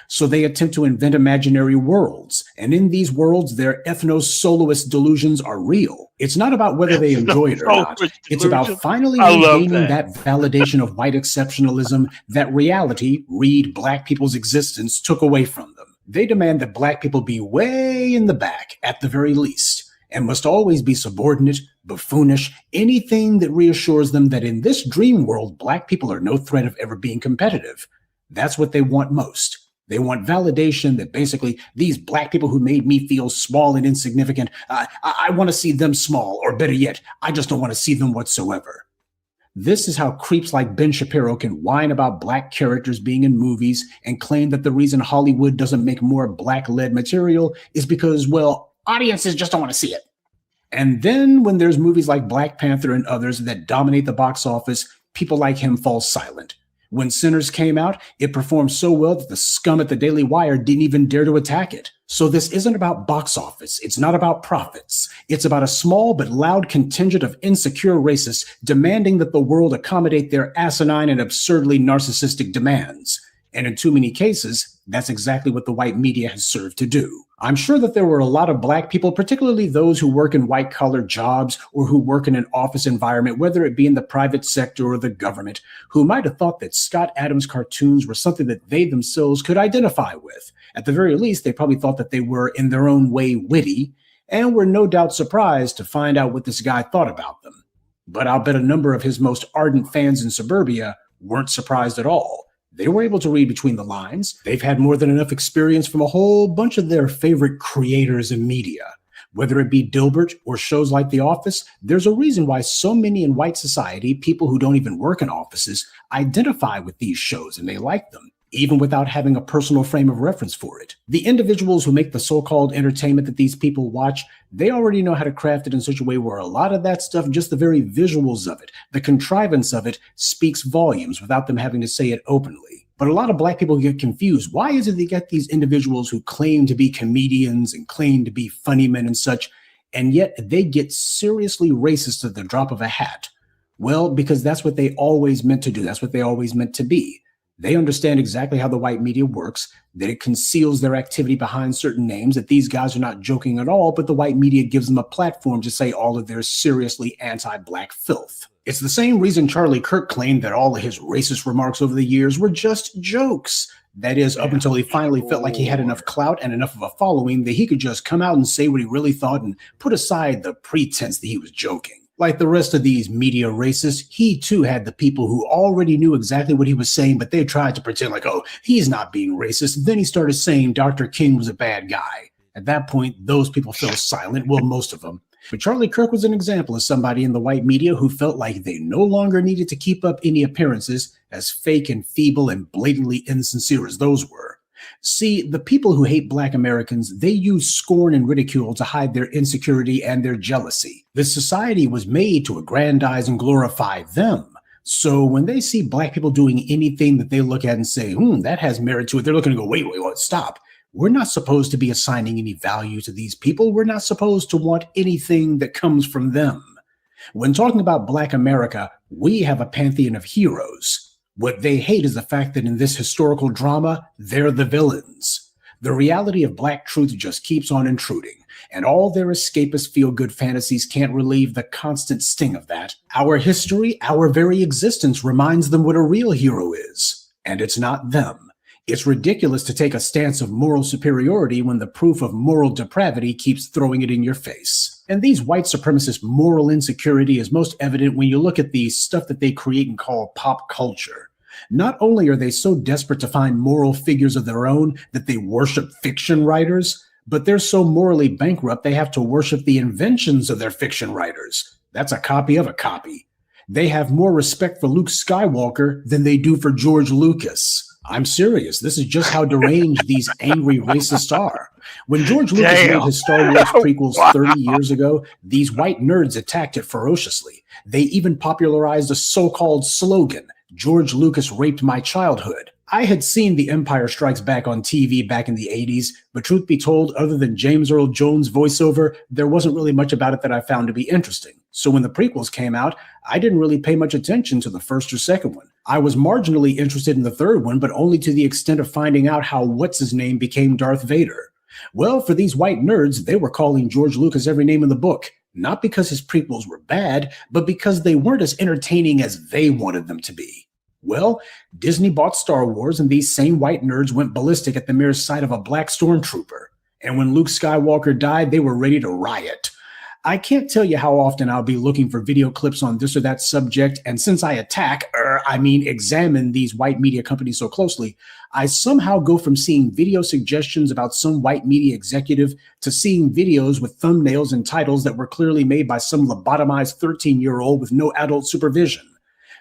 So they attempt to invent imaginary worlds. And in these worlds, their ethno-soloist delusions are real. It's not about whether they enjoy it or not. It's about finally regaining that validation of white exceptionalism that reality, read Black people's existence, took away from them. They demand that Black people be way in the back, at the very least, and must always be subordinate, buffoonish, anything that reassures them that in this dream world, Black people are no threat of ever being competitive. That's what they want most. They want validation that basically these Black people who made me feel small and insignificant, I want to see them small, or better yet, I just don't want to see them whatsoever. This is how creeps like Ben Shapiro can whine about Black characters being in movies and claim that the reason Hollywood doesn't make more Black-led material is because, well, audiences just don't want to see it. And then when there's movies like Black Panther and others that dominate the box office, people like him fall silent. When Sinners came out, it performed so well that the scum at the Daily Wire didn't even dare to attack it. So this isn't about box office. It's not about profits. It's about a small but loud contingent of insecure racists demanding that the world accommodate their asinine and absurdly narcissistic demands. And in too many cases, that's exactly what the white media has served to do. I'm sure that there were a lot of Black people, particularly those who work in white-collar jobs or who work in an office environment, whether it be in the private sector or the government, who might have thought that Scott Adams cartoons were something that they themselves could identify with. At the very least, they probably thought that they were, in their own way, witty, and were no doubt surprised to find out what this guy thought about them. But I'll bet a number of his most ardent fans in suburbia weren't surprised at all. They were able to read between the lines. They've had more than enough experience from a whole bunch of their favorite creators in media. Whether it be Dilbert or shows like The Office, there's a reason why so many in white society, people who don't even work in offices, identify with these shows and they like them, even without having a personal frame of reference for it. The individuals who make the so-called entertainment that these people watch, they already know how to craft it in such a way where a lot of that stuff, just the very visuals of it, the contrivance of it, speaks volumes without them having to say it openly. But a lot of Black people get confused. Why is it they get these individuals who claim to be comedians and claim to be funny men and such, and yet they get seriously racist at the drop of a hat? Well, because that's what they always meant to do. That's what they always meant to be. They understand exactly how the white media works, that it conceals their activity behind certain names, that these guys are not joking at all, but the white media gives them a platform to say all of their seriously anti-Black filth. It's the same reason Charlie Kirk claimed that all of his racist remarks over the years were just jokes. That is, up until he finally felt like he had enough clout and enough of a following that he could just come out and say what he really thought and put aside the pretense that he was joking. Like the rest of these media racists, he too had the people who already knew exactly what he was saying, but they tried to pretend like, oh, he's not being racist. Then he started saying Dr. King was a bad guy. At that point, those people fell silent, well, most of them. But Charlie Kirk was an example of somebody in the white media who felt like they no longer needed to keep up any appearances, as fake and feeble and blatantly insincere as those were. See, the people who hate Black Americans, they use scorn and ridicule to hide their insecurity and their jealousy. This society was made to aggrandize and glorify them. So when they see Black people doing anything that they look at and say, that has merit to it, they're looking to go, wait, stop. We're not supposed to be assigning any value to these people. We're not supposed to want anything that comes from them. When talking about Black America, we have a pantheon of heroes. What they hate is the fact that in this historical drama, they're the villains. The reality of Black truth just keeps on intruding, and all their escapist feel-good fantasies can't relieve the constant sting of that. Our history, our very existence reminds them what a real hero is, and it's not them. It's ridiculous to take a stance of moral superiority when the proof of moral depravity keeps throwing it in your face. And these white supremacist moral insecurity is most evident when you look at the stuff that they create and call pop culture. Not only are they so desperate to find moral figures of their own that they worship fiction writers, but they're so morally bankrupt they have to worship the inventions of their fiction writers. That's a copy of a copy. They have more respect for Luke Skywalker than they do for George Lucas. I'm serious. This is just how deranged these angry racists are. When George Lucas made his Star Wars prequels 30 years ago, these white nerds attacked it ferociously. They even popularized a so-called slogan, George Lucas raped my childhood. I had seen The Empire Strikes Back on TV back in the 80s, but truth be told, other than James Earl Jones' voiceover, there wasn't really much about it that I found to be interesting. So when the prequels came out, I didn't really pay much attention to the first or second one. I was marginally interested in the third one, but only to the extent of finding out how what's-his-name became Darth Vader. Well, for these white nerds, they were calling George Lucas every name in the book, not because his prequels were bad, but because they weren't as entertaining as they wanted them to be. Well, Disney bought Star Wars, and these same white nerds went ballistic at the mere sight of a black stormtrooper. And when Luke Skywalker died, they were ready to riot. I can't tell you how often I'll be looking for video clips on this or that subject, and since I examine these white media companies so closely, I somehow go from seeing video suggestions about some white media executive to seeing videos with thumbnails and titles that were clearly made by some lobotomized 13-year-old with no adult supervision.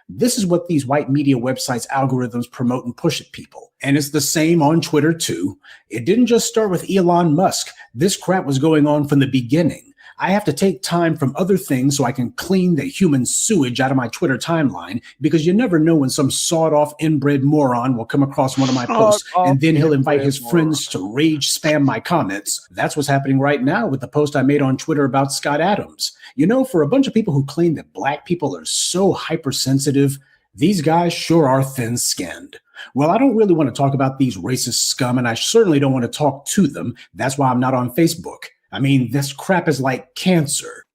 This is what these white media websites' algorithms promote and push at people. And it's the same on Twitter, too. It didn't just start with Elon Musk. This crap was going on from the beginning. I have to take time from other things so I can clean the human sewage out of my Twitter timeline, because you never know when some sawed-off inbred moron will come across one of my posts, and then he'll invite his friends to rage spam my comments. That's what's happening right now with the post I made on Twitter about Scott Adams. You know, for a bunch of people who claim that black people are so hypersensitive, these guys sure are thin-skinned. Well, I don't really want to talk about these racist scum, and I certainly don't want to talk to them. That's why I'm not on Facebook. I mean, this crap is like cancer.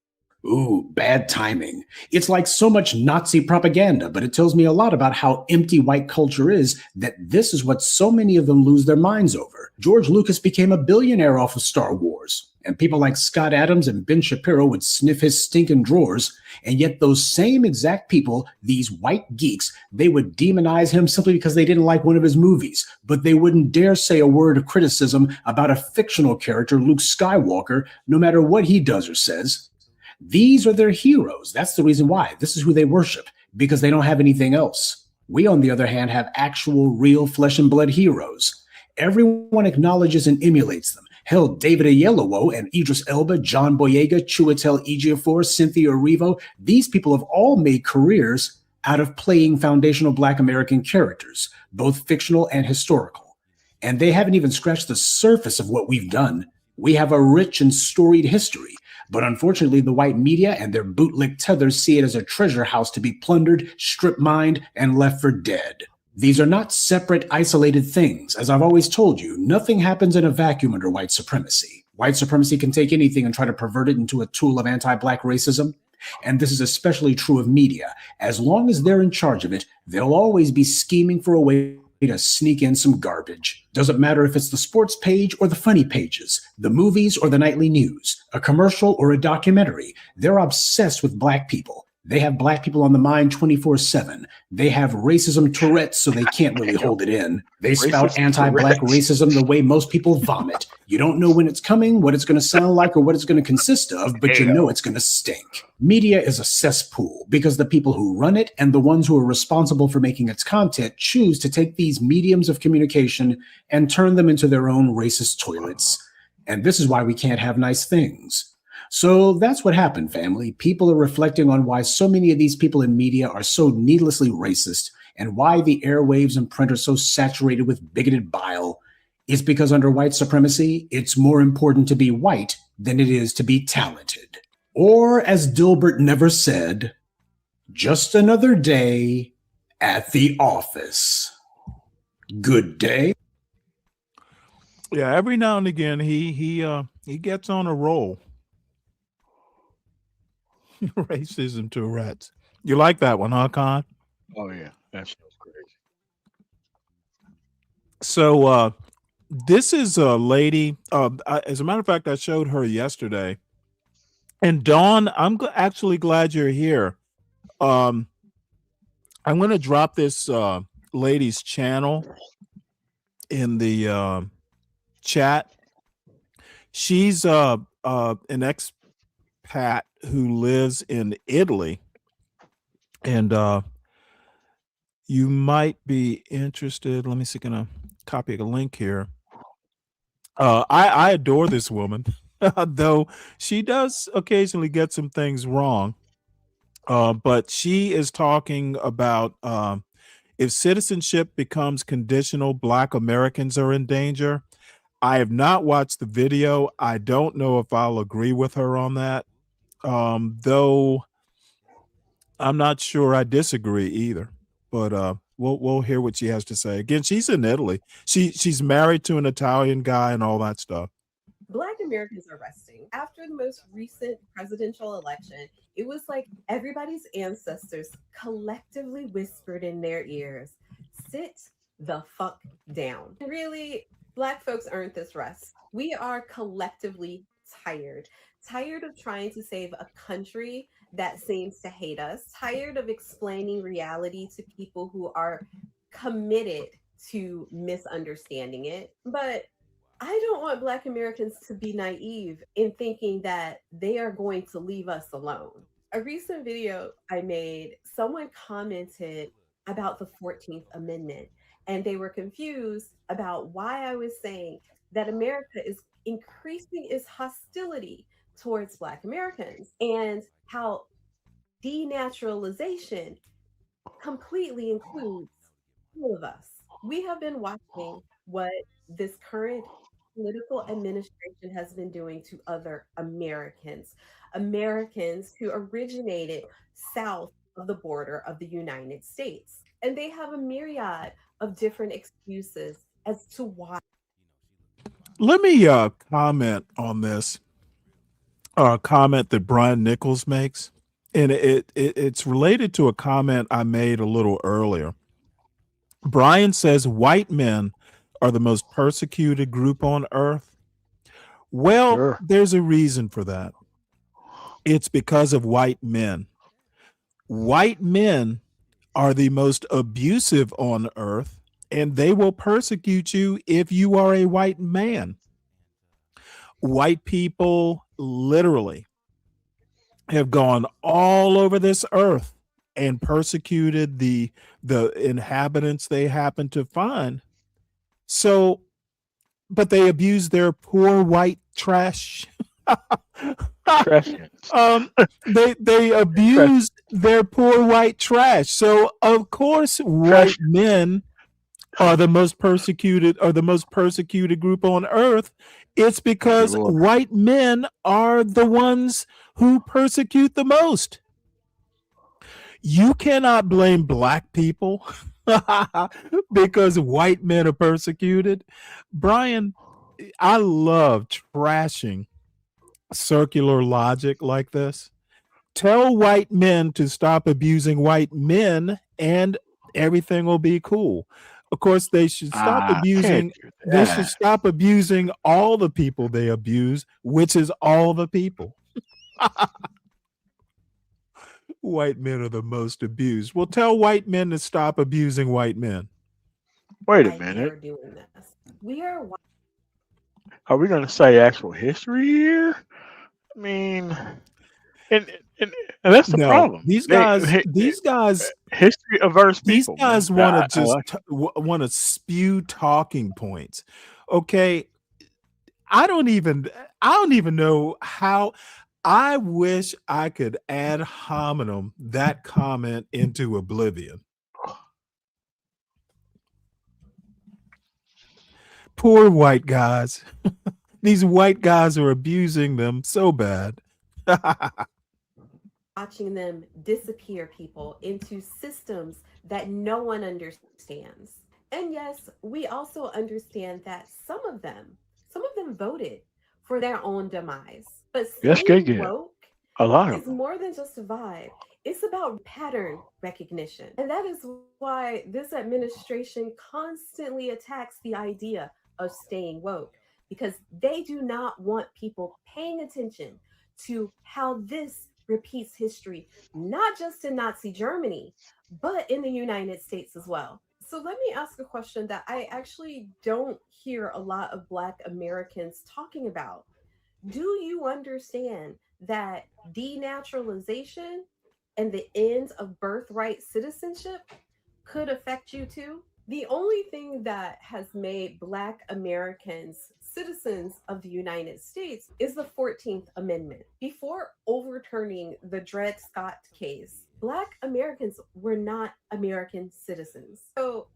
Ooh, bad timing. It's like so much Nazi propaganda, but it tells me a lot about how empty white culture is, that this is what so many of them lose their minds over. George Lucas became a billionaire off of Star Wars, and people like Scott Adams and Ben Shapiro would sniff his stinking drawers, and yet those same exact people, these white geeks, they would demonize him simply because they didn't like one of his movies, but they wouldn't dare say a word of criticism about a fictional character, Luke Skywalker, no matter what he does or says. These are their heroes. That's the reason why. This is who they worship, because they don't have anything else. We, on the other hand, have actual, real flesh and blood heroes. Everyone acknowledges and emulates them. Hell, David Oyelowo and Idris Elba, John Boyega, Chiwetel Ejiofor, Cynthia Erivo, these people have all made careers out of playing foundational Black American characters, both fictional and historical. And they haven't even scratched the surface of what we've done. We have a rich and storied history. But unfortunately, the white media and their bootleg tethers see it as a treasure house to be plundered, strip-mined, and left for dead. These are not separate, isolated things. As I've always told you, nothing happens in a vacuum under white supremacy. White supremacy can take anything and try to pervert it into a tool of anti-Black racism. And this is especially true of media. As long as they're in charge of it, they'll always be scheming for a way to sneak in some garbage. Doesn't matter if it's the sports page or the funny pages, the movies or the nightly news, a commercial or a documentary. They're obsessed with Black people. They have black people on the mind 24/7. They have racism Tourette's, so they can't really hold it in. They spout Racist anti-black Tourette's. racism the way most people vomit. You don't know when it's coming, what it's going to sound like, or what it's going to consist of, but you know it's going to stink. Media is a cesspool because the people who run it and the ones who are responsible for making its content choose to take these mediums of communication and turn them into their own racist toilets. And this is why we can't have nice things. So that's what happened, family. People are reflecting on why so many of these people in media are so needlessly racist and why the airwaves and print are so saturated with bigoted bile. It's because under white supremacy, it's more important to be white than it is to be talented. Or as Dilbert never said, just another day at the office. Good day. Yeah, every now and again he gets on a roll. Racism Tourette's. You like that one, huh, Con? Oh yeah, that show's crazy. So this is a lady. As a matter of fact, I showed her yesterday. And Dawn, I'm actually glad you're here. I'm going to drop this lady's channel in the chat. She's an expat who lives in Italy, and you might be interested. Let me see. Can I copy a link here? I adore this woman, though she does occasionally get some things wrong. But she is talking about if citizenship becomes conditional, Black Americans are in danger. I have not watched the video. I don't know if I'll agree with her on that. Though I'm not sure I disagree either. But we'll hear what she has to say. Again, she's in Italy. She's married to an Italian guy and all that stuff. Black Americans are resting. After the most recent presidential election, it was like everybody's ancestors collectively whispered in their ears, sit the fuck down. Really, Black folks earned this rest. We are collectively tired of trying to save a country that seems to hate us, tired of explaining reality to people who are committed to misunderstanding it. But I don't want Black Americans to be naive in thinking that they are going to leave us alone. A recent video I made, someone commented about the 14th Amendment, and they were confused about why I was saying that America is increasing its hostility towards Black Americans and how denaturalization completely includes all of us. We have been watching what this current political administration has been doing to other Americans who originated south of the border of the United States. And they have a myriad of different excuses as to why. Let me comment on this comment that Brian Nichols makes. And it's related to a comment I made a little earlier. Brian says white men are the most persecuted group on earth. Well, Sure. There's a reason for that. It's because of white men. White men are the most abusive on earth, and they will persecute you if you are a white man. White people literally have gone all over this earth and persecuted the inhabitants they happen to find. So, but they abuse their poor white trash. They abuse their poor white trash. So of course, white men are the most persecuted group on earth. It's because white men are the ones who persecute the most. You cannot blame Black people because white men are persecuted. Brian, I love trashing circular logic like this. Tell white men to stop abusing white men and everything will be cool. Of course, they should stop abusing. They should stop abusing all the people they abuse, which is all the people. White men are the most abused. Well, tell white men to stop abusing white men. Wait a Why we minute. are doing this. We are Are we going to say actual history here? I mean, and and, and that's the No, problem. these They guys, history averse these people, guys man. want to I just like want to spew talking points. Okay, I don't even know how. I wish I could ad hominem that comment into oblivion. Poor white guys. These white guys are abusing them so bad. watching them disappear people into systems that no one understands. And yes, we also understand that some of them voted for their own demise. But yes, they staying get woke a lot of is them. more than just a vibe. It's about pattern recognition. And that is why this administration constantly attacks the idea of staying woke, because they do not want people paying attention to how this repeats history, not just in Nazi Germany, but in the United States as well. So let me ask a question that I actually don't hear a lot of Black Americans talking about. Do you understand that denaturalization and the end of birthright citizenship could affect you too? The only thing that has made Black Americans citizens of the United States is the 14th Amendment. Before overturning the Dred Scott case, Black Americans were not American citizens. So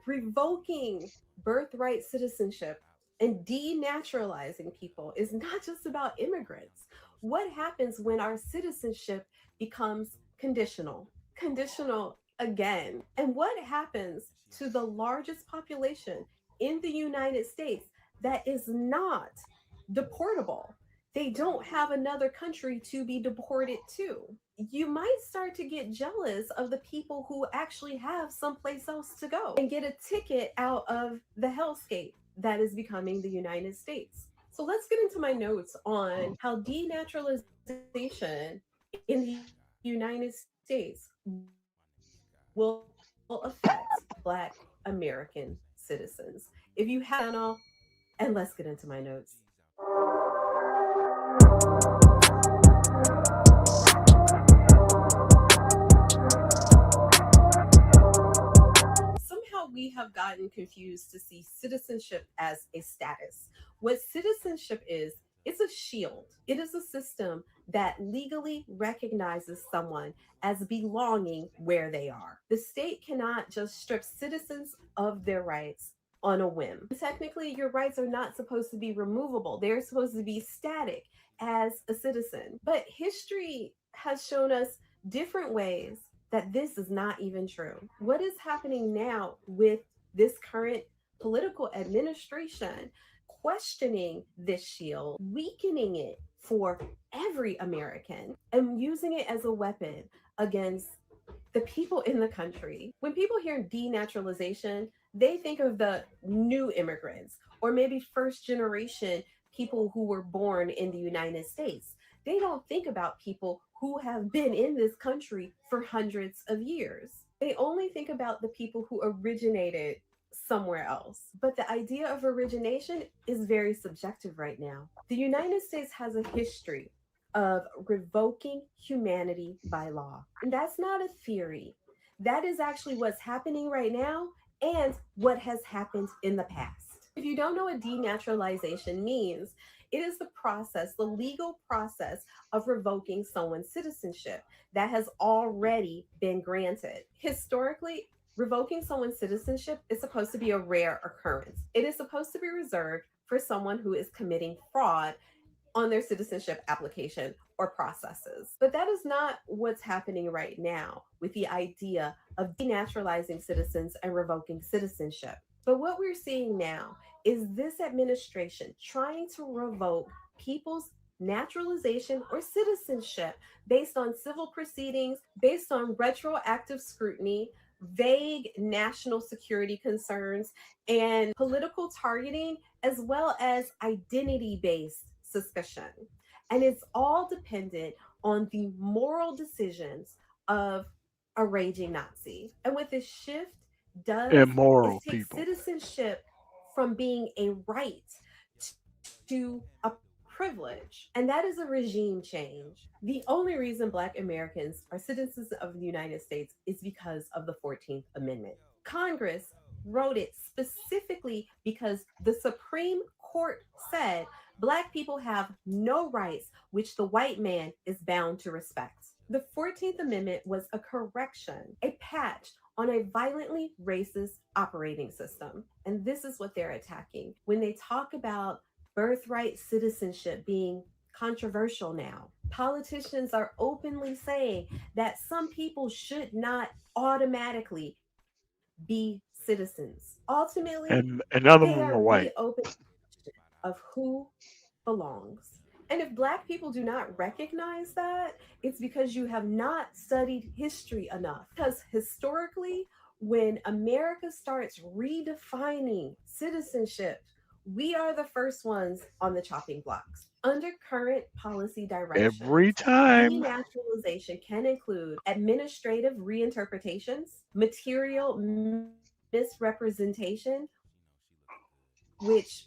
revoking birthright citizenship and denaturalizing people is not just about immigrants. What happens when our citizenship becomes conditional? Conditional again. And what happens to the largest population in the United States that is not deportable? They don't have another country to be deported to. You might start to get jealous of the people who actually have someplace else to go and get a ticket out of the hellscape that is becoming the United States. So let's get into my notes on how denaturalization in the United States will affect Black American citizens. If you have and let's get into my notes. Somehow we have gotten confused to see citizenship as a status. What citizenship is, it's a shield. It is a system that legally recognizes someone as belonging where they are. The state cannot just strip citizens of their rights on a whim. Technically, your rights are not supposed to be removable. They're supposed to be static as a citizen. But history has shown us different ways that this is not even true. What is happening now with this current political administration questioning this shield, weakening it for every American, and using it as a weapon against the people in the country? When people hear denaturalization, they think of the new immigrants or maybe first generation people who were born in the United States. They don't think about people who have been in this country for hundreds of years. They only think about the people who originated somewhere else. But the idea of origination is very subjective right now. The United States has a history of revoking humanity by law. And that's not a theory. That is actually what's happening right now and what has happened in the past. If you don't know what denaturalization means, it is the process, the legal process of revoking someone's citizenship that has already been granted. Historically, revoking someone's citizenship is supposed to be a rare occurrence. It is supposed to be reserved for someone who is committing fraud on their citizenship application or processes. But that is not what's happening right now with the idea of denaturalizing citizens and revoking citizenship. But what we're seeing now is this administration trying to revoke people's naturalization or citizenship based on civil proceedings, based on retroactive scrutiny, vague national security concerns, and political targeting, as well as identity-based suspicion. And it's all dependent on the moral decisions of a raging Nazi. And what this shift does Immoral is take people. citizenship from being a right to a privilege. And that is a regime change. The only reason Black Americans are citizens of the United States is because of the 14th Amendment. Congress wrote it specifically because the Supreme Court said Black people have no rights which the white man is bound to respect. The 14th Amendment was a correction, a patch on a violently racist operating system. And this is what they're attacking. When they talk about birthright citizenship being controversial now, politicians are openly saying that some people should not automatically be citizens. Ultimately, And none of they them are are white. reopening of who belongs. And if Black people do not recognize that, it's because you have not studied history enough. Because historically, when America starts redefining citizenship, we are the first ones on the chopping blocks. Under current policy direction, Every time. denaturalization can include administrative reinterpretations, material misrepresentation, which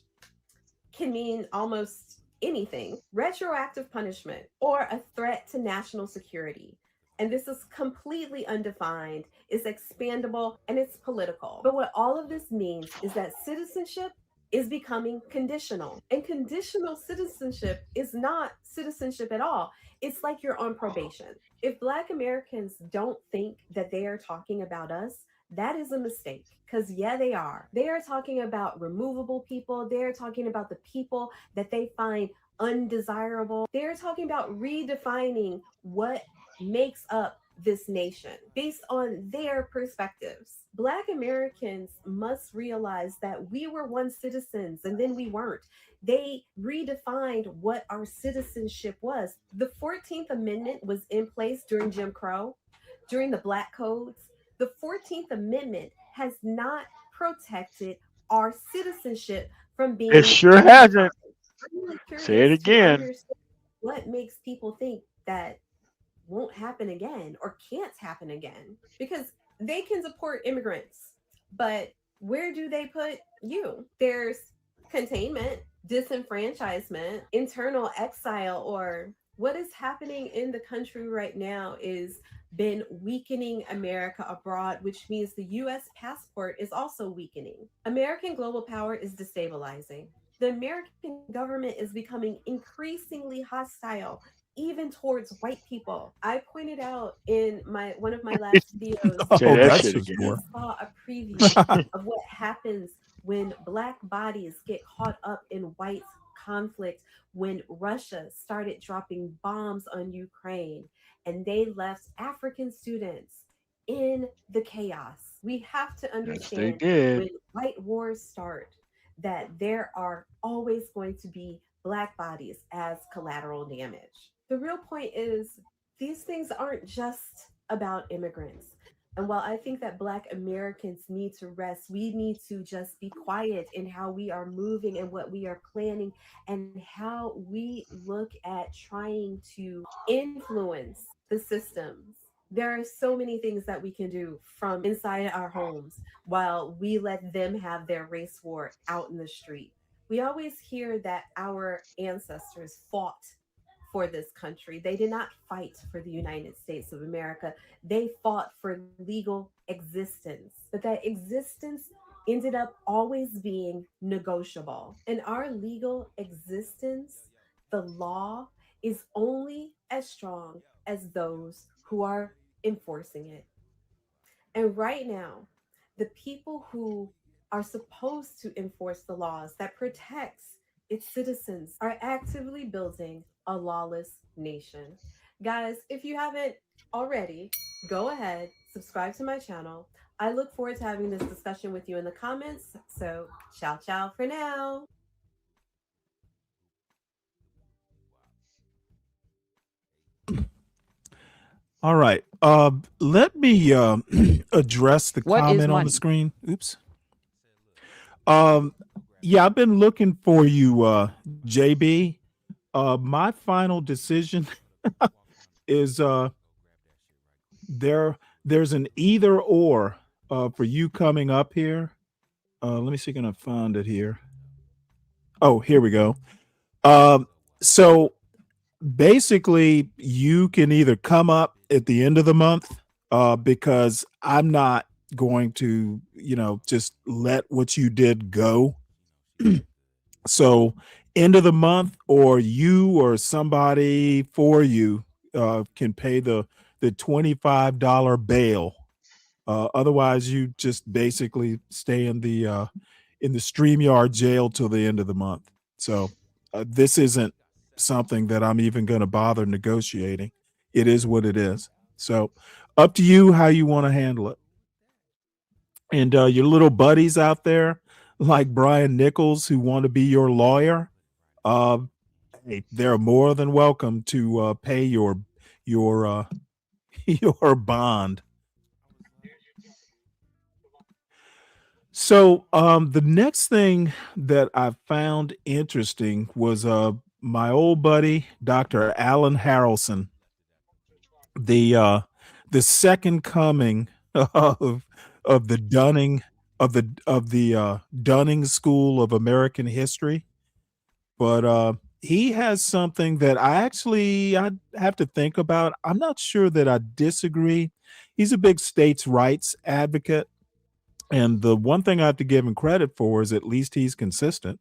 can mean almost anything, retroactive punishment, or a threat to national security. And this is completely undefined, it's expandable, and it's political. But what all of this means is that citizenship is becoming conditional. And conditional citizenship is not citizenship at all. It's like you're on probation. If Black Americans don't think that they are talking about us, that is a mistake. Because, yeah, they are. They are talking about removable people. They're talking about the people that they find undesirable. They're talking about redefining what makes up this nation based on their perspectives. Black Americans must realize that we were once citizens and then we weren't. They redefined what our citizenship was. The 14th Amendment was in place during Jim Crow, during the Black Codes. The 14th Amendment has not protected our citizenship from being It sure hasn't. I'm really Say it curious to again. understand what makes people think that won't happen again or can't happen again, because they can support immigrants, but where do they put you? There's containment, disenfranchisement, internal exile, or what is happening in the country right now is been weakening America abroad, which means the US passport is also weakening. American global power is destabilizing. The American government is becoming increasingly hostile even towards white people. I pointed out in one of my last videos, Say that that's shit just again. we saw a preview of what happens when Black bodies get caught up in white conflict, when Russia started dropping bombs on Ukraine and they left African students in the chaos. We have to Yes, they understand did. when white wars start that there are always going to be Black bodies as collateral damage. The real point is these things aren't just about immigrants. And while I think that Black Americans need to rest, we need to just be quiet in how we are moving and what we are planning and how we look at trying to influence the systems. There are so many things that we can do from inside our homes while we let them have their race war out in the street. We always hear that our ancestors fought for this country. They did not fight for the United States of America. They fought for legal existence, but that existence ended up always being negotiable. In our legal existence, the law is only as strong as those who are enforcing it. And right now, the people who are supposed to enforce the laws that protects its citizens are actively building a lawless nation. Guys, if you haven't already, go ahead, subscribe to my channel. I look forward to having this discussion with you in the comments. So, ciao, ciao for now. All right. Let me address the What is comment on money? the screen. Oops. Yeah, I've been looking for you, JB. My final decision is there's an either or for you coming up here. Let me see, can I find it here? Oh, here we go. So basically, you can either come up at the end of the month, because I'm not going to, just let what you did go. So end of the month, or you or somebody for you can pay the $25 bail. Otherwise, you just basically stay in the StreamYard jail till the end of the month. So this isn't something that I'm even going to bother negotiating. It is what it is. So up to you how you want to handle it. And your little buddies out there, like Brian Nichols, who want to be your lawyer, hey, they're more than welcome to pay your your bond. So the next thing that I found interesting was my old buddy Dr. Alan Harrelson, the second coming of the Dunning Dunning School of American History. But he has something that I have to think about. I'm not sure that I disagree. He's a big states' rights advocate. And the one thing I have to give him credit for is at least he's consistent.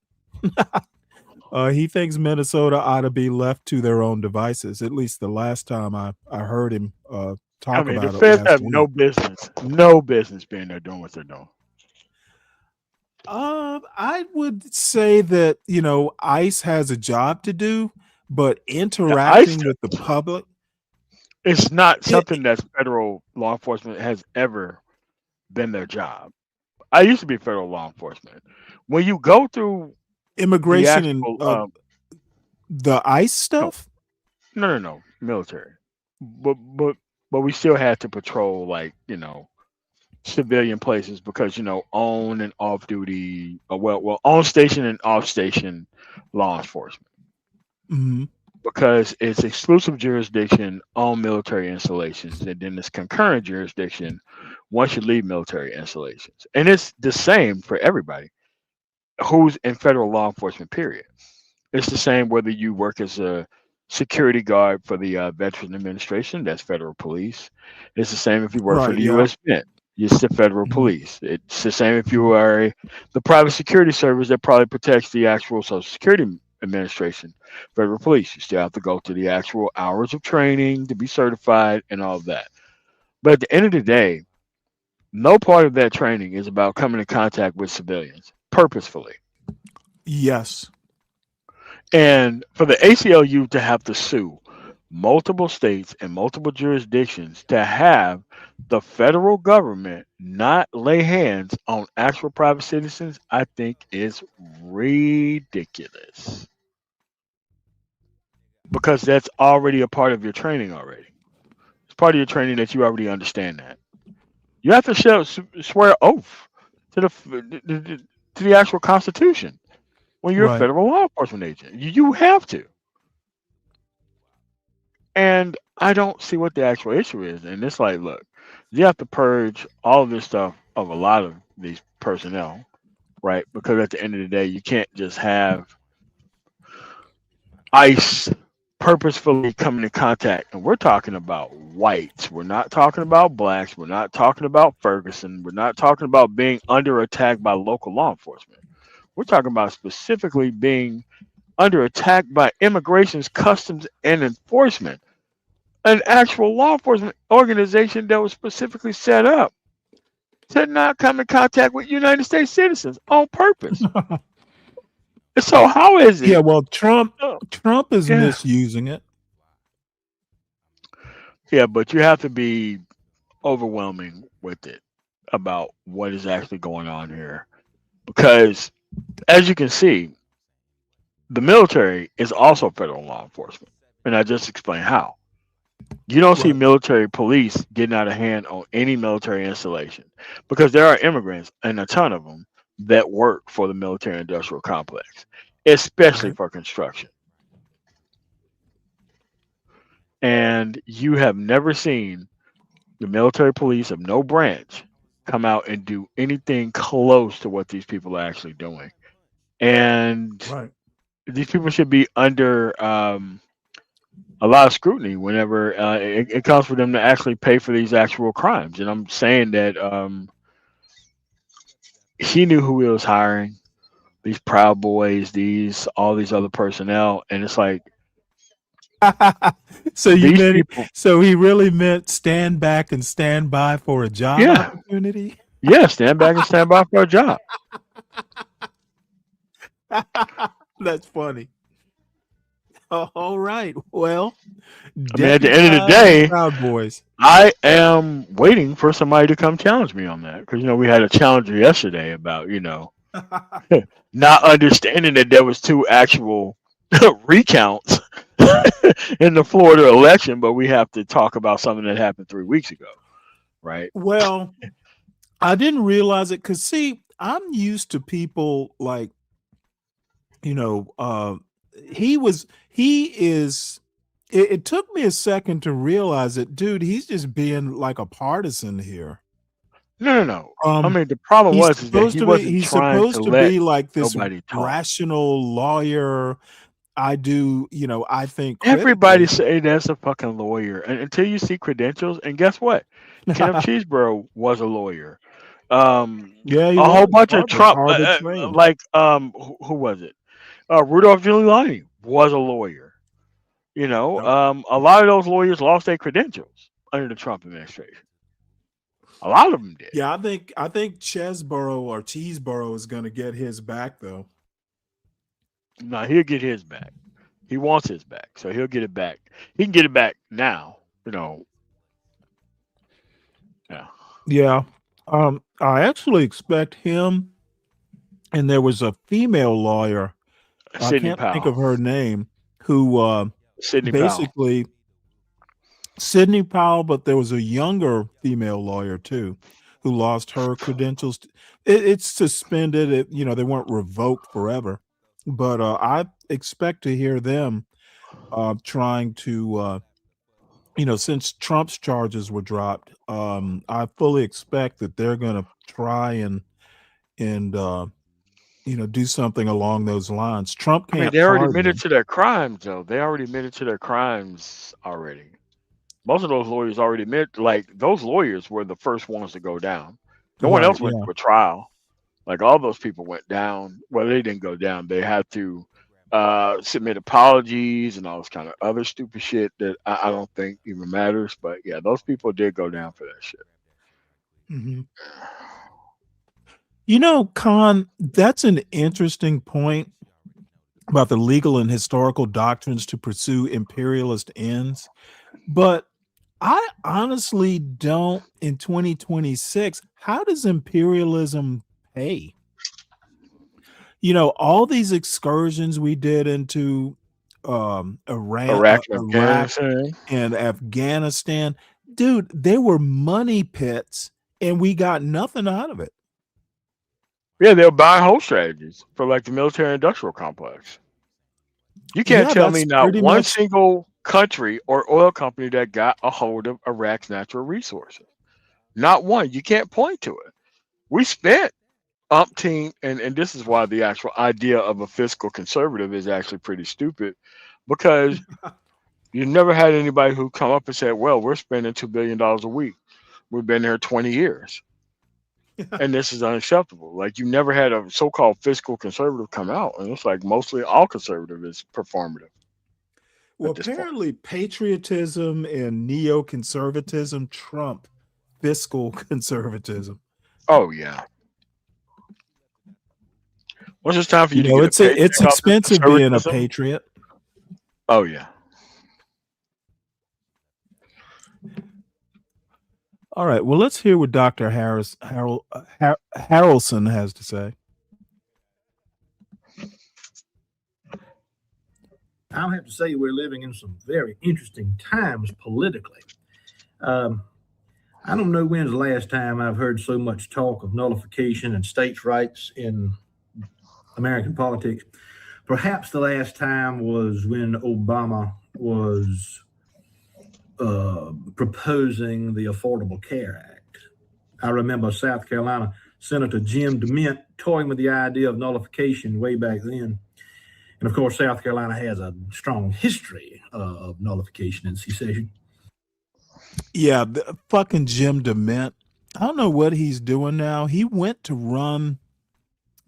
He thinks Minnesota ought to be left to their own devices. At least the last time I heard him talk The about it feds last have week. no business being there doing what they're doing. I would say that, ICE has a job to do, but interacting with the public. It's not something that federal law enforcement has ever been their job. I used to be federal law enforcement. When you go through Immigration the and the ICE stuff? no, military. But we still had to patrol civilian places because on and off duty, on station and off station law enforcement, Mhm. because it's exclusive jurisdiction on military installations, and then it's concurrent jurisdiction once you leave military installations, and it's the same for everybody who's in federal law enforcement. Period. It's the same whether you work as a security guard for the Veteran Administration, that's federal police. It's the same if you work for Right, the yeah. U.S. Mint. It's the federal Mhm. police. It's the same if you are the private security service that probably protects the actual Social Security Administration, federal police. You still have to go to the actual hours of training to be certified and all of that. But at the end of the day, no part of that training is about coming in contact with civilians purposefully. Yes. And for the ACLU to have to sue multiple states and multiple jurisdictions to have the federal government not lay hands on actual private citizens, I think is ridiculous. Because that's already a part of your training already. It's part of your training that you already understand that. You have to swear oath to the actual Constitution when you're a Right. federal law enforcement agent. You have to. And I don't see what the actual issue is. And it's like, look, you have to purge all of this stuff of a lot of these personnel, right? Because at the end of the day, you can't just have ICE purposefully coming in contact. And we're talking about whites. We're not talking about blacks. We're not talking about Ferguson. We're not talking about being under attack by local law enforcement. We're talking about specifically being under attack by immigration's customs and enforcement, an actual law enforcement organization that was specifically set up to not come in contact with United States citizens on purpose. So how is it? Yeah, well, Trump is Yeah. misusing it. Yeah, but you have to be overwhelming with it about what is actually going on here. Because as you can see, the military is also federal law enforcement. And I just explained how. You don't see military police getting out of hand on any military installation because there are immigrants, and a ton of them, that work for the military industrial complex, especially for construction. And you have never seen the military police of no branch come out and do anything close to what these people are actually doing. And Right. these people should be under a lot of scrutiny whenever it comes for them to actually pay for these actual crimes. And I'm saying that he knew who he was hiring, these Proud Boys, all these other personnel, and it's like So these people. so he really meant stand back and stand by for a job Yeah, opportunity? yeah, stand back and stand by for a job. That's funny. All right. Well, I mean, at the end of the deputize day, Proud Boys. I am waiting for somebody to come challenge me on that because we had a challenger yesterday about not understanding that there was 2 actual recounts in the Florida election, but we have to talk about something that happened 3 weeks ago, right? Well, I didn't realize it because, see, I'm used to people like, he is. It took me a second to realize it, dude. He's just being like a partisan here. No. I mean, the problem He's was is that supposed he to be. wasn't He's trying supposed to to let be like this nobody talk. rational lawyer. I think Everybody critically. say that's a fucking lawyer until you see credentials. And guess what? Tim Cheeseborough was a lawyer. Yeah, he A whole was bunch of Trump, Harvard trained. like who was it? Rudolph Giuliani was a lawyer. A lot of those lawyers lost their credentials under the Trump administration. A lot of them did. Yeah, I think Cheeseborough is going to get his back though. No, he'll get his back. He wants his back, so he'll get it back. He can get it back now. Yeah. Yeah. I actually expect him, and there was a female lawyer, I Sidney can't think Powell. of her name, who Sidney Powell. basically Sidney Powell, but there was a younger female lawyer too who lost her credentials. It's suspended. They weren't revoked forever, but I expect to hear them trying to, since Trump's charges were dropped, I fully expect that they're going to try and do something along those lines. Trump I mean, can't they already pardon admitted them. to their crimes, though. They already admitted to their crimes already. Most of those lawyers already admit, like, those lawyers were the first ones to go down. No one Right, else went yeah. to a trial. Like, all those people went down. Well, they didn't go down. They had to submit apologies and all this kind of other stupid shit that I don't think even matters. But yeah, those people did go down for that shit. Mhm. Khan, that's an interesting point about the legal and historical doctrines to pursue imperialist ends. But I honestly don't, in 2026, how does imperialism pay? All these excursions we did into Iraq and Afghanistan. and Afghanistan, dude, they were money pits and we got nothing out of it. Yeah, they'll buy whole strategies for like the military industrial complex. You can't Yeah, tell me that's not pretty one much single country or oil company that got a hold of Iraq's natural resources. Not one. You can't point to it. We spent umpteen, and this is why the actual idea of a fiscal conservative is actually pretty stupid, because you never had anybody who come up and said, well, we're spending $2 billion a week. We've been there 20 years. And this is unacceptable. Like, you never had a so-called fiscal conservative come out, and it's like mostly all conservative is performative. Well, at this point. apparently patriotism and neoconservatism trump fiscal conservatism. Oh yeah. Once it's time for you to get it's a paycheck it's off this expensive being a conservatism- patriot. Oh yeah. All right. Well, let's hear what Dr. Harrelson has to say. I'll have to say we're living in some very interesting times politically. I don't know when's the last time I've heard so much talk of nullification and states' rights in American politics. Perhaps the last time was when Obama was proposing the Affordable Care Act. I remember South Carolina Senator Jim DeMint toying with the idea of nullification way back then. And of course, South Carolina has a strong history of nullification and secession. Yeah, the fucking Jim DeMint. I don't know what he's doing now. He went to run,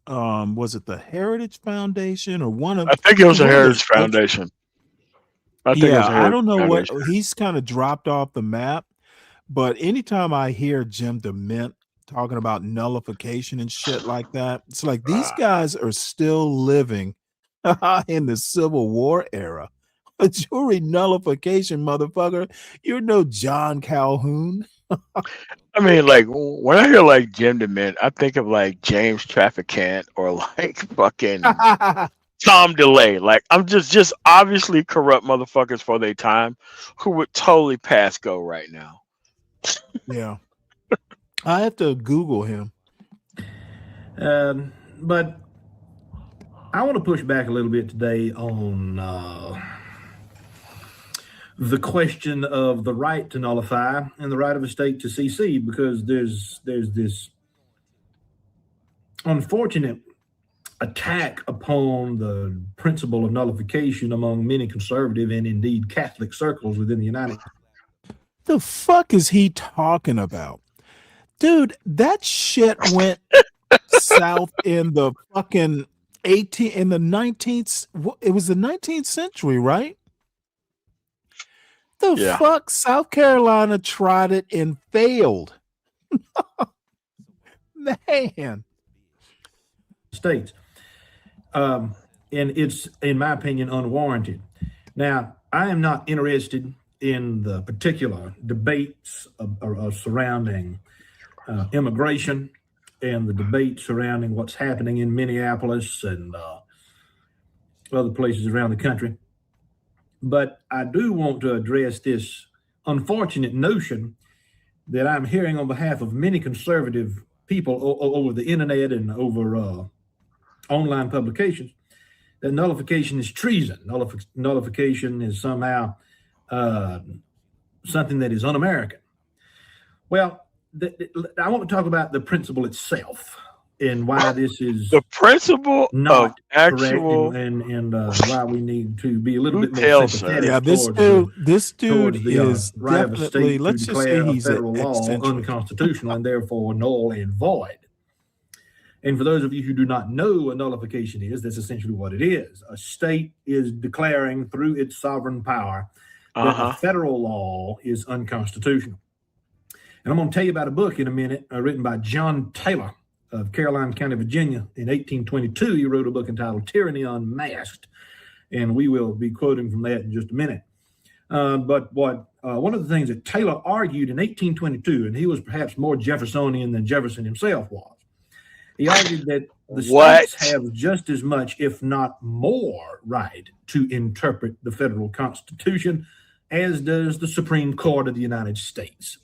was it the Heritage Foundation or one of? I think it was the one of Heritage those- Foundation. I think it was Yeah, the I Heritage don't know what Foundation. he's kind of dropped off the map. But anytime I hear Jim DeMint talking about nullification and shit like that, it's like these guys are still living in the Civil War era. A jury nullification, motherfucker. You're no John Calhoun. I mean, like when I hear like Jim DeMint, I think of like James Traficant or like fucking Tom DeLay. Like I'm just obviously corrupt motherfuckers for their time who would totally pass go right now. Yeah. I have to Google him. But I want to push back a little bit today on the question of the right to nullify and the right of a state to secede, because there's this unfortunate attack upon the principle of nullification among many conservative and indeed Catholic circles within the United States. The fuck is he talking about? Dude, that shit went south in the fucking 19th, it was the 19th century, right? The Yeah. fuck? South Carolina tried it and failed. Man. States. And it's, in my opinion, unwarranted. Now, I am not interested in the particular debates surrounding immigration and the debate surrounding what's happening in Minneapolis and other places around the country. But I do want to address this unfortunate notion that I'm hearing on behalf of many conservative people over the internet and over online publications, that nullification is treason. Nullification is somehow something that is un-American. Well, I want to talk about the principle itself and why this is the principle not of actual correct and why we need to be a little bit more Tell, sir. sympathetic. Yeah, this dude towards the is right of a definitely, state let's to just say declare a he's federal law eccentric. unconstitutional and therefore null and void. And for those of you who do not know what nullification is, that's essentially what it is. A state is declaring through its sovereign power that a federal law is unconstitutional. And I'm going to tell you about a book in a minute written by John Taylor of Caroline County, Virginia. In 1822, he wrote a book entitled Tyranny Unmasked. And we will be quoting from that in just a minute. But one of the things that Taylor argued in 1822, and he was perhaps more Jeffersonian than Jefferson himself was, he argued that the states have just as much, if not more, right to interpret the federal Constitution as does the Supreme Court of the United States.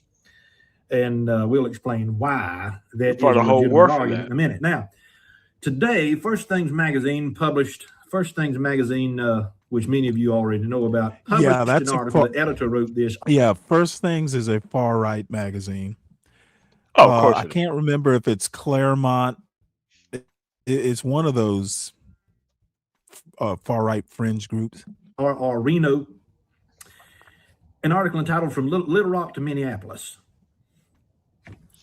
And we'll explain why that is For the a whole legitimate world for argument that. in a minute. Now, today, First Things Magazine, which many of you already know about, published Yeah, that's an a article. The editor wrote this. Yeah, First Things is a far right magazine. Oh, of course I it is. can't remember if it's Claremont. It's one of those far right fringe groups. Or Reno. An article entitled From Little Rock to Minneapolis.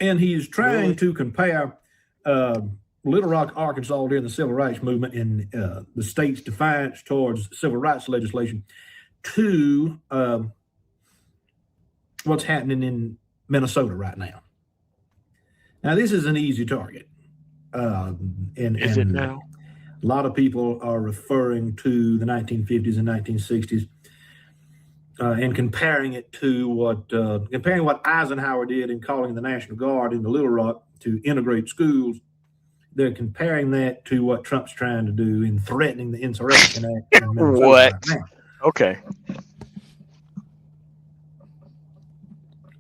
And he's trying to compare Little Rock, Arkansas during the Civil Rights Movement and the state's defiance towards civil rights legislation to what's happening in Minnesota right now. Now, this is an easy target. Is it now? A lot of people are referring to the 1950s and 1960s and comparing it to what Eisenhower did in calling the National Guard into Little Rock to integrate schools. They're comparing that to what Trump's trying to do in threatening the Insurrection Act. In Minnesota What? right now. Okay.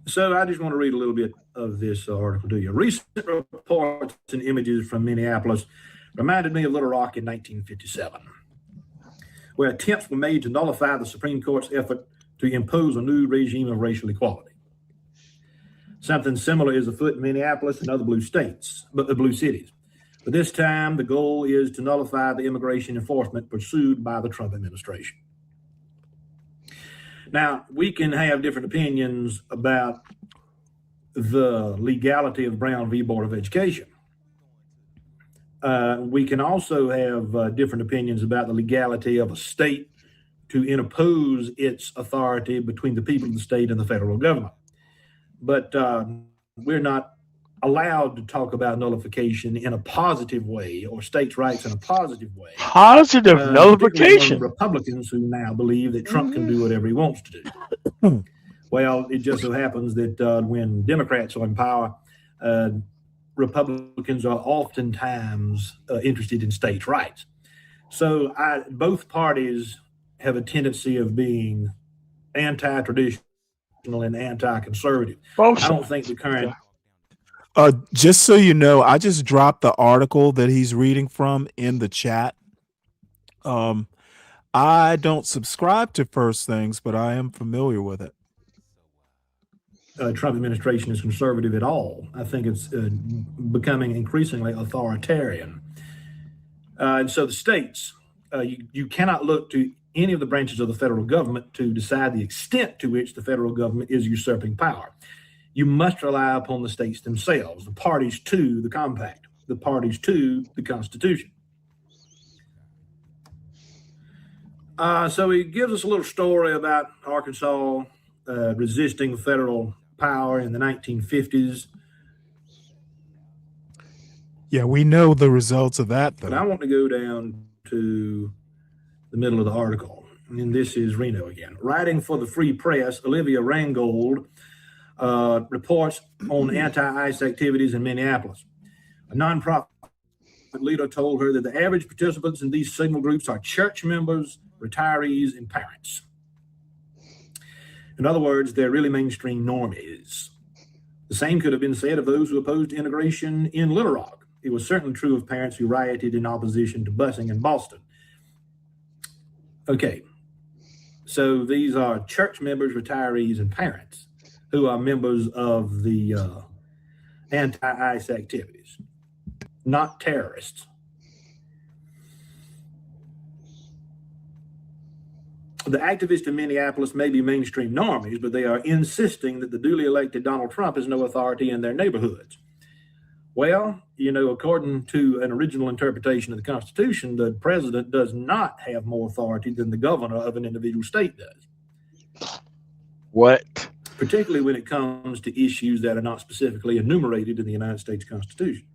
So I just want to read a little bit of this article to you. Recent reports and images from Minneapolis reminded me of Little Rock in 1957, where attempts were made to nullify the Supreme Court's effort to impose a new regime of racial equality. Something similar is afoot in Minneapolis and other blue cities. But this time, the goal is to nullify the immigration enforcement pursued by the Trump administration. Now, we can have different opinions about the legality of Brown v. Board of Education. We can also have different opinions about the legality of a state to interpose its authority between the people of the state and the federal government. But we're not allowed to talk about nullification in a positive way or states' rights in a positive way. Positive nullification. Republicans who now believe that Trump can do whatever he wants to do. Well, it just so happens that when Democrats are in power, Republicans are oftentimes interested in states' rights. So both parties have a tendency of being anti-traditional and anti-conservative. I don't think the current... Just so you know, I just dropped the article that he's reading from in the chat. I don't subscribe to First Things, but I am familiar with it. Trump administration is conservative at all. I think it's becoming increasingly authoritarian. And so the states, you cannot look to any of the branches of the federal government to decide the extent to which the federal government is usurping power. You must rely upon the states themselves, the parties to the compact, the parties to the Constitution. So he gives us a little story about Arkansas resisting federal power in the 1950s. Yeah, we know the results of that, though. But I want to go down to the middle of the article, and this is Reno again. Writing for the Free Press, Olivia Rangold reports on anti-ICE activities in Minneapolis. A nonprofit leader told her that the average participants in these signal groups are church members, retirees, and parents. In other words, they're really mainstream normies. The same could have been said of those who opposed integration in Little Rock. It was certainly true of parents who rioted in opposition to busing in Boston. Okay, so these are church members, retirees, and parents who are members of the anti-ICE activities, not terrorists. The activists in Minneapolis may be mainstream normies, but they are insisting that the duly elected Donald Trump has no authority in their neighborhoods. Well, you know, according to an original interpretation of the Constitution, the president does not have more authority than the governor of an individual state does. What? Particularly when it comes to issues that are not specifically enumerated in the United States Constitution.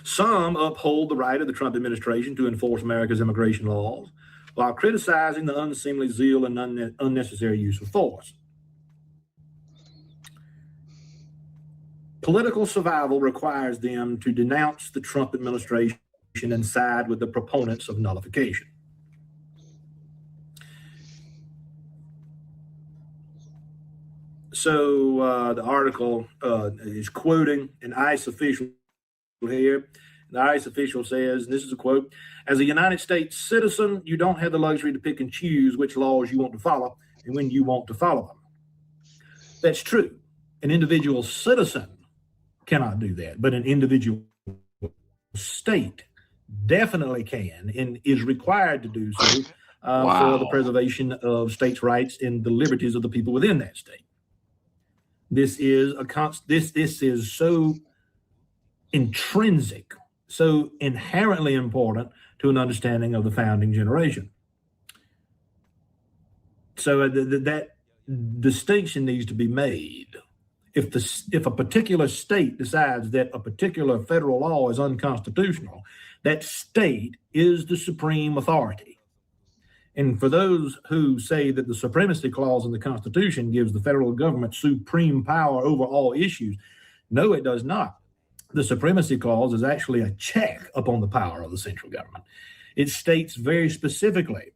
Some uphold the right of the Trump administration to enforce America's immigration laws while criticizing the unseemly zeal and unnecessary use of force. Political survival requires them to denounce the Trump administration and side with the proponents of nullification. So the article is quoting an ICE official here. The ICE official says, and this is a quote, "As a United States citizen, you don't have the luxury to pick and choose which laws you want to follow and when you want to follow them." That's true. An individual citizen cannot do that, but an individual state definitely can and is required to do so for the preservation of states' rights and the liberties of the people within that state. This is this is so intrinsic, so inherently important to an understanding of the founding generation. So that distinction needs to be made. If a particular state decides that a particular federal law is unconstitutional, that state is the supreme authority. And for those who say that the supremacy clause in the Constitution gives the federal government supreme power over all issues, no, it does not. The supremacy clause is actually a check upon the power of the central government. It states very specifically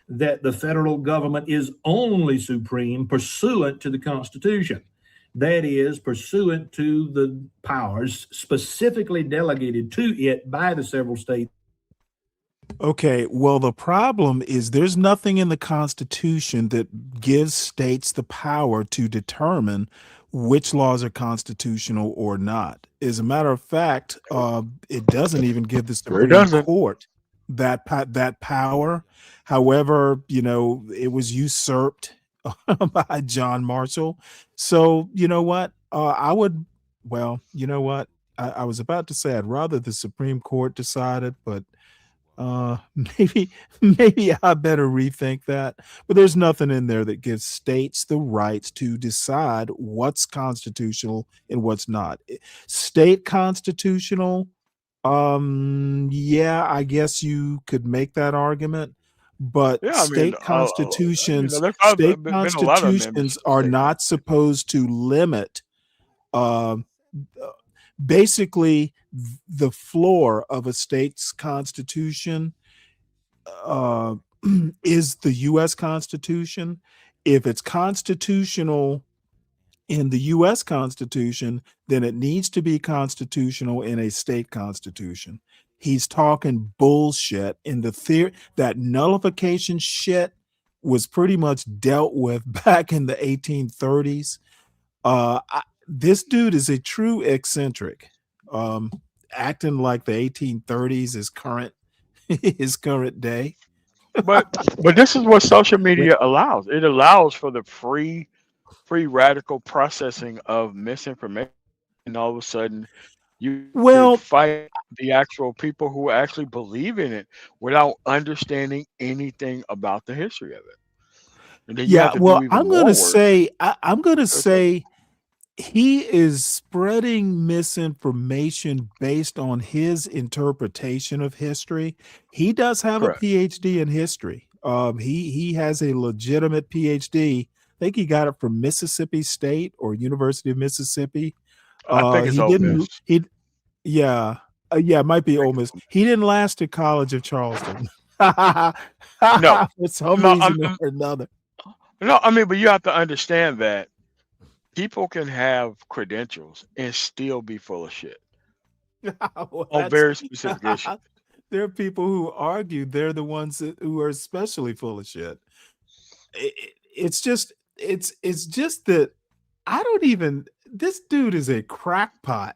that the federal government is only supreme pursuant to the Constitution. That is, pursuant to the powers specifically delegated to it by the several states Okay, well, the problem is there's nothing in the Constitution that gives states the power to determine which laws are constitutional or not. As a matter of fact, it doesn't even give the Sure Supreme doesn't. Court that power. However, it was usurped by John Marshall. So, you know what? Well, you know what? I was about to say I'd rather the Supreme Court decide it, but maybe I better rethink that. But there's nothing in there that gives states the rights to decide what's constitutional and what's not. State constitutional, yeah, I guess you could make that argument, but Yeah, I mean, state constitutions there's state been a lot of constitutions amendments. are not supposed to limit um basically the floor of a state's constitution uh, is the U.S. Constitution. If it's constitutional in the U.S. Constitution, then it needs to be constitutional in a state constitution. He's talking bullshit. In the theory that nullification shit was pretty much dealt with back in the 1830s. This dude is a true eccentric, acting like the 1830s is current his current day. But this is what social media allows. It allows for the free radical processing of misinformation. And all of a sudden, you could Well, fight the actual people who actually believe in it without understanding anything about the history of it. And then you yeah, have to well, do even more work. I'm gonna say he is spreading misinformation based on his interpretation of history. He does have a Correct. PhD in history. He has a legitimate PhD. I think he got it from Mississippi State or University of Mississippi. I think it's He Ole didn't. Miss. Yeah, it might be Ole Miss. He didn't last at College of Charleston No, for some no, reason or another. no. I mean, but you have to understand that people can have credentials and still be full of shit Well, on very specific issues. there are people who argue they're the ones who are especially full of shit. It's just that I don't even. This dude is a crackpot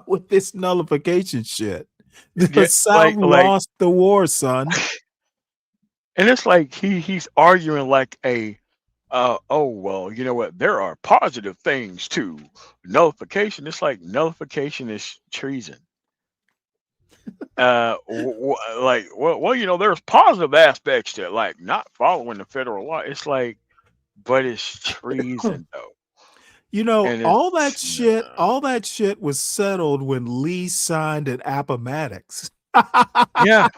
with this nullification shit. The Yeah, South lost the war, son. and it's like he's arguing like oh well, you know what? There are positive things to nullification. It's like nullification is treason. Well, you know, there's positive aspects to it, like not following the federal law. It's like, but it's treason though. You know, And all that shit was settled when Lee signed at Appomattox. Yeah.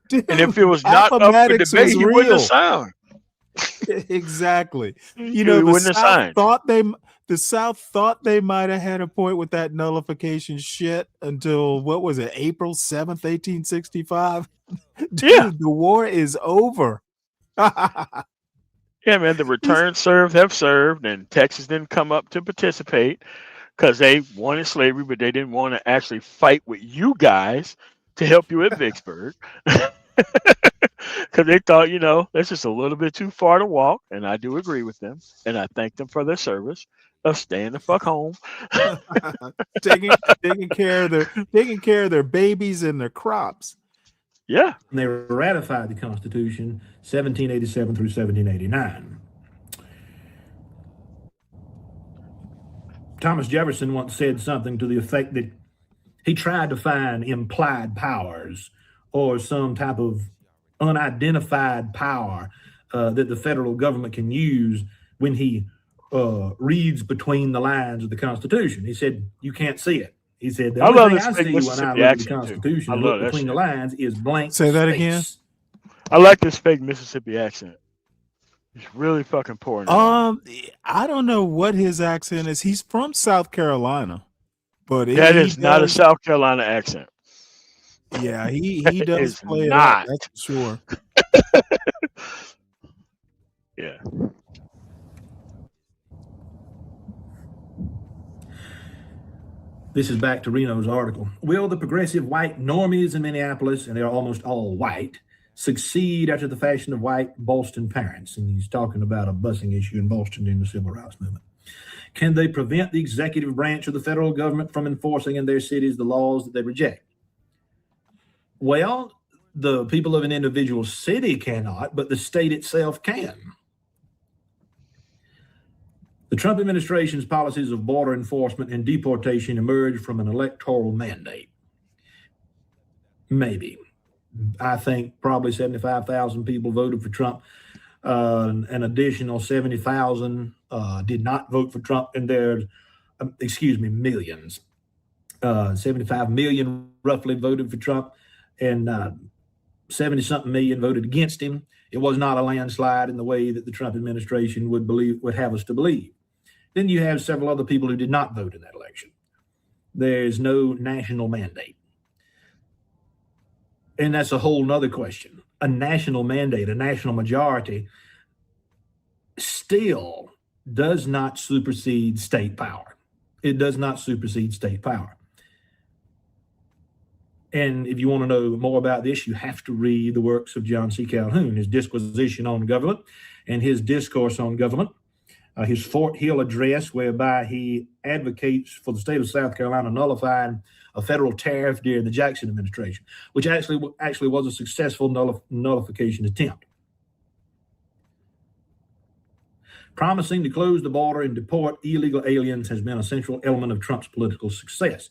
Dude, And if it was not up for Appomattox debate, was he wouldn't have real. signed. Exactly. You He know, wouldn't have signed. the South thought they might have had a point with that nullification shit until what was it, April 7th, 1865? Dude, Yeah. the war is over. Yeah, man, the return served have served, and Texas didn't come up to participate because they wanted slavery, but they didn't want to actually fight with you guys to help you at Vicksburg. Because they thought, you know, that's just a little bit too far to walk, and I do agree with them, and I thank them for their service of staying the fuck home. taking care of their babies and their crops. Yeah. And they ratified the Constitution 1787 through 1789. Thomas Jefferson once said something to the effect that he tried to find implied powers or some type of unidentified power that the federal government can use when he reads between the lines of the Constitution. He said, you can't see it. He said, the I only love thing this I fake see when I Mississippi look at the accent, too. Constitution I and love look that between the shit. lines is blank Say that space. again. I like this fake Mississippi accent. It's really fucking pouring it on. I don't know what his accent is. He's from South Carolina, but That he is not a does. South Carolina accent. Yeah, he It does is play it up. not. That's for sure. Yeah. This is back to Reno's article. Will the progressive white normies in Minneapolis, and they are almost all white, succeed after the fashion of white Boston parents? And he's talking about a busing issue in Boston during the civil rights movement. Can they prevent the executive branch of the federal government from enforcing in their cities the laws that they reject? Well, the people of an individual city cannot, but the state itself can. The Trump administration's policies of border enforcement and deportation emerged from an electoral mandate. Maybe. I think probably 75,000 people voted for Trump. An additional 70,000 did not vote for Trump, and there's, millions. 75 million roughly voted for Trump, and 70-something million voted against him. It was not a landslide in the way that the Trump administration would have us to believe. Then you have several other people who did not vote in that election. There's no national mandate. And that's a whole nother question. A national mandate, a national majority, still does not supersede state power. It does not supersede state power. And if you want to know more about this, you have to read the works of John C. Calhoun, his disquisition on government and his discourse on government, his Fort Hill address, whereby he advocates for the state of South Carolina nullifying a federal tariff during the Jackson administration, which actually was a successful nullification attempt. Promising to close the border and deport illegal aliens has been a central element of Trump's political success.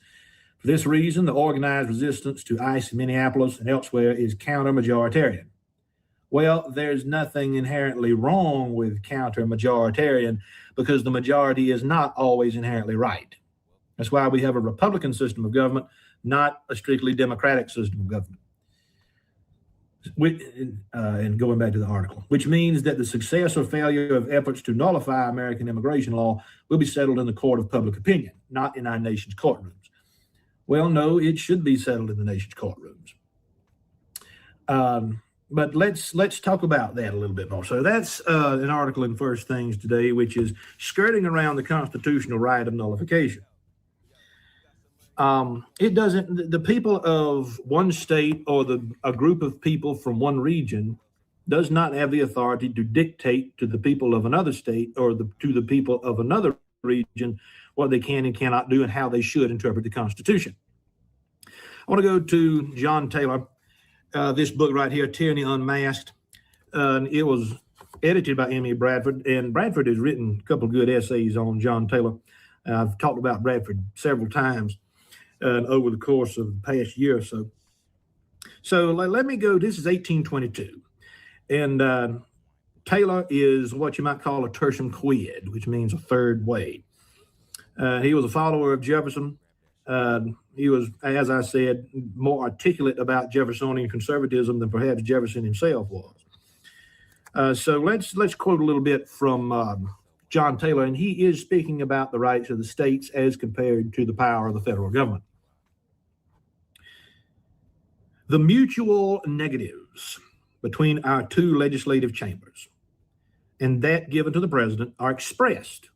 For this reason, the organized resistance to ICE in Minneapolis and elsewhere is counter-majoritarian. Well, there's nothing inherently wrong with counter-majoritarian because the majority is not always inherently right. That's why we have a Republican system of government, not a strictly Democratic system of government. And going back to the article, which means that the success or failure of efforts to nullify American immigration law will be settled in the court of public opinion, not in our nation's courtrooms. Well, no, it should be settled in the nation's courtrooms. But let's talk about that a little bit more. So that's an article in First Things Today, which is skirting around the constitutional right of nullification. The people of one state or a group of people from one region does not have the authority to dictate to the people of another state or to the people of another region what they can and cannot do and how they should interpret the Constitution. I want to go to John Taylor, this book right here, Tyranny Unmasked. It was edited by Emmy Bradford, and Bradford has written a couple of good essays on John Taylor. I've talked about Bradford several times over the course of the past year or so. So let me go, this is 1822. And Taylor is what you might call a tertium quid, which means a third way. He was a follower of Jefferson. He was, as I said, more articulate about Jeffersonian conservatism than perhaps Jefferson himself was. So let's quote a little bit from John Taylor, and he is speaking about the rights of the states as compared to the power of the federal government. The mutual negatives between our two legislative chambers and that given to the president are expressed,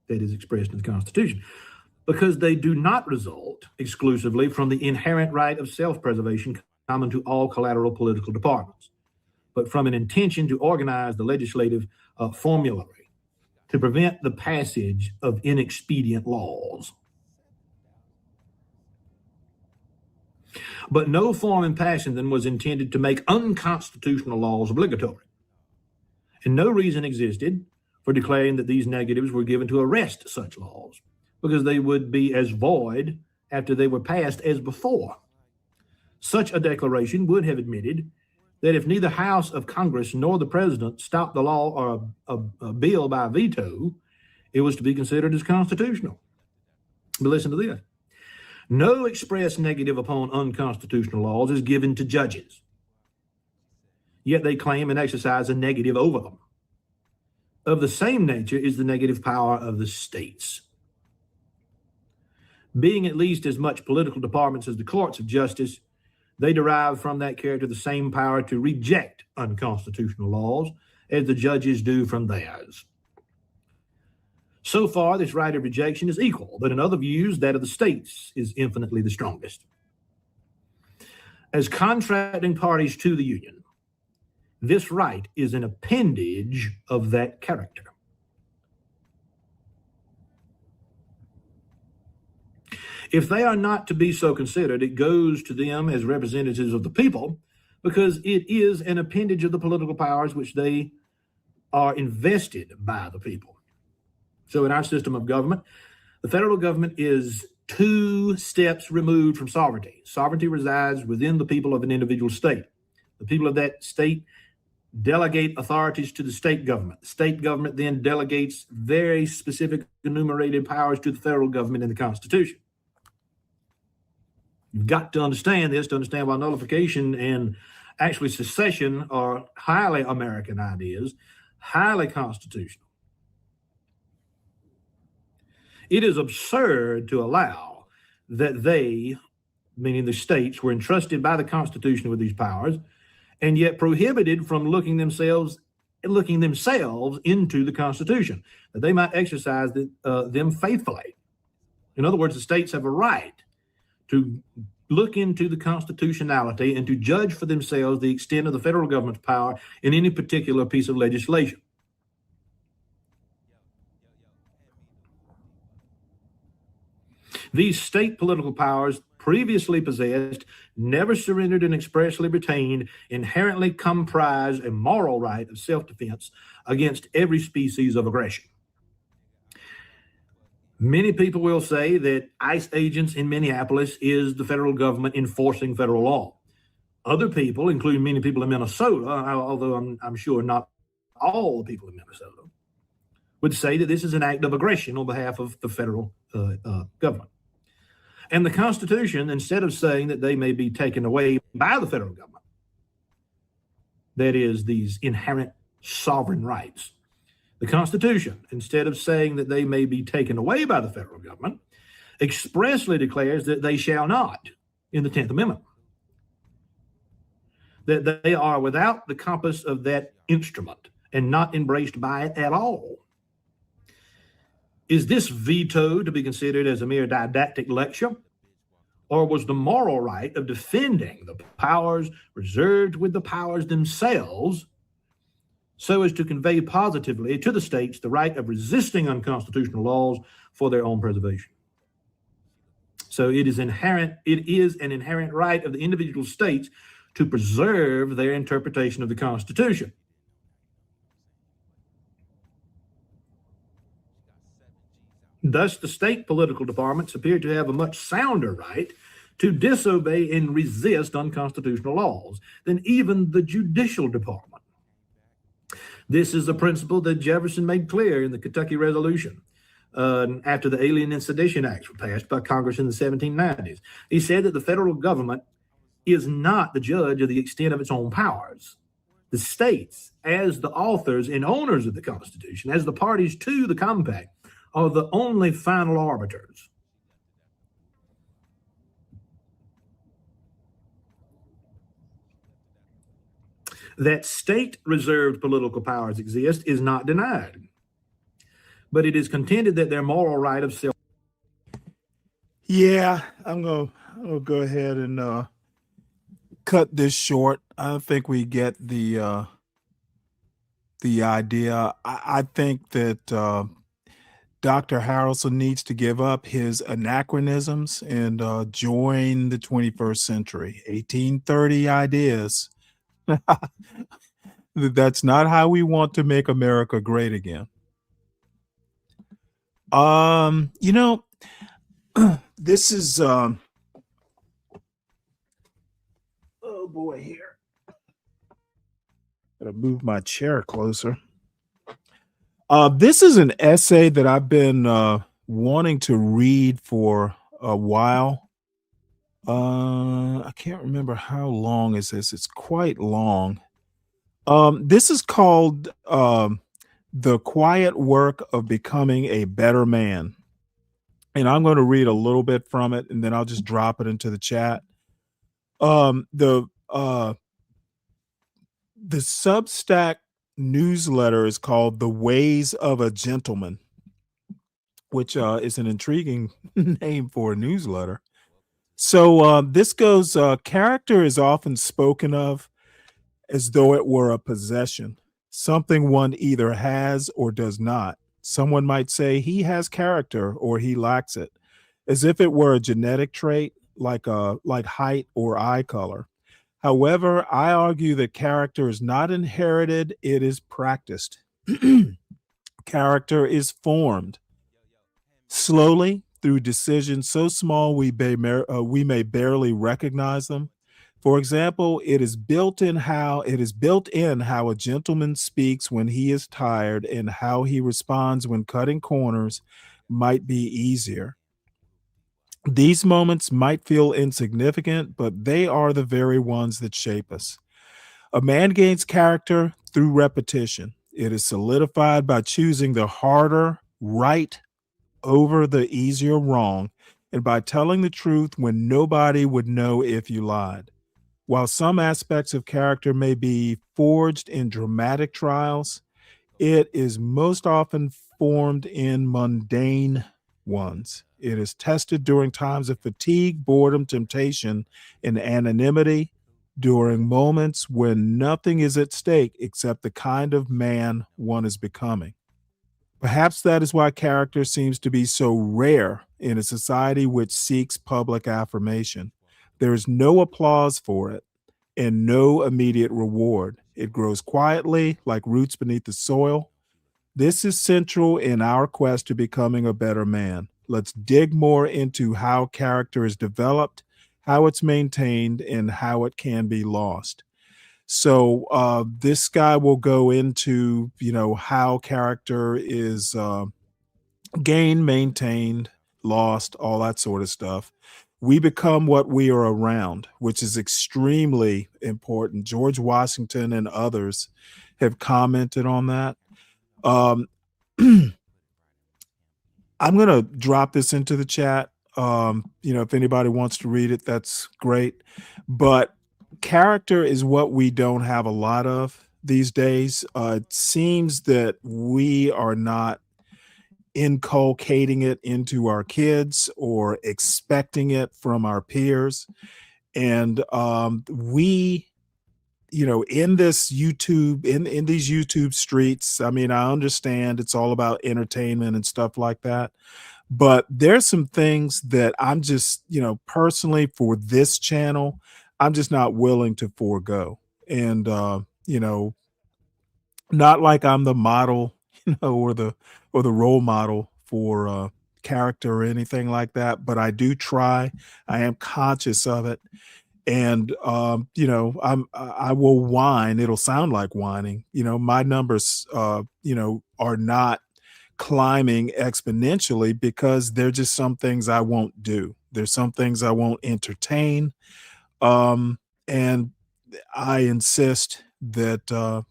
that is expressed in the Constitution, because they do not result exclusively from the inherent right of self-preservation common to all collateral political departments, but from an intention to organize the legislative formulary to prevent the passage of inexpedient laws. But no form and passion then was intended to make unconstitutional laws obligatory. And no reason existed for declaring that these negatives were given to arrest such laws, because they would be as void after they were passed as before. Such a declaration would have admitted that if neither House of Congress nor the President stopped the law or a bill by veto, it was to be considered as constitutional. But listen to this. No express negative upon unconstitutional laws is given to judges, yet they claim and exercise a negative over them. Of the same nature is the negative power of the states. Being at least as much political departments as the courts of justice, they derive from that character the same power to reject unconstitutional laws as the judges do from theirs. So far, this right of rejection is equal, but in other views, that of the states is infinitely the strongest. As contracting parties to the Union, this right is an appendage of that character. If they are not to be so considered, it goes to them as representatives of the people, because it is an appendage of the political powers which they are invested by the people. So in our system of government, the federal government is 2 steps removed from sovereignty. Sovereignty resides within the people of an individual state. The people of that state delegate authorities to the state government. The state government then delegates very specific enumerated powers to the federal government in the Constitution. You've got to understand this to understand why nullification and actually secession are highly American ideas, highly constitutional. It is absurd to allow that they, meaning the states, were entrusted by the Constitution with these powers and yet prohibited from looking themselves into the Constitution, that they might exercise them faithfully. In other words, the states have a right to look into the constitutionality and to judge for themselves the extent of the federal government's power in any particular piece of legislation. These state political powers previously possessed, never surrendered and expressly retained, inherently comprise a moral right of self-defense against every species of aggression. Many people will say that ICE agents in Minneapolis is the federal government enforcing federal law. Other people, including many people in Minnesota, although I'm sure not all the people in Minnesota, would say that this is an act of aggression on behalf of the federal government. And the Constitution, instead of saying that they may be taken away by the federal government, that is, these inherent sovereign rights, the Constitution, instead of saying that they may be taken away by the federal government, expressly declares that they shall not in the 10th Amendment, that they are without the compass of that instrument and not embraced by it at all. Is this veto to be considered as a mere didactic lecture? Or was the moral right of defending the powers reserved with the powers themselves so as to convey positively to the states the right of resisting unconstitutional laws for their own preservation? So it is an inherent right of the individual states to preserve their interpretation of the Constitution. Thus, the state political departments appear to have a much sounder right to disobey and resist unconstitutional laws than even the judicial department. This is a principle that Jefferson made clear in the Kentucky Resolution after the Alien and Sedition Acts were passed by Congress in the 1790s. He said that the federal government is not the judge of the extent of its own powers. The states, as the authors and owners of the Constitution, as the parties to the compact, are the only final arbiters. That state-reserved political powers exist is not denied, but it is contended that their moral right of self. Yeah, I'm gonna go ahead and cut this short. I think we get the idea. I think that Dr. Harrelson needs to give up his anachronisms and join the 21st century. 1830 ideas. That's not how we want to make America great again. This is oh boy, here. Gotta move my chair closer. This is an essay that I've been wanting to read for a while. I can't remember how long is this. It's quite long. This is called The Quiet Work of Becoming a Better Man. And I'm going to read a little bit from it, and then I'll just drop it into the chat. The Substack newsletter is called The Ways of a Gentleman. which is an intriguing name for a newsletter. So this goes, character is often spoken of as though it were a possession, something one either has or does not. Someone might say he has character or he lacks it, as if it were a genetic trait like height or eye color. However, I argue that character is not inherited, it is practiced. Character is formed slowly through decisions so small we may barely recognize them. For example, it is built in how a gentleman speaks when he is tired and how he responds when cutting corners might be easier. These moments might feel insignificant, but they are the very ones that shape us. A man gains character through repetition. It is solidified by choosing the harder right over the easier wrong, and by telling the truth when nobody would know if you lied. While some aspects of character may be forged in dramatic trials, it is most often formed in mundane ones. It is tested during times of fatigue, boredom, temptation, and anonymity, during moments when nothing is at stake except the kind of man one is becoming. Perhaps that is why character seems to be so rare in a society which seeks public affirmation. There is no applause for it and no immediate reward. It grows quietly, like roots beneath the soil. This is central in our quest to becoming a better man. Let's dig more into how character is developed, how it's maintained, and how it can be lost. So this guy will go into, how character is gained, maintained, lost, all that sort of stuff. We become what we are around, which is extremely important. George Washington and others have commented on that. I'm going to drop this into the chat. If anybody wants to read it, that's great. But character is what we don't have a lot of these days. It seems that we are not inculcating it into our kids or expecting it from our peers. And we, in this YouTube, in these YouTube streets, I mean, I understand it's all about entertainment and stuff like that. But there's some things that I'm just, personally for this channel, I'm just not willing to forego. And, not like I'm the model, or the role model for character or anything like that, but I do try. I am conscious of it. And I will whine. It'll sound like whining. My numbers are not climbing exponentially because there's just some things I won't do. There's some things I won't entertain. And I insist that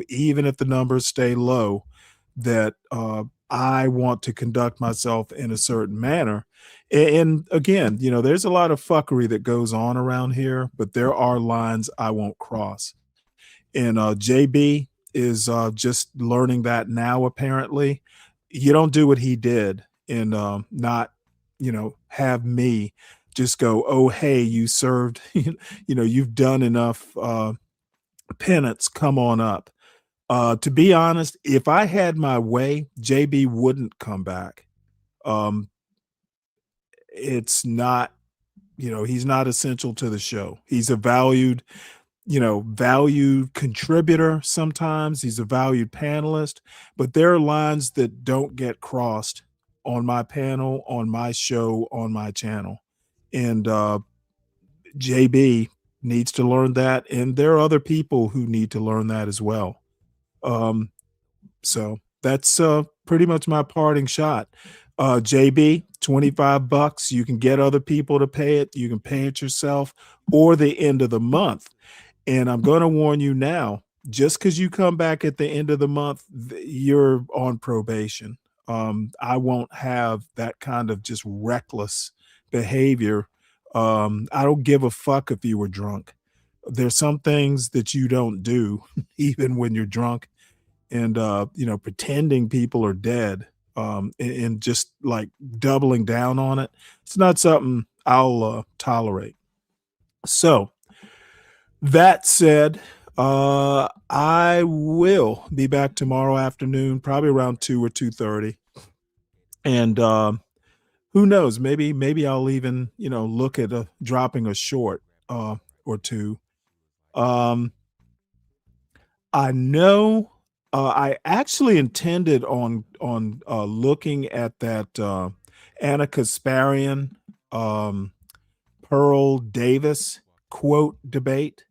even if the numbers stay low, that I want to conduct myself in a certain manner. And again, there's a lot of fuckery that goes on around here, but there are lines I won't cross. And JB is just learning that now, apparently. You don't do what he did and not, have me just go, oh, hey, you served, you've done enough penance, come on up. To be honest, if I had my way, JB wouldn't come back. It's not, he's not essential to the show. He's a valued contributor sometimes. He's a valued panelist, but there are lines that don't get crossed on my panel, on my show, on my channel. And JB needs to learn that. And there are other people who need to learn that as well. So that's pretty much my parting shot. JB, $25. You can get other people to pay it. You can pay it yourself or the end of the month. And I'm going to warn you now, just because you come back at the end of the month, you're on probation. I won't have that kind of just reckless behavior. I don't give a fuck if you were drunk. There's some things that you don't do, even when you're drunk. And, pretending people are dead. and just like doubling down on it. It's not something I'll tolerate. So that said, I will be back tomorrow afternoon, probably around 2 or 2:30. And who knows, maybe I'll even, look at dropping a short or two. I know I actually intended on looking at that Anna Kasparian Pearl Davis quote debate.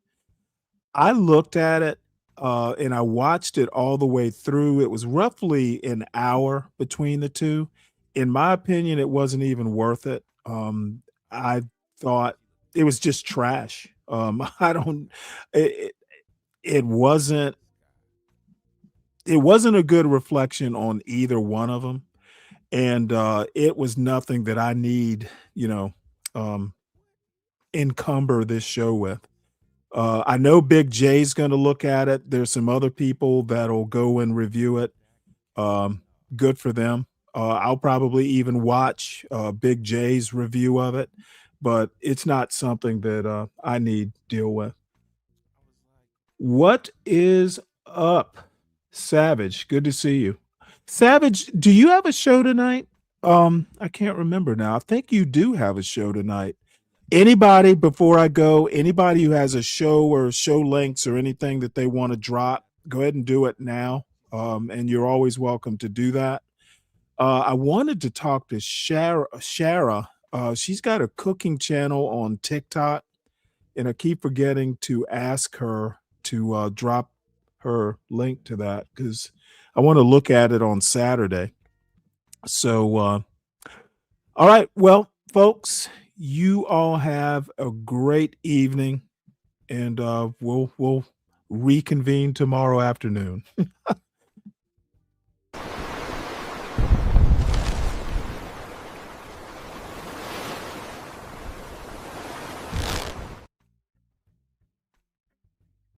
I looked at it and I watched it all the way through. It was roughly an hour between the two. In my opinion, it wasn't even worth it. I thought it was just trash. I don't. It wasn't. It wasn't a good reflection on either one of them, and it was nothing that I need. Encumber this show with. I know Big J's going to look at it. There's some other people that'll go and review it. Good for them. I'll probably even watch Big J's review of it, but it's not something that I need to deal with. What is up, Savage? Good to see you. Savage, do you have a show tonight? I can't remember now. I think you do have a show tonight. Anybody, before I go, anybody who has a show or show links or anything that they want to drop, go ahead and do it now. And you're always welcome to do that. I wanted to talk to Shara. She's got a cooking channel on TikTok, and I keep forgetting to ask her to drop her link to that because I want to look at it on Saturday. So, all right. Well, folks, you all have a great evening, and we'll reconvene tomorrow afternoon.